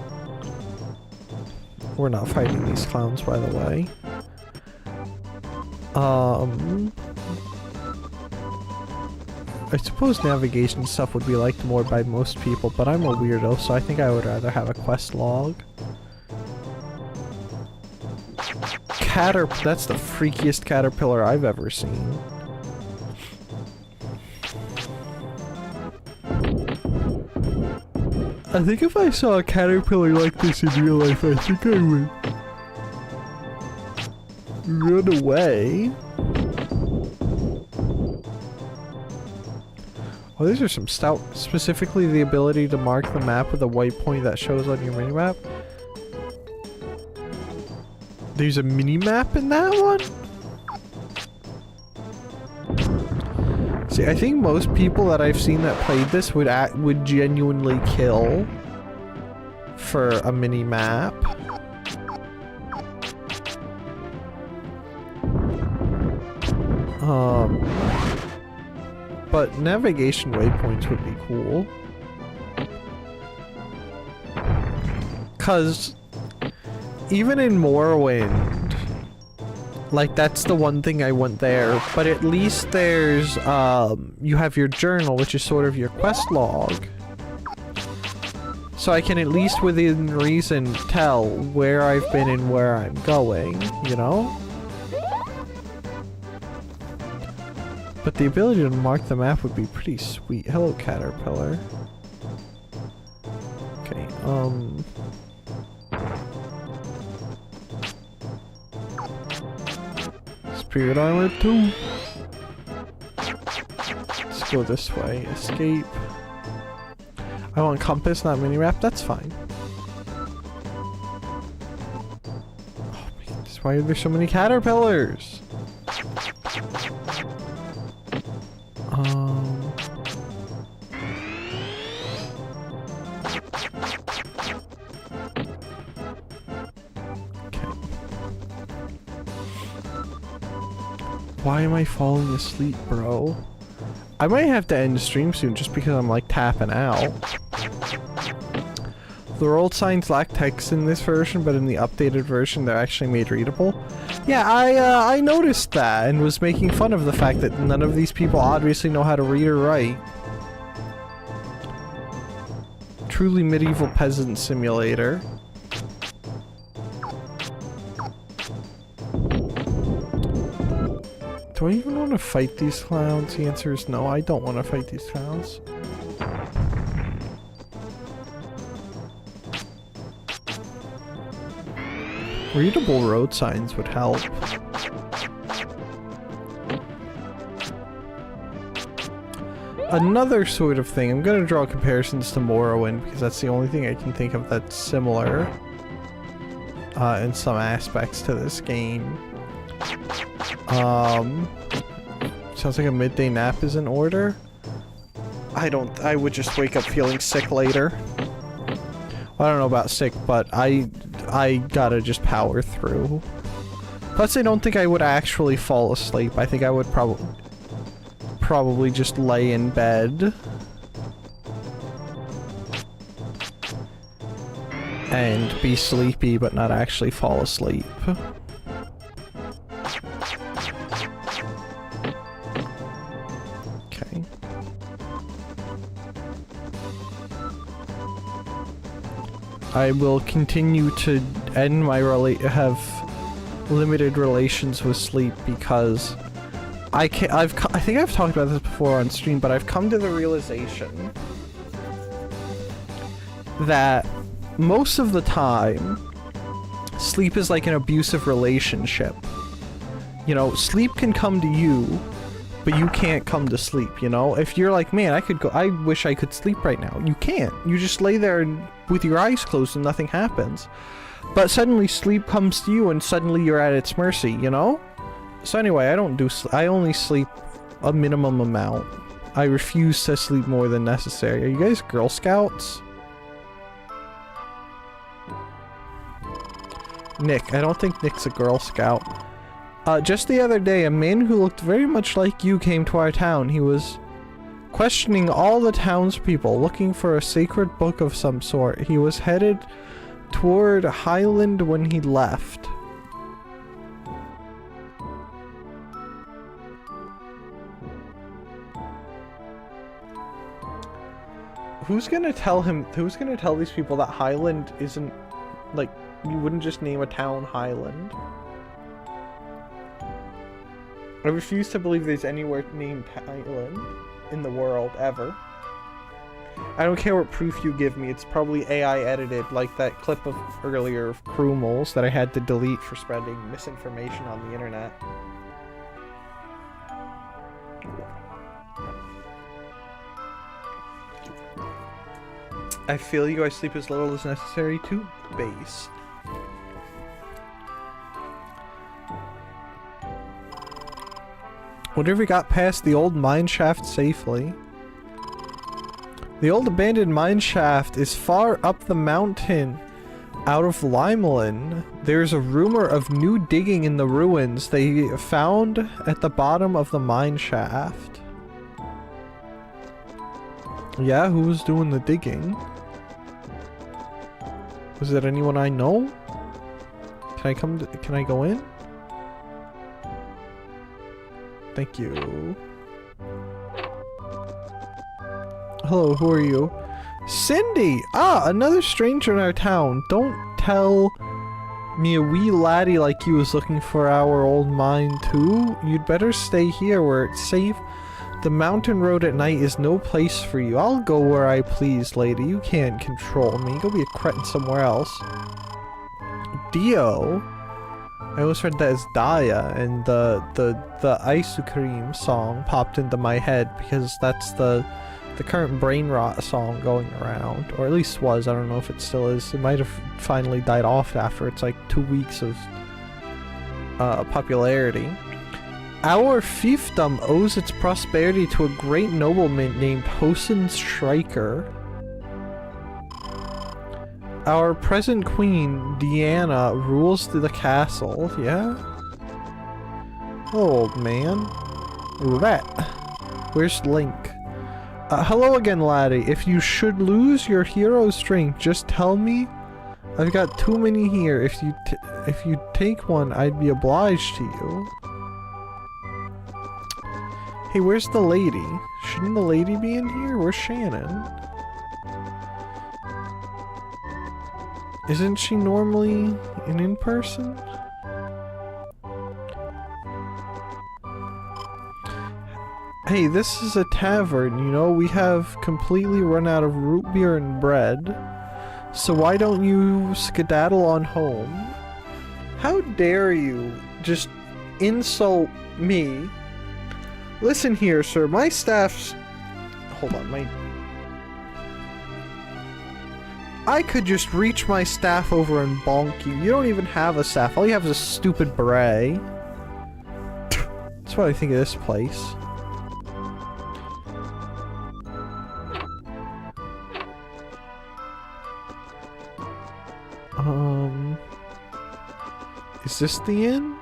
We're not fighting these clowns, by the way. I suppose navigation stuff would be liked more by most people, but I'm a weirdo, so I think I would rather have a quest log. That's the freakiest caterpillar I've ever seen. I think if I saw a caterpillar like this in real life, I think I would run away. Oh, these are some stout. Specifically, the ability to mark the map with a white point that shows on your minimap. There's a mini-map in that one? See, I think most people that I've seen that played this would genuinely kill for a mini-map. But navigation waypoints would be cool. 'Cause even in Morrowind, like, that's the one thing I want there, but at least there's, you have your journal, which is sort of your quest log. So I can at least within reason tell where I've been and where I'm going, you know? But the ability to mark the map would be pretty sweet. Hello, caterpillar. Okay, Spirit Island 2. Let's go this way. Escape. I want compass, not minimap. That's fine. Oh man, that's why are there so many caterpillars? why am I falling asleep, bro? I might have to end the stream soon just because I'm like tapping out. The road signs lack text in this version, but in the updated version they're actually made readable. Yeah, I noticed that and was making fun of the fact that none of these people obviously know how to read or write. Truly medieval peasant simulator. Do I even want to fight these clowns? The answer is no, I don't want to fight these clowns. Readable road signs would help. Another sort of thing, I'm gonna draw comparisons to Morrowind because that's the only thing I can think of that's similar in some aspects to this game. Sounds like a midday nap is in order. I would just wake up feeling sick later. Well, I don't know about sick, but I gotta just power through. Plus, I don't think I would actually fall asleep. I think I would probably just lay in bed. And be sleepy, but not actually fall asleep. Okay. I will continue to end my have limited relations with sleep because I think I've talked about this before on stream, but I've come to the realization that most of the time sleep is like an abusive relationship. You know, sleep can come to you, but you can't come to sleep, you know? If you're like, man, I wish I could sleep right now. You can't. You just lay there with your eyes closed and nothing happens. But suddenly sleep comes to you and suddenly you're at its mercy, you know? So anyway, I only sleep a minimum amount. I refuse to sleep more than necessary. Are you guys Girl Scouts? Nick. I don't think Nick's a Girl Scout. Just the other day, a man who looked very much like you came to our town. He was questioning all the townspeople, looking for a sacred book of some sort. He was headed toward Highland when he left. Who's gonna tell these people that Highland isn't, like, you wouldn't just name a town Highland? I refuse to believe there's anywhere named Highland in the world, ever. I don't care what proof you give me, it's probably AI edited, like that clip of earlier of Krumels that I had to delete for spreading misinformation on the internet. I feel you, I sleep as little as necessary to base. Whatever got past the old mine shaft safely. The old abandoned mine shaft is far up the mountain out of Limelin. There's a rumor of new digging in the ruins they found at the bottom of the mine shaft. Yeah, who was doing the digging? Was it anyone I know? Can I go in? Thank you. Hello, who are you? Cindy! Ah, another stranger in our town. Don't tell me a wee laddie like you is looking for our old mine too. You'd better stay here where it's safe. The mountain road at night is no place for you. I'll go where I please, lady. You can't control me. Go be a cretin somewhere else. Dio? I always heard that as Daya, and the ice cream song popped into my head because that's the current brain rot song going around, or at least was. I don't know if it still is. It might have finally died off after it's like 2 weeks of popularity. Our fiefdom owes its prosperity to a great nobleman named Hosen Stryker. Our present queen, Deanna, rules the castle, yeah? Hello, old man. Rat. Where's Link? Hello again, laddie. If you should lose your hero strength, just tell me. I've got too many here. If you take one, I'd be obliged to you. Hey, where's the lady? Shouldn't the lady be in here? Where's Shannon? Isn't she normally an in-person? Hey, this is a tavern, you know? We have completely run out of root beer and bread. So why don't you skedaddle on home? How dare you just insult me? Listen here, sir. My staff's... Hold on, I could just reach my staff over and bonk you. You don't even have a staff. All you have is a stupid beret. That's what I think of this place. Is this the inn?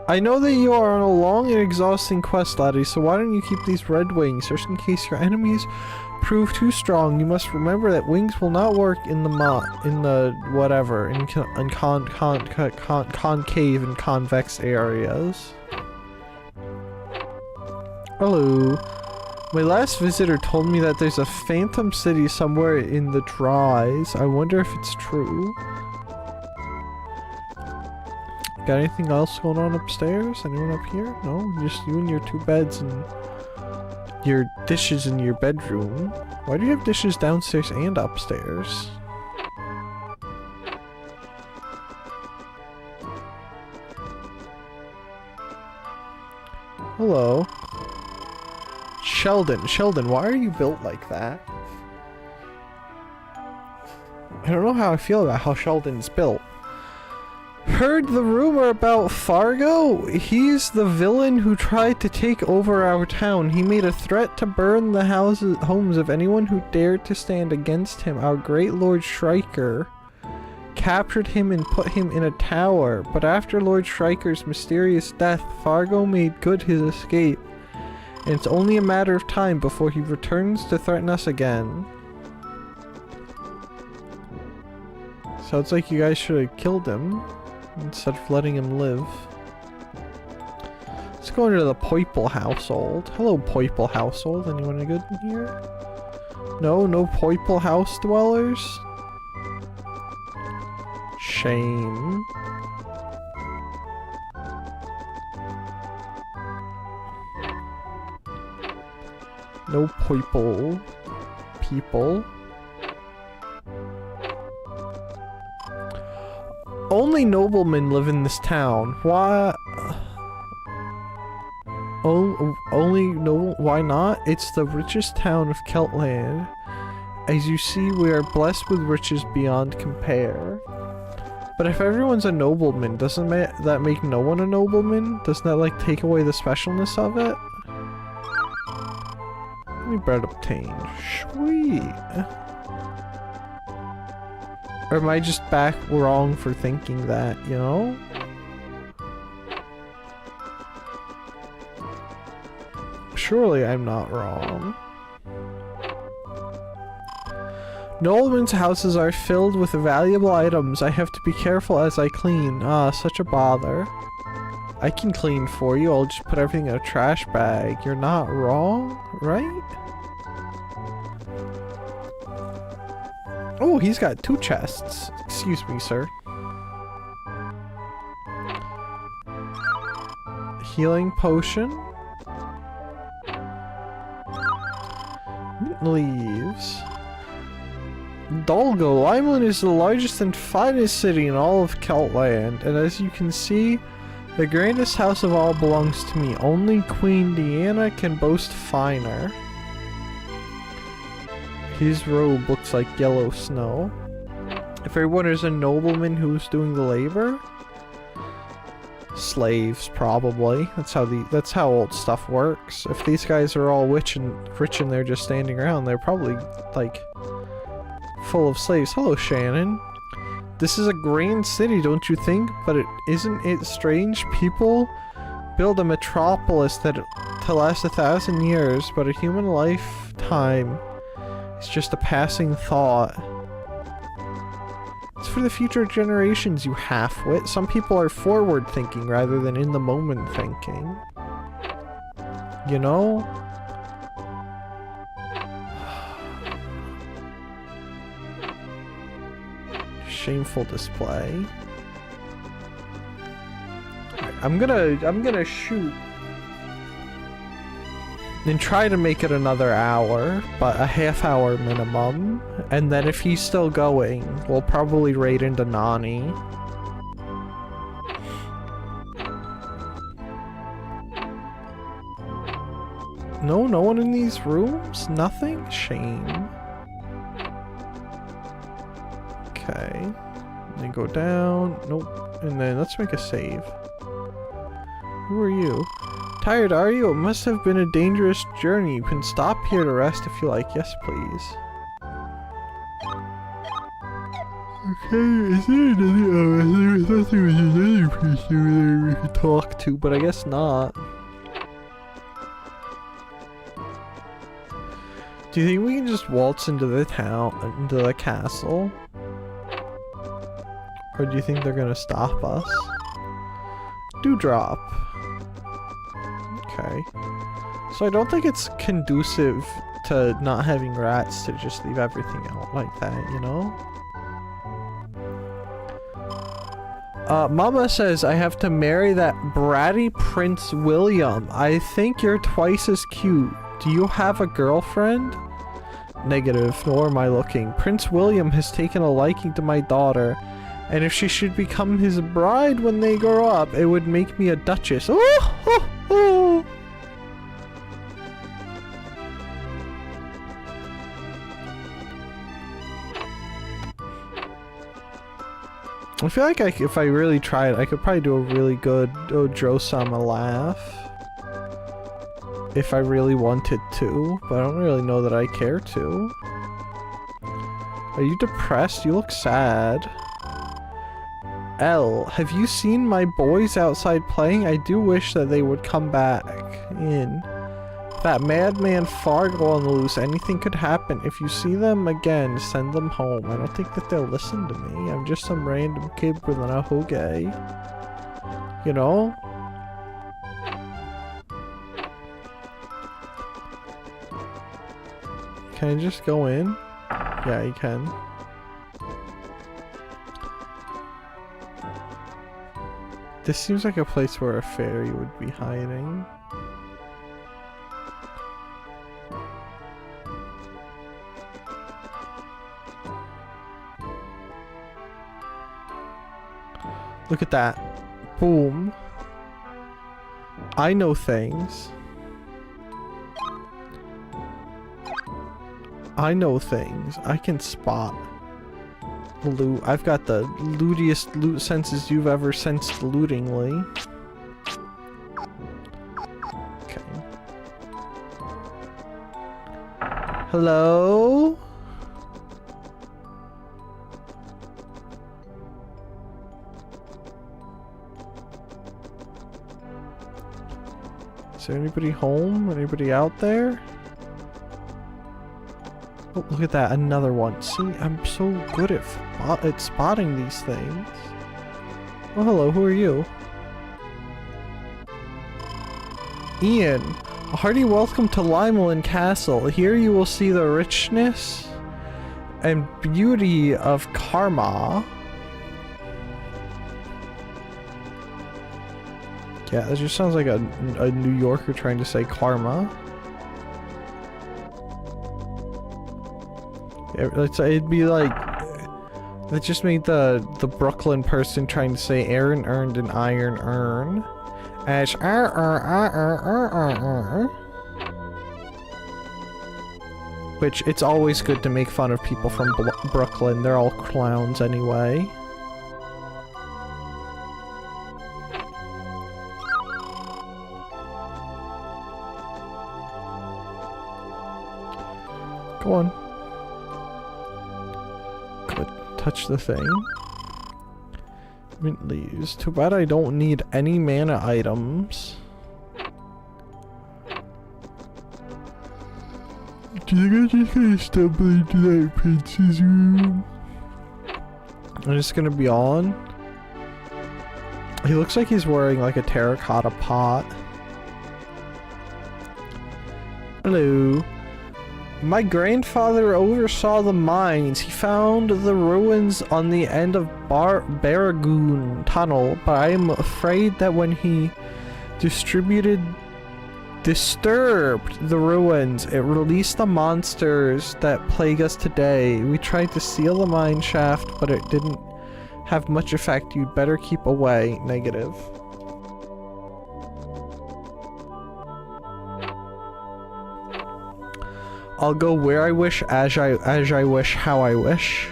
I know that you are on a long and exhausting quest, laddie, so why don't you keep these red wings, just in case your enemies prove too strong. You must remember that wings will not work in the concave and convex areas. Hello. My last visitor told me that there's a phantom city somewhere in the Dries. I wonder if it's true. Got anything else going on upstairs? Anyone up here? No? Just you and your two beds and your dishes in your bedroom. Why do you have dishes downstairs and upstairs? Hello. Sheldon, why are you built like that? I don't know how I feel about how Sheldon's built. Heard the rumor about Fargo? He's the villain who tried to take over our town. He made a threat to burn the homes of anyone who dared to stand against him. Our great Lord Shrieker captured him and put him in a tower. But after Lord Shrieker's mysterious death, Fargo made good his escape. And it's only a matter of time before he returns to threaten us again. Sounds like you guys should have killed him instead of letting him live. Let's go into the Poiple household. Hello, Poiple household. Anyone good in here? No Poiple house dwellers? Shame. No Poiple people. Only noblemen live in this town. Why? Why not? It's the richest town of Keltland. As you see, we are blessed with riches beyond compare. But if everyone's a nobleman, doesn't that make no one a nobleman? Doesn't that like take away the specialness of it? Any bread obtained. Sweet. Or am I just back wrong for thinking that, you know? Surely I'm not wrong. Noblemen's houses are filled with valuable items. I have to be careful as I clean. Ah, such a bother. I can clean for you. I'll just put everything in a trash bag. You're not wrong, right? Oh, he's got 2 chests. Excuse me, sir. Healing potion. Mint leaves. Dolgo. Limeland is the largest and finest city in all of Keltland, and as you can see, the grandest house of all belongs to me. Only Queen Deanna can boast finer. His robe looks like yellow snow. If everyone is a nobleman who's doing the labor, slaves probably. That's how old stuff works. If these guys are all rich and they're just standing around, they're probably like full of slaves. Hello, Shannon. This is a grand city, don't you think? But isn't it strange? People build a metropolis to last 1,000 years, but a human lifetime is just a passing thought. It's for the future generations, you half-wit. Some people are forward-thinking rather than in-the-moment thinking. You know? Shameful display. Right, I'm gonna shoot and try to make it another hour, but a half hour minimum. And then if he's still going, we'll probably raid into Nani. No one in these rooms? Nothing? Shame. Okay. Then go down. Nope. And then let's make a save. Who are you? Tired, are you? It must have been a dangerous journey. You can stop here to rest if you like. Yes, please. Okay, is there another... I thought there was another person we could talk to, but I guess not. Do you think we can just waltz into the town, into the castle? Or do you think they're gonna stop us? Dewdrop. Okay. So I don't think it's conducive to not having rats to just leave everything out like that, you know? Mama says I have to marry that bratty Prince William. I think you're twice as cute. Do you have a girlfriend? Negative, nor am I looking. Prince William has taken a liking to my daughter, and if she should become his bride when they grow up, it would make me a duchess. Oh, oh, oh. I feel like if I really tried, I could probably do a really good Ojo-sama laugh. If I really wanted to, but I don't really know that I care to. Are you depressed? You look sad. L, have you seen my boys outside playing? I do wish that they would come back in. That madman Fargo on the loose, anything could happen. If you see them again, send them home. I don't think that they'll listen to me. I'm just some random kid with an ahoge. You know? Can I just go in? Yeah, you can. This seems like a place where a fairy would be hiding. Look at that. Boom. I know things. I know things. I can spot loot. I've got the lootiest loot senses you've ever sensed lootingly. Okay. Hello? Is there anybody home? Anybody out there? Oh, look at that, another one. See, I'm so good at spotting these things. Oh, hello, who are you? Ian, a hearty welcome to Limelin Castle. Here you will see the richness and beauty of Karma. Yeah, that just sounds like a New Yorker trying to say karma. It'd be like, that just made the Brooklyn person trying to say Aaron earned an iron urn as which it's always good to make fun of people from Brooklyn. They're all clowns anyway. Go on. Good. Touch the thing. Mint leaves. Too bad I don't need any mana items. Do you think I'm just gonna stumble into that prince's room? I'm just gonna be on. He looks like he's wearing like a terracotta pot. Hello. My grandfather oversaw the mines. He found the ruins on the end of Baragoon Tunnel, but I am afraid that when he disturbed the ruins, it released the monsters that plague us today. We tried to seal the mine shaft, but it didn't have much effect. You'd better keep away. Negative. I'll go where I wish, as I wish, how I wish.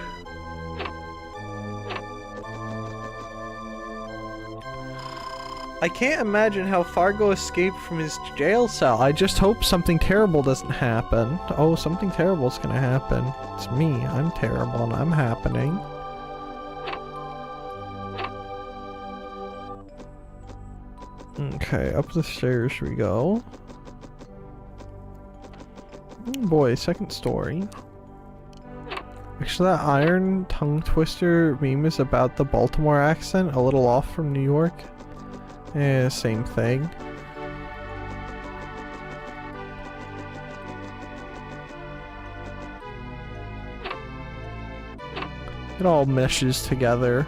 I can't imagine how Fargo escaped from his jail cell. I just hope something terrible doesn't happen. Oh, something terrible's gonna happen. It's me. I'm terrible and I'm happening. Okay, up the stairs we go. Oh boy, second story. Actually, that iron tongue twister meme is about the Baltimore accent, a little off from New York. Yeah, same thing. It all meshes together.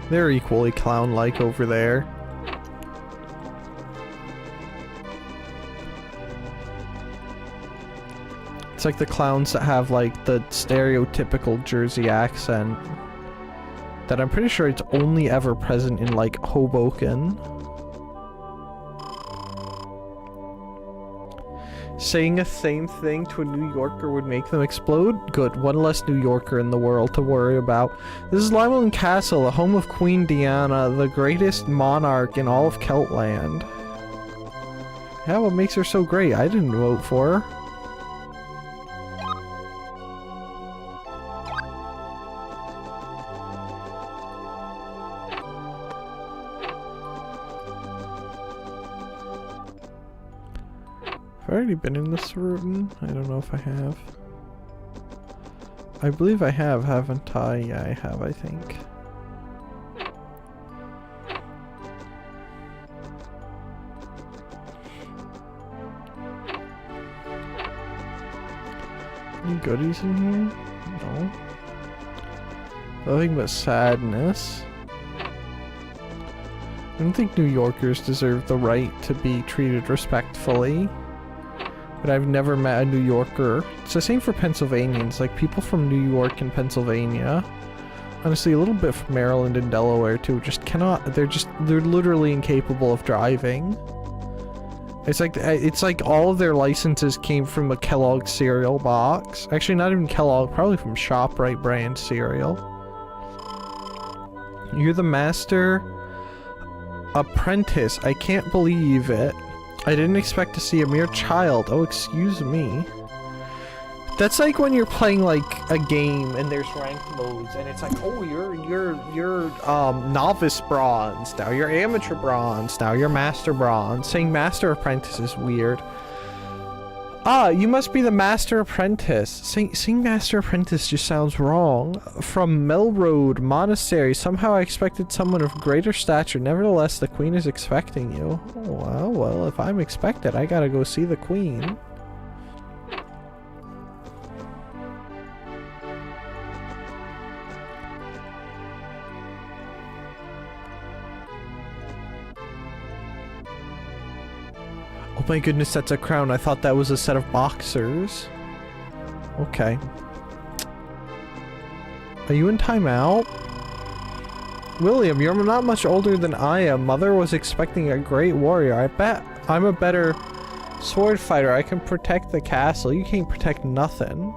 They're equally clown-like over there. It's like the clowns that have like the stereotypical Jersey accent that I'm pretty sure it's only ever present in like Hoboken. Saying the same thing to a New Yorker would make them explode? Good, one less New Yorker in the world to worry about. This is Limeland Castle, the home of Queen Diana, the greatest monarch in all of Celtland. Yeah, what makes her so great? I didn't vote for her. I've already been in this room. I don't know if I have. I believe I have, haven't I? Yeah, I have, I think. Any goodies in here? No. Nothing but sadness. I don't think New Yorkers deserve the right to be treated respectfully. But I've never met a New Yorker. It's the same for Pennsylvanians, like people from New York and Pennsylvania. Honestly, a little bit from Maryland and Delaware too, just cannot, they're literally incapable of driving. It's like all of their licenses came from a Kellogg cereal box. Actually, not even Kellogg, probably from ShopRite brand cereal. You're the master apprentice. I can't believe it. I didn't expect to see a mere child. Oh, excuse me. That's like when you're playing like a game and there's ranked modes and it's like, oh, you're novice bronze now, you're amateur bronze now, you're master bronze. Saying master apprentice is weird. Ah, you must be the master apprentice. Saying master apprentice just sounds wrong. From Melroad Monastery. Somehow I expected someone of greater stature. Nevertheless, the queen is expecting you. Oh, well, if I'm expected, I gotta go see the queen. Oh my goodness, that's a crown. I thought that was a set of boxers. Okay. Are you in timeout? William, you're not much older than I am. Mother was expecting a great warrior. I bet I'm a better sword fighter. I can protect the castle. You can't protect nothing.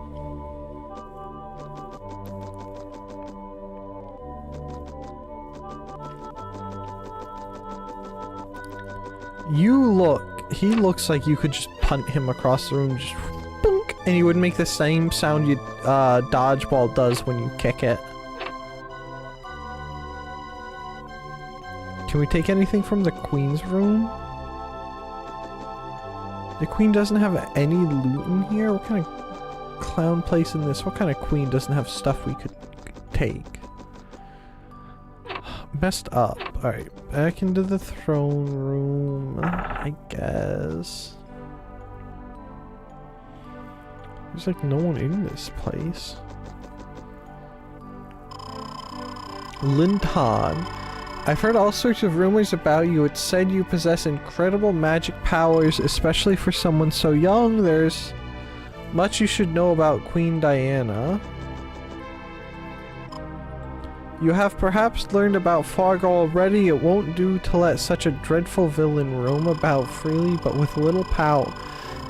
He looks like you could just punt him across the room, just boink, and he would make the same sound you dodgeball does when you kick it. Can we take anything from the queen's room? The queen doesn't have any loot in here? What kind of clown place in this? What kind of queen doesn't have stuff we could take? Messed up. Alright, back into the throne room, I guess. There's like no one in this place. Linton. I've heard all sorts of rumors about you. It's said you possess incredible magic powers, especially for someone so young. There's much you should know about Queen Diana. You have perhaps learned about Fargo already. It won't do to let such a dreadful villain roam about freely, but with little power.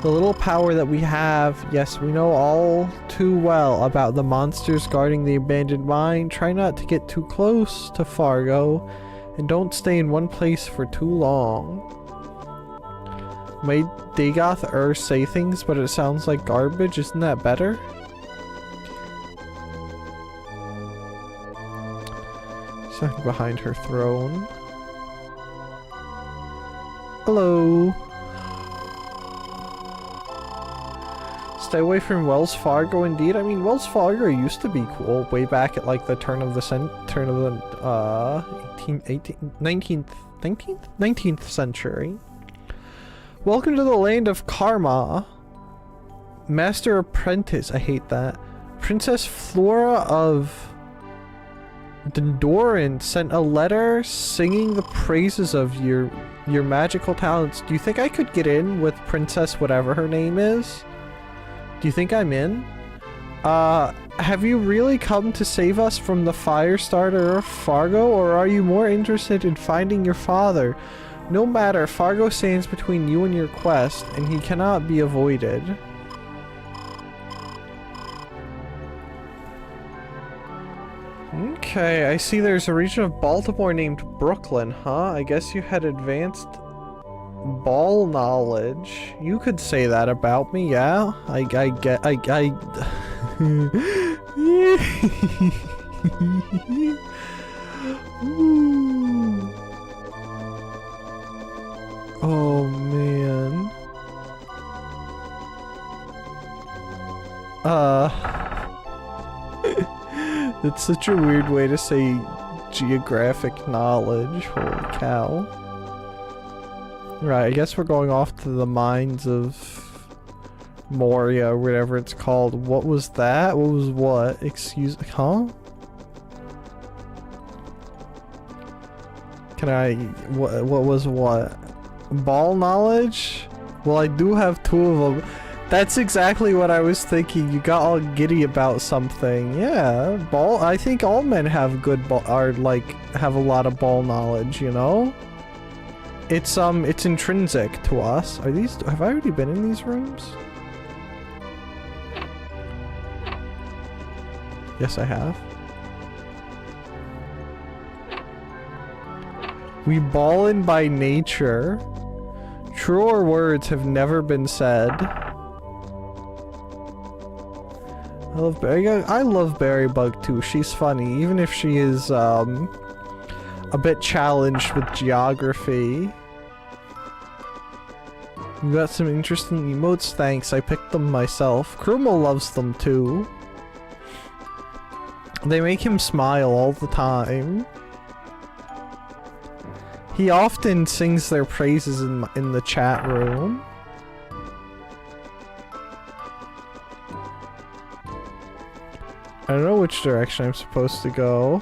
The little power that we have, yes, we know all too well about the monsters guarding the abandoned mine. Try not to get too close to Fargo, and don't stay in one place for too long. Made Dagoth say things, but it sounds like garbage. Isn't that better? Something behind her throne. Hello. Stay away from Wells Fargo, indeed. I mean, Wells Fargo used to be cool way back at like the turn of the 19th century. Welcome to the land of Karma. Master Apprentice, I hate that. Princess Flora of Dondoran sent a letter singing the praises of your magical talents. Do you think I could get in with Princess whatever her name is? Do you think I'm in? Have you really come to save us from the Firestarter of Fargo, or are you more interested in finding your father? No matter, Fargo stands between you and your quest, and he cannot be avoided. Okay, I see there's a region of Baltimore named Brooklyn, huh? I guess you had advanced ball knowledge. You could say that about me, yeah? I get, Oh, man. It's such a weird way to say geographic knowledge. Holy cow. Right, I guess we're going off to the mines of Moria, or whatever it's called. What was that? What was what? Excuse me, huh? Can I, what was what? Ball knowledge? Well, I do have two of them. That's exactly what I was thinking. You got all giddy about something. Yeah, ball. I think all men have good ball, are like, have a lot of ball knowledge, you know? It's intrinsic to us. Are these, have I already been in these rooms? Yes, I have. We ballin' by nature. Truer words have never been said. I love Berrybug too. She's funny, even if she is a bit challenged with geography. You got some interesting emotes, thanks. I picked them myself. Krumo loves them too. They make him smile all the time. He often sings their praises in the chat room. I don't know which direction I'm supposed to go.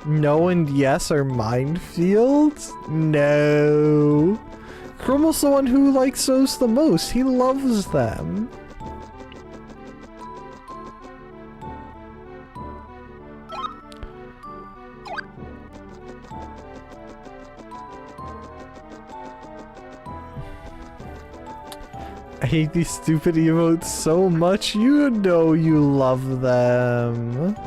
No and yes are minefields? No. Chromo's the one who likes those the most. He loves them. I hate these stupid emotes so much. You know you love them.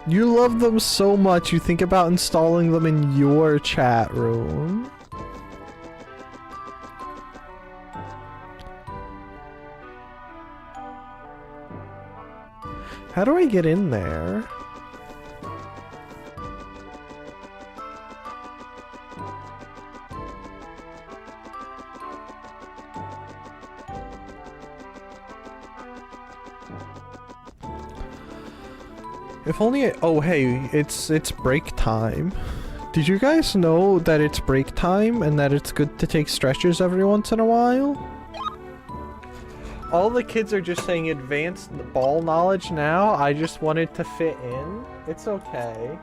You love them so much you think about installing them in your chat room. How do I get in there? If only oh hey, it's break time. Did you guys know that it's break time and that it's good to take stretches every once in a while? All the kids are just saying advanced ball knowledge now. I just wanted to fit in. It's okay.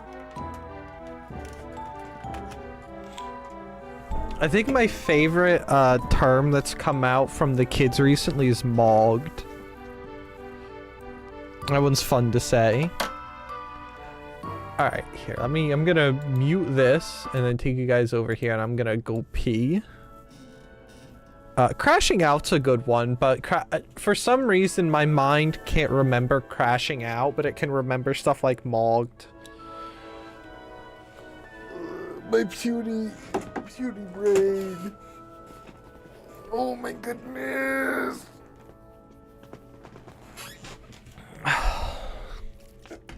I think my favorite term that's come out from the kids recently is mogged. That one's fun to say. Alright, here, I'm gonna mute this and then take you guys over here and I'm gonna go pee. Crashing out's a good one, but for some reason my mind can't remember crashing out, but it can remember stuff like mogged. My puny brain. Oh my goodness.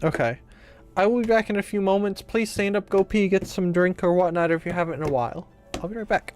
Okay. I will be back in a few moments. Please stand up, go pee, get some drink or whatnot if you haven't in a while. I'll be right back.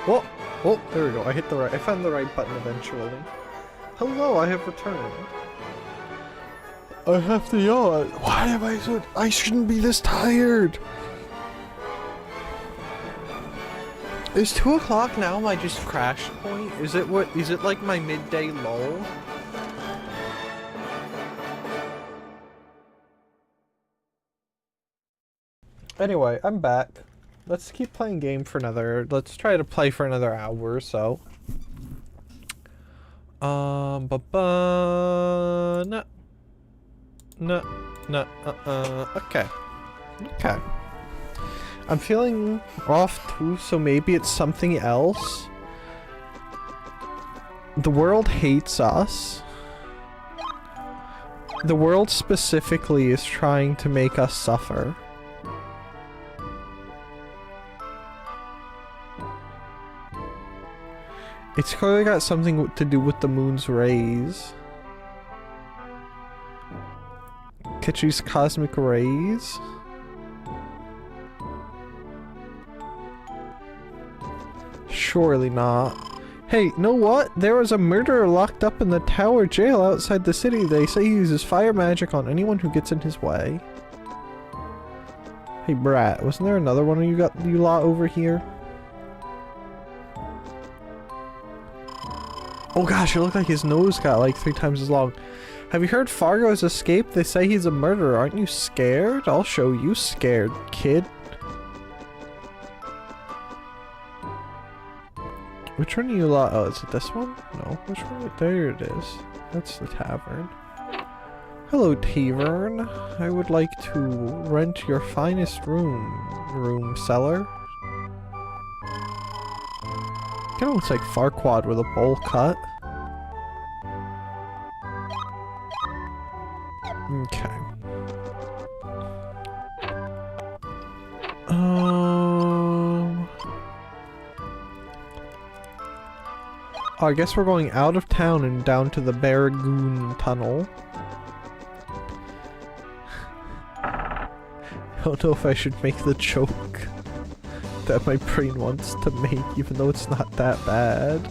Oh, oh, there we go. I found the right button eventually. Hello, I have returned. I have to yawn. Why am I so... I shouldn't be this tired. Is 2 o'clock now my just crash point? Is it like my midday lull? Anyway, I'm back. Let's keep playing game for let's try to play for another hour or so. Okay. Okay. I'm feeling off too, so maybe it's something else. The world hates us. The world specifically is trying to make us suffer. It's clearly got something to do with the moon's rays. Kichi's cosmic rays? Surely not. Hey, know what? There was a murderer locked up in the tower jail outside the city. They say he uses fire magic on anyone who gets in his way. Hey, Brat, wasn't there another one you lot over here? Oh gosh, it looked like his nose got like 3 times as long. Have you heard Fargo's escaped? They say he's a murderer. Aren't you scared? I'll show you scared, kid. Which one are you lot? Oh, is it this one? No. Which one? There it is. That's the tavern. Hello, Tavern. I would like to rent your finest room cellar. Kinda looks like Farquaad with a bowl cut. Okay. I guess we're going out of town and down to the Barragoon Tunnel. I don't know if I should make the joke that my brain wants to make, even though it's not that bad.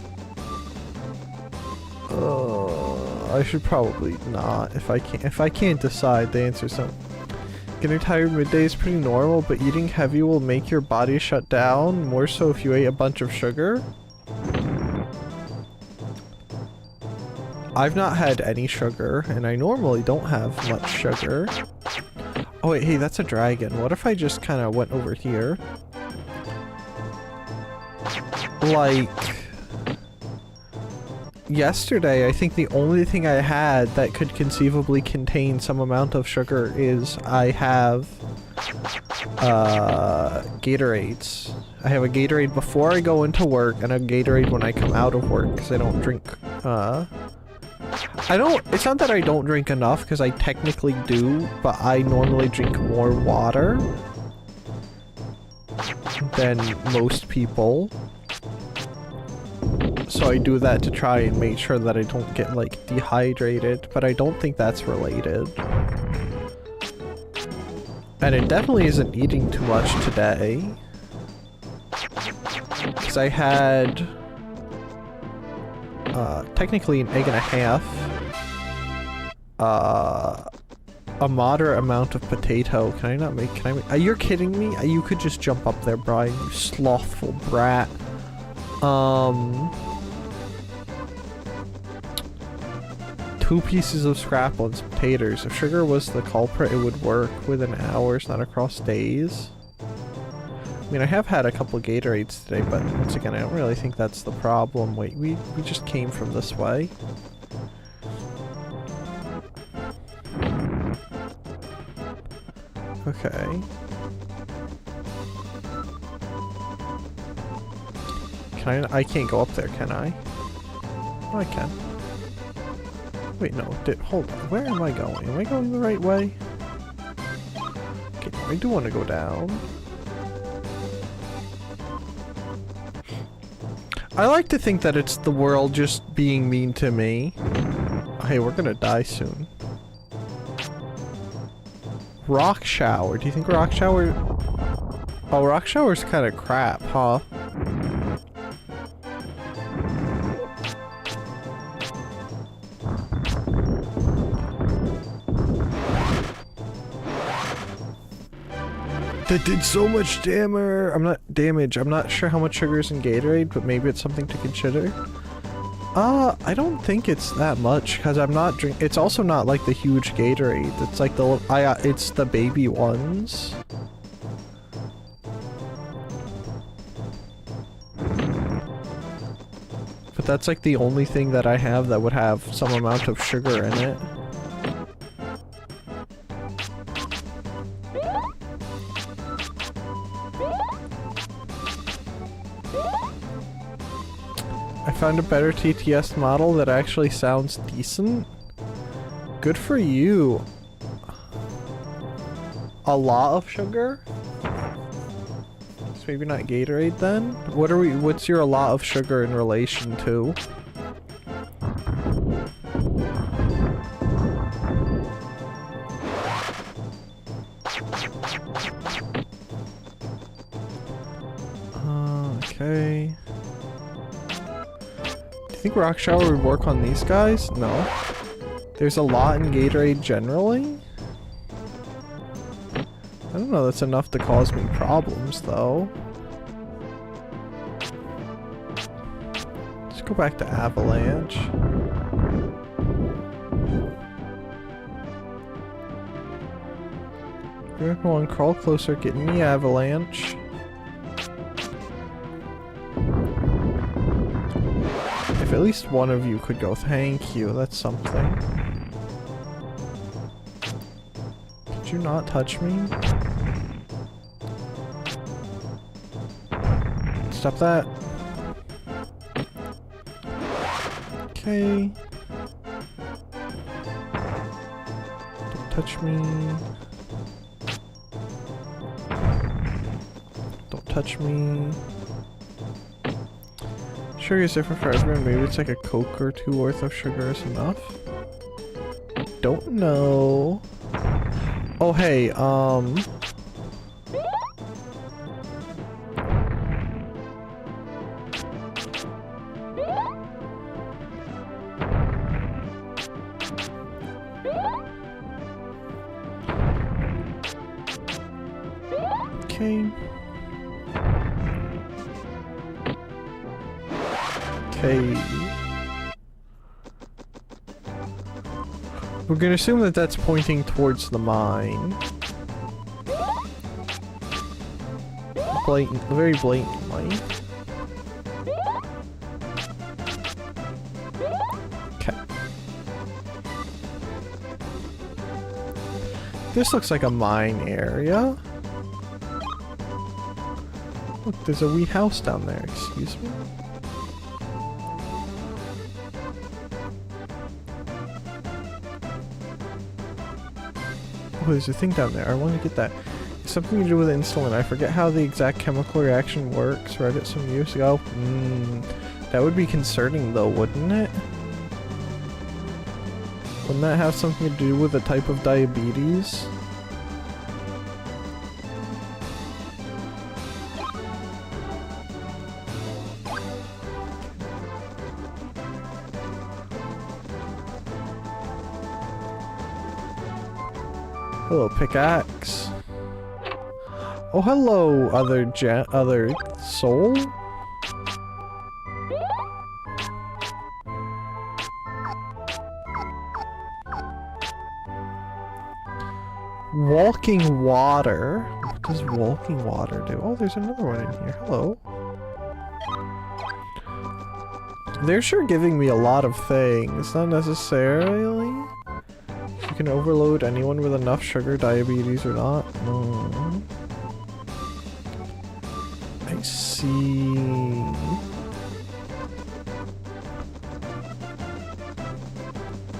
I should probably not. If I can't decide, the answer's no. Getting tired midday is pretty normal, but eating heavy will make your body shut down, more so if you ate a bunch of sugar. I've not had any sugar, and I normally don't have much sugar. Oh wait, hey, that's a dragon. What if I just kind of went over here? Like... yesterday, I think the only thing I had that could conceivably contain some amount of sugar is I have Gatorades. I have a Gatorade before I go into work and a Gatorade when I come out of work because I don't drink, it's not that I don't drink enough because I technically do, but I normally drink more water than most people. So I do that to try and make sure that I don't get, like, dehydrated, but I don't think that's related. And it definitely isn't eating too much today. Because I had, technically an egg and a half, a moderate amount of potato. Can I make, are you kidding me? You could just jump up there, Brian, you slothful brat. 2 pieces of scrapple and some taters. If sugar was the culprit, it would work within hours, not across days. I mean, I have had a couple Gatorades today, but once again, I don't really think that's the problem. Wait, we just came from this way. Okay. I can't go up there, can I? Oh, I can. Wait, no, hold on. Where am I going? Am I going the right way? Okay, no, I do want to go down. I like to think that it's the world just being mean to me. Hey, we're gonna die soon. Rock shower. Do you think rock shower... Oh, rock shower's kind of crap, huh? That did so much damage. I'm not sure how much sugar is in Gatorade, but maybe it's something to consider. I don't think it's that much because I'm not it's also not like the huge Gatorade. It's like it's the baby ones. But that's like the only thing that I have that would have some amount of sugar in it. I found a better TTS model that actually sounds decent. Good for you. A lot of sugar? It's maybe not Gatorade then? What's your a lot of sugar in relation to? Okay. Do you think Rock Shower would work on these guys? No. There's a lot in Gatorade generally. I don't know, that's enough to cause me problems though. Let's go back to Avalanche. Everyone crawl closer, get in the Avalanche. If at least one of you could go, thank you, that's something. Could you not touch me? Stop that. Okay. Don't touch me. Don't touch me. Sugar is different for everyone. Maybe it's like a Coke or two worth of sugar is enough. Don't know. Oh hey, okay. Okay. We're gonna assume that that's pointing towards the mine. Very blatantly. Okay. This looks like a mine area. Look, there's a wee house down there, excuse me. Oh, there's a thing down there. I want to get that. It's something to do with insulin. I forget how the exact chemical reaction works. Read it some years ago. That would be concerning though, wouldn't it? Wouldn't that have something to do with a type of diabetes? Hello, pickaxe. Oh, hello, other soul. Walking water. What does walking water do? Oh, there's another one in here. Hello. They're sure giving me a lot of things. Not necessarily. You can overload anyone with enough sugar, diabetes or not. I see.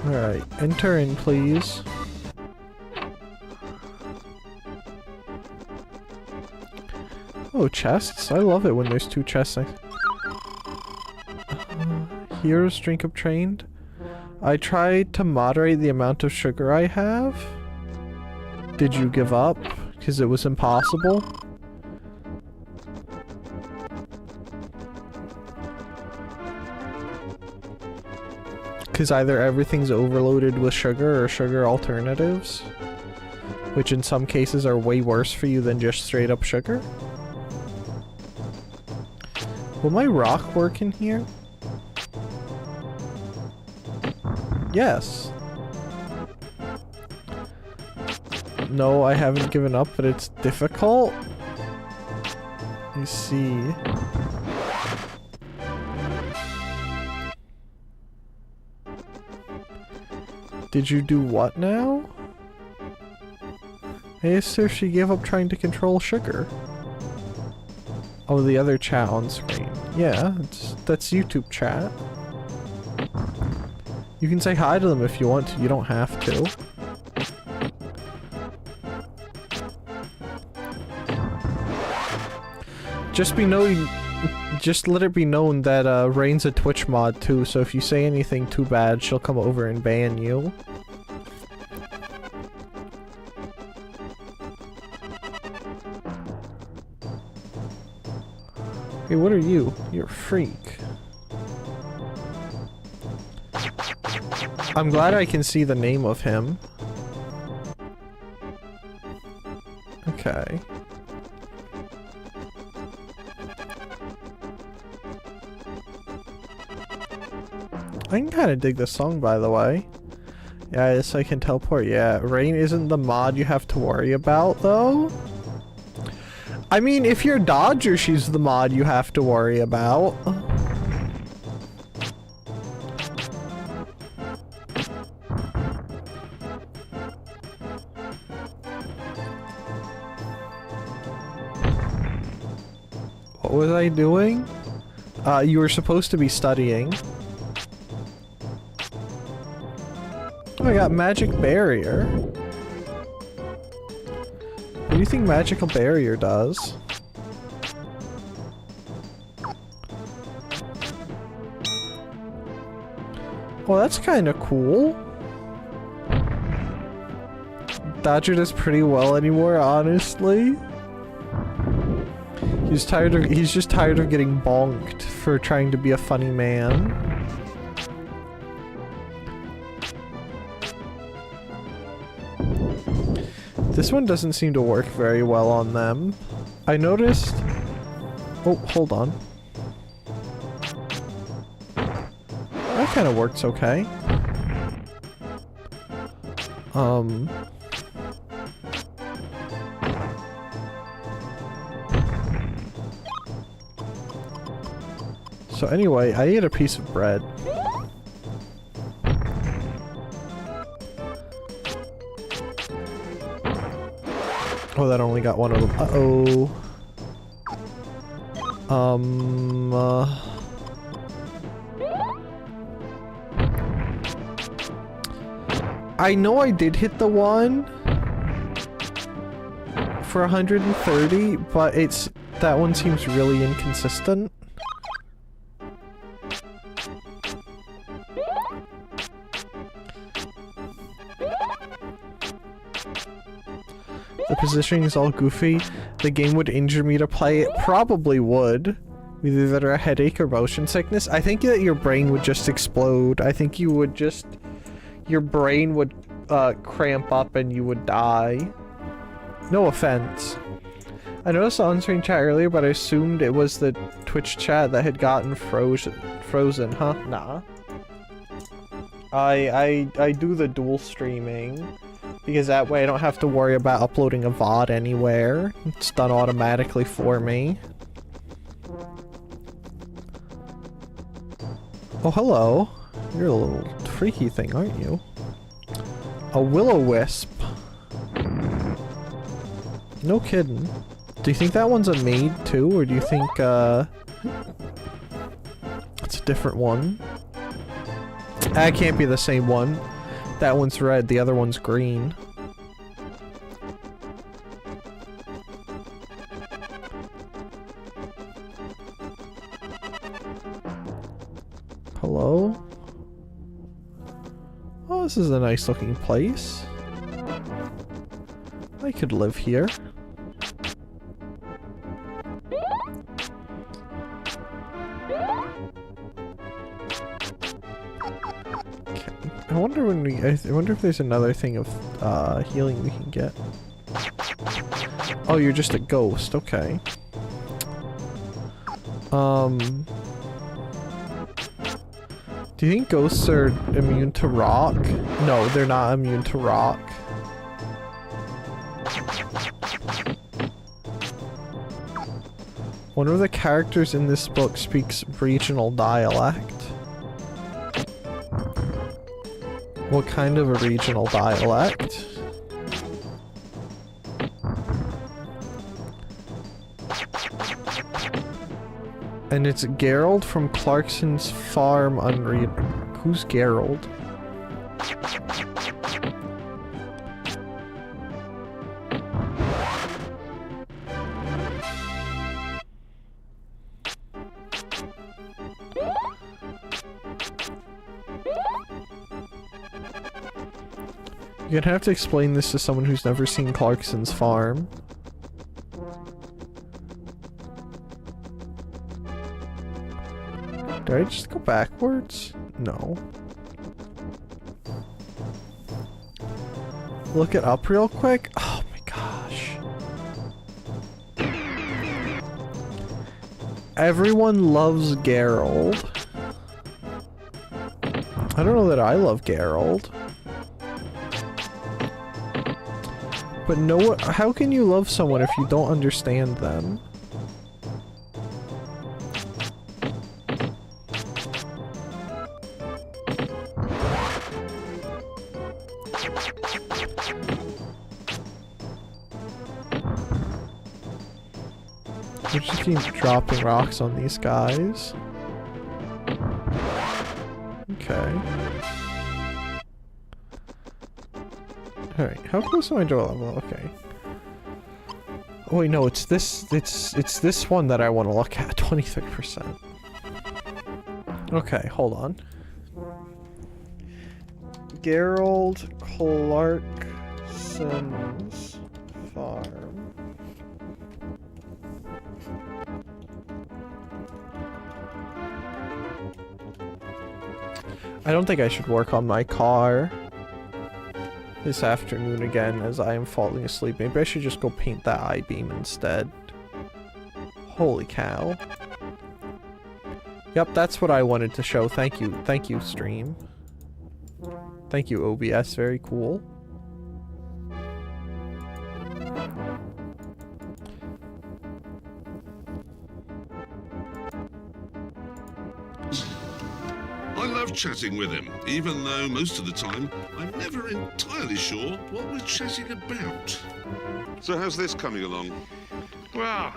Alright, enter in please. Oh, chests? I love it when there's two chests. Heroes drink obtained. I tried to moderate the amount of sugar I have. Did you give up? Because it was impossible? Because either everything's overloaded with sugar or sugar alternatives. which in some cases are way worse for you than just straight up sugar. Will my rock work in here? Yes. No, I haven't given up, but it's difficult. You see. Did you do what now? Hey, sir, she gave up trying to control sugar. Oh, the other chat on screen. Yeah, that's YouTube chat. You can say hi to them if you want to. You don't have to. Just let it be known that Rain's a Twitch mod too, so if you say anything too bad, she'll come over and ban you. Hey, what are you? You're a freak. I'm glad I can see the name of him. Okay. I can kind of dig this song, by the way. Yeah, yes, I can teleport. Yeah, Rain isn't the mod you have to worry about, though. I mean, if you're Dodger, she's the mod you have to worry about. What was I doing? You were supposed to be studying. Oh, I got Magic Barrier. What do you think Magical Barrier does? Well, that's kind of cool. Dodger does pretty well anymore, honestly. He's just tired of getting bonked for trying to be a funny man. This one doesn't seem to work very well on them. I noticed... Oh, hold on. That kind of works okay. So anyway, I ate a piece of bread. Oh, that only got one of them. Uh-oh. I know I did hit the one for 130, but that one seems really inconsistent. The positioning is all goofy. The game would injure me to play it. Probably would. With either a headache or motion sickness. I think that your brain would just explode. I think you would just... Your brain would cramp up and you would die. No offense. I noticed the on-screen chat earlier, but I assumed it was the Twitch chat that had gotten frozen. Huh? Nah. I do the dual streaming. Because that way I don't have to worry about uploading a VOD anywhere. It's done automatically for me. Oh, hello. You're a little freaky thing, aren't you? A will-o-wisp. No kidding. Do you think that one's a maid too, or do you think, it's a different one? That can't be the same one. That one's red, the other one's green. Hello? Oh, this is a nice looking place. I could live here. I wonder if there's another thing of healing we can get. Oh, you're just a ghost. Okay. Do you think ghosts are immune to rock? No, they're not immune to rock. One of the characters in this book speaks regional dialect. What kind of a regional dialect? And it's Gerald from Clarkson's Farm Unread. Who's Gerald? You're gonna have to explain this to someone who's never seen Clarkson's Farm. Did I just go backwards? No. Look it up real quick. Oh my gosh. Everyone loves Gerald. I don't know that I love Gerald. But no, how can you love someone if you don't understand them? We just keep dropping rocks on these guys. Okay. Alright, how close am I to a level? Okay. Oh wait, no, it's this one that I want to look at, 23%. Okay, hold on. Gerald Clarkson's Farm. I don't think I should work on my car this afternoon again as I am falling asleep. Maybe I should just go paint that I-beam instead. Holy cow. Yep, that's what I wanted to show. Thank you, stream. Thank you, OBS. Very cool. I love chatting with him, even though most of the time I'm never entirely sure what we're chatting about. So how's this coming along? Well,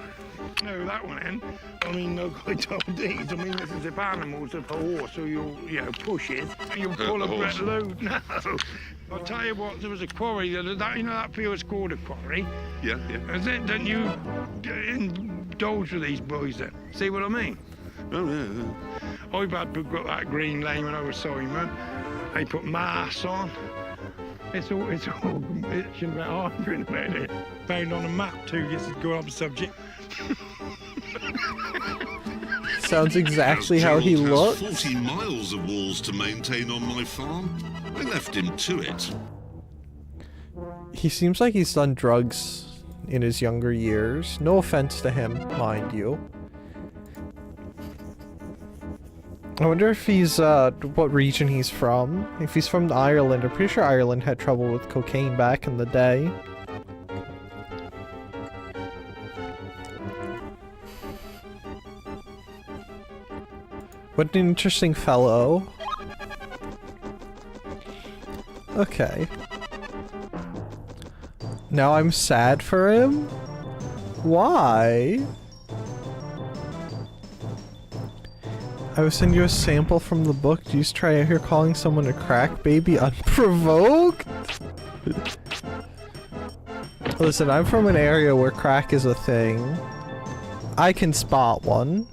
no, that one then. I mean, no good old deeds. I mean, this is if animals, if a horse, or you'll, push it, and you'll pull a horse. load. No. I'll tell you what, there was a quarry, that field's called a quarry. Yeah. And then, don't you indulge with these boys then? See what I mean? Oh, yeah. I've had to got that green lane when I was Simon. They put masks on. It's all itching about arguing about it. Found on a map too, just to go on the subject. Sounds exactly how he Gerald looks. has 40 miles of walls to maintain on my farm. I left him to it. He seems like he's done drugs in his younger years. No offense to him, mind you. I wonder if he's, what region he's from. If he's from Ireland, I'm pretty sure Ireland had trouble with cocaine back in the day. What an interesting fellow. Okay. Now I'm sad for him? Why? I will send you a sample from the book. Do you just try out here calling someone a crack baby unprovoked? Listen, I'm from an area where crack is a thing. I can spot one.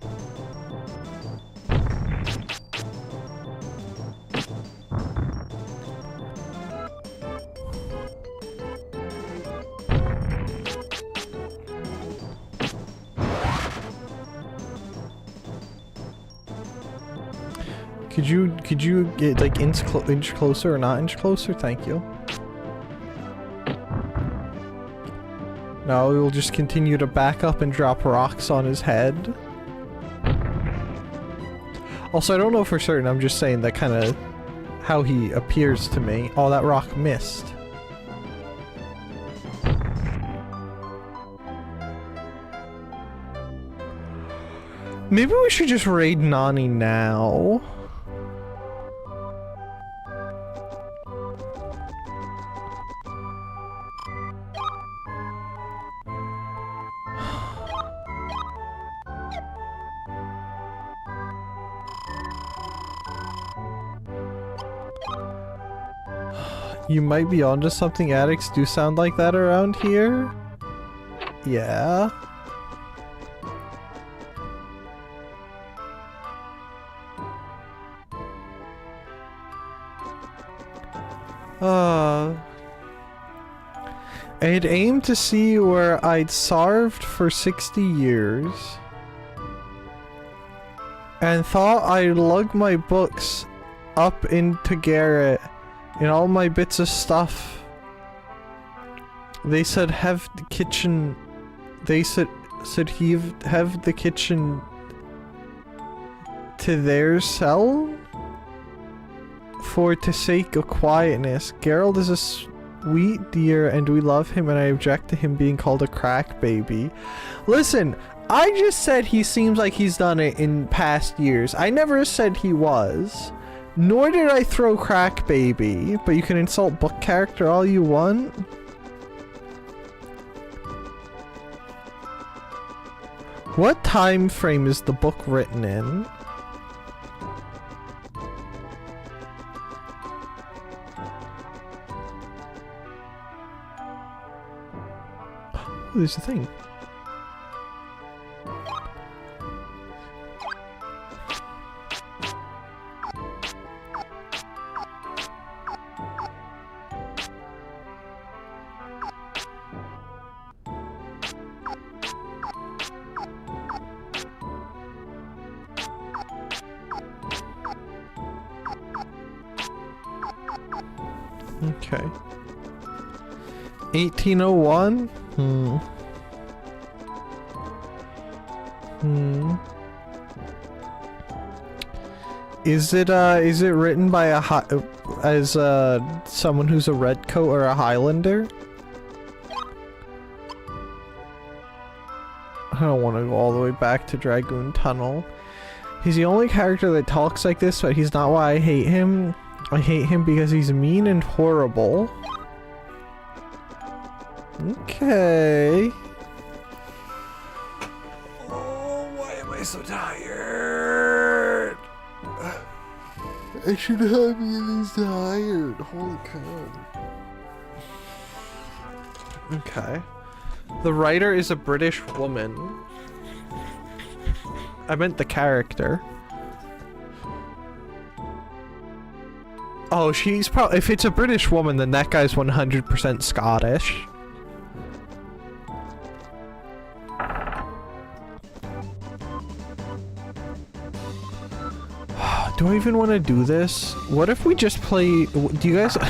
Could you get like inch closer or not inch closer? Thank you. No, we will just continue to back up and drop rocks on his head. Also, I don't know for certain, I'm just saying that kind of how he appears to me. Oh, that rock missed. Maybe we should just raid Nani now. You might be onto something. Addicts do sound like that around here. Yeah. I had aimed to see where I'd starved for 60 years and thought I'd lug my books up into Garrett and all my bits of stuff. They said have the kitchen. They said he have the kitchen to their cell for the sake of quietness. Gerald is a sweet dear and we love him, and I object to him being called a crack baby. Listen, I just said he seems like he's done it in past years. I never said he was. Nor did I throw crack baby, but you can insult book character all you want. What time frame is the book written in? Oh, there's a thing. Okay. 1801? Is it written by someone who's a redcoat or a Highlander? I don't want to go all the way back to Dragoon Tunnel. He's the only character that talks like this, but he's not why I hate him. I hate him because he's mean and horrible. Okay. Oh, why am I so tired? I should not be this tired. Holy cow. Okay. The writer is a British woman. I meant the character. Oh, she's probably... If it's a British woman, then that guy's 100% Scottish. Do I even want to do this? What if we just play... Do you guys... I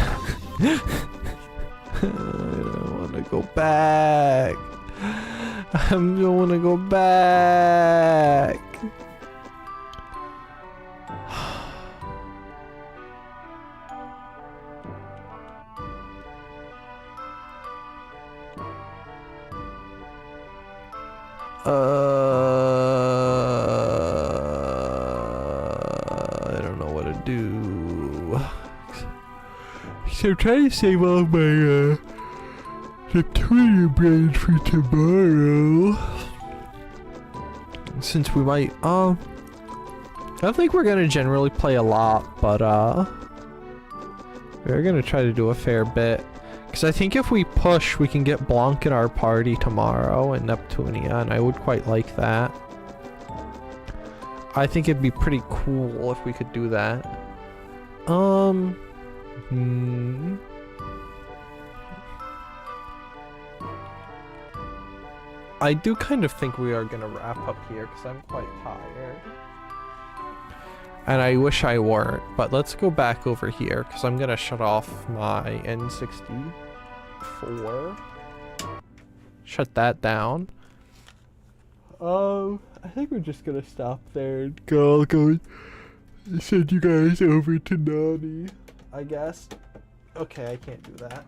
don't want to go back. I don't want to go back. I don't know what to do. So I'm trying to save all my the Twitter brains for tomorrow. Since we might I don't think we're gonna generally play a lot, but we're gonna try to do a fair bit. Because I think if we push, we can get Blanc in our party tomorrow and Neptunia, and I would quite like that. I think it'd be pretty cool if we could do that. I do kind of think we are gonna wrap up here because I'm quite tired. And I wish I weren't, but let's go back over here because I'm gonna shut off my N64. shut that down. I think we're just gonna stop there and go send you guys over to Nani, I guess. Okay, I can't do that.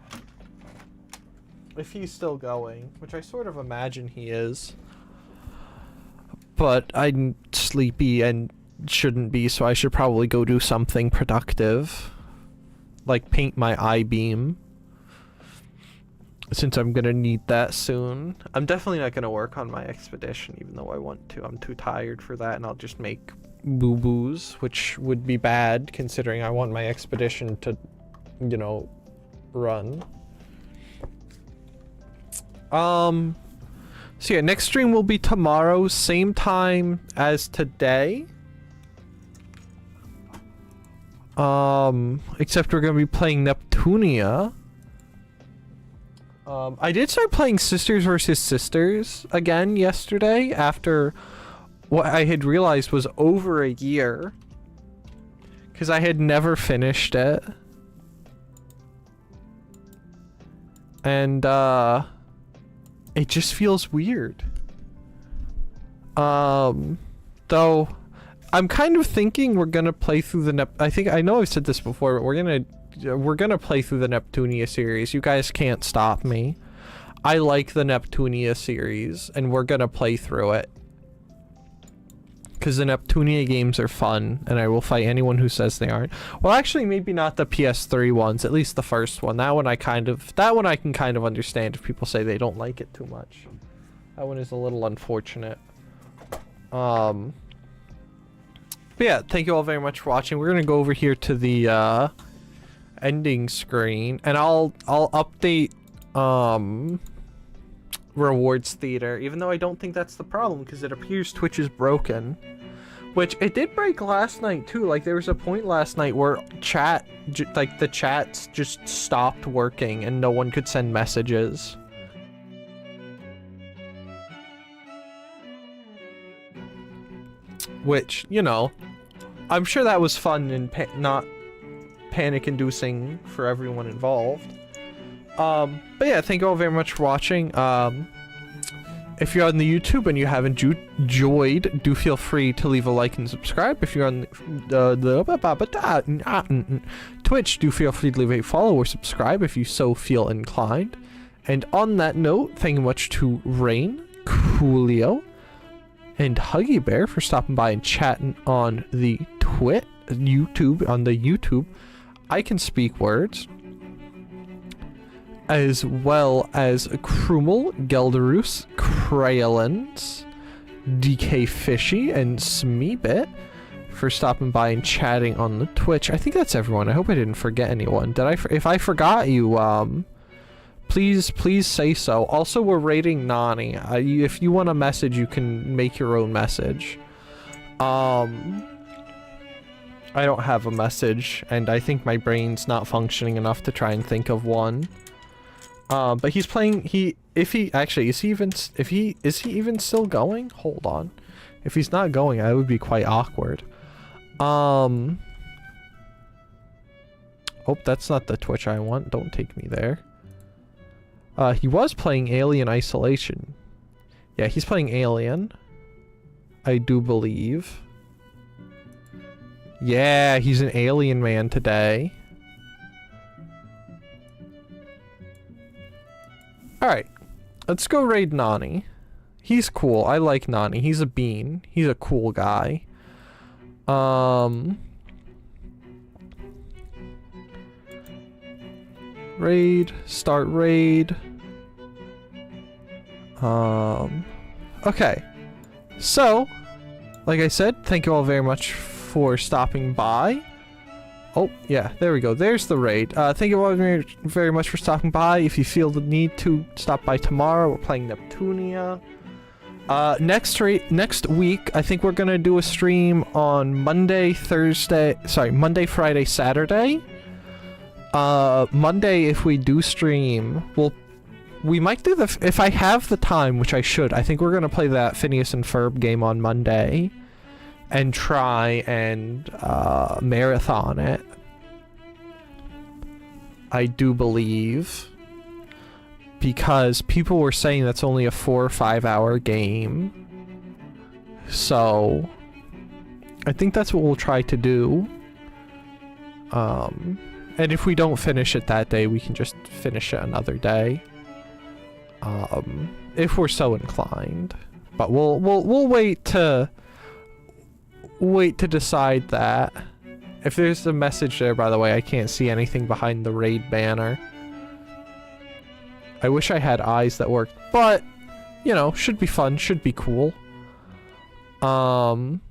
If he's still going, which I sort of imagine he is. But I'm sleepy and shouldn't be, so I should probably go do something productive. Like paint my I-beam. Since I'm gonna need that soon. I'm definitely not gonna work on my expedition, even though I want to. I'm too tired for that, and I'll just make boo-boos, which would be bad, considering I want my expedition to, you know, run. So yeah, next stream will be tomorrow, same time as today. Except we're gonna be playing Neptunia. I did start playing Sisters vs. Sisters again yesterday after what I had realized was over a year. Because I had never finished it. And, it just feels weird. Though, I'm kind of thinking we're gonna play through the I know I've said this before, but we're gonna play through the Neptunia series. You guys can't stop me. I like the Neptunia series, and we're gonna play through it. Because the Neptunia games are fun, and I will fight anyone who says they aren't. Well, actually, maybe not the PS3 ones, at least the first one. That one I can kind of understand if people say they don't like it too much. That one is a little unfortunate. But yeah, thank you all very much for watching. We're gonna go over here to the ending screen, and I'll update rewards theater, even though I don't think that's the problem, because it appears Twitch is broken, which it did break last night too. Like there was a point last night where the chats just stopped working and no one could send messages. Which, you know, I'm sure that was fun and not panic-inducing for everyone involved. But yeah, thank you all very much for watching. If you're on the YouTube and you haven't enjoyed, do feel free to leave a like and subscribe. If you're on Twitch, do feel free to leave a follow or subscribe if you so feel inclined. And on that note, thank you much to Rain, Coolio, and Huggy Bear for stopping by and chatting on the YouTube. I can speak words. As well as Krumel, Gelderus, Crayolins, DK Fishy, and Smeebit for stopping by and chatting on the Twitch. I think that's everyone. I hope I didn't forget anyone. If I forgot you, please say so. Also, we're rating Nani. If you want a message, you can make your own message. I don't have a message, and I think my brain's not functioning enough to try and think of one. But he's playing. Is he even still going? Hold on. If he's not going, that would be quite awkward. Oh, that's not the Twitch I want. Don't take me there. He was playing Alien Isolation. Yeah, he's playing Alien, I do believe. Yeah, he's an alien man today. Alright, let's go raid Nani. He's cool. I like Nani. He's a bean. He's a cool guy. Raid. Start raid. Okay. So, like I said, thank you all very much for stopping by. Oh, yeah, there we go. There's the raid. Thank you all very much for stopping by. If you feel the need to stop by tomorrow, we're playing Neptunia. Next week, I think we're gonna do a stream on Monday, Friday, Saturday. Monday, if we do stream, we might do if I have the time, which I should. I think we're gonna play that Phineas and Ferb game on Monday. And try and marathon it. I do believe. because people were saying that's only a 4 or 5 hour game. So I think that's what we'll try to do. And if we don't finish it that day, we can just finish it another day. If we're so inclined. But we'll wait to decide that. If there's a message there, by the way, I can't see anything behind the raid banner. I wish I had eyes that worked, but you know, should be fun, should be cool. Alright,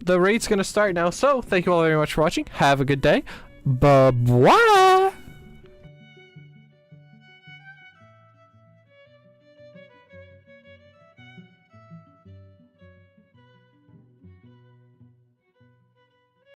the raid's gonna start now, so thank you all very much for watching. Have a good day. Bye-bye!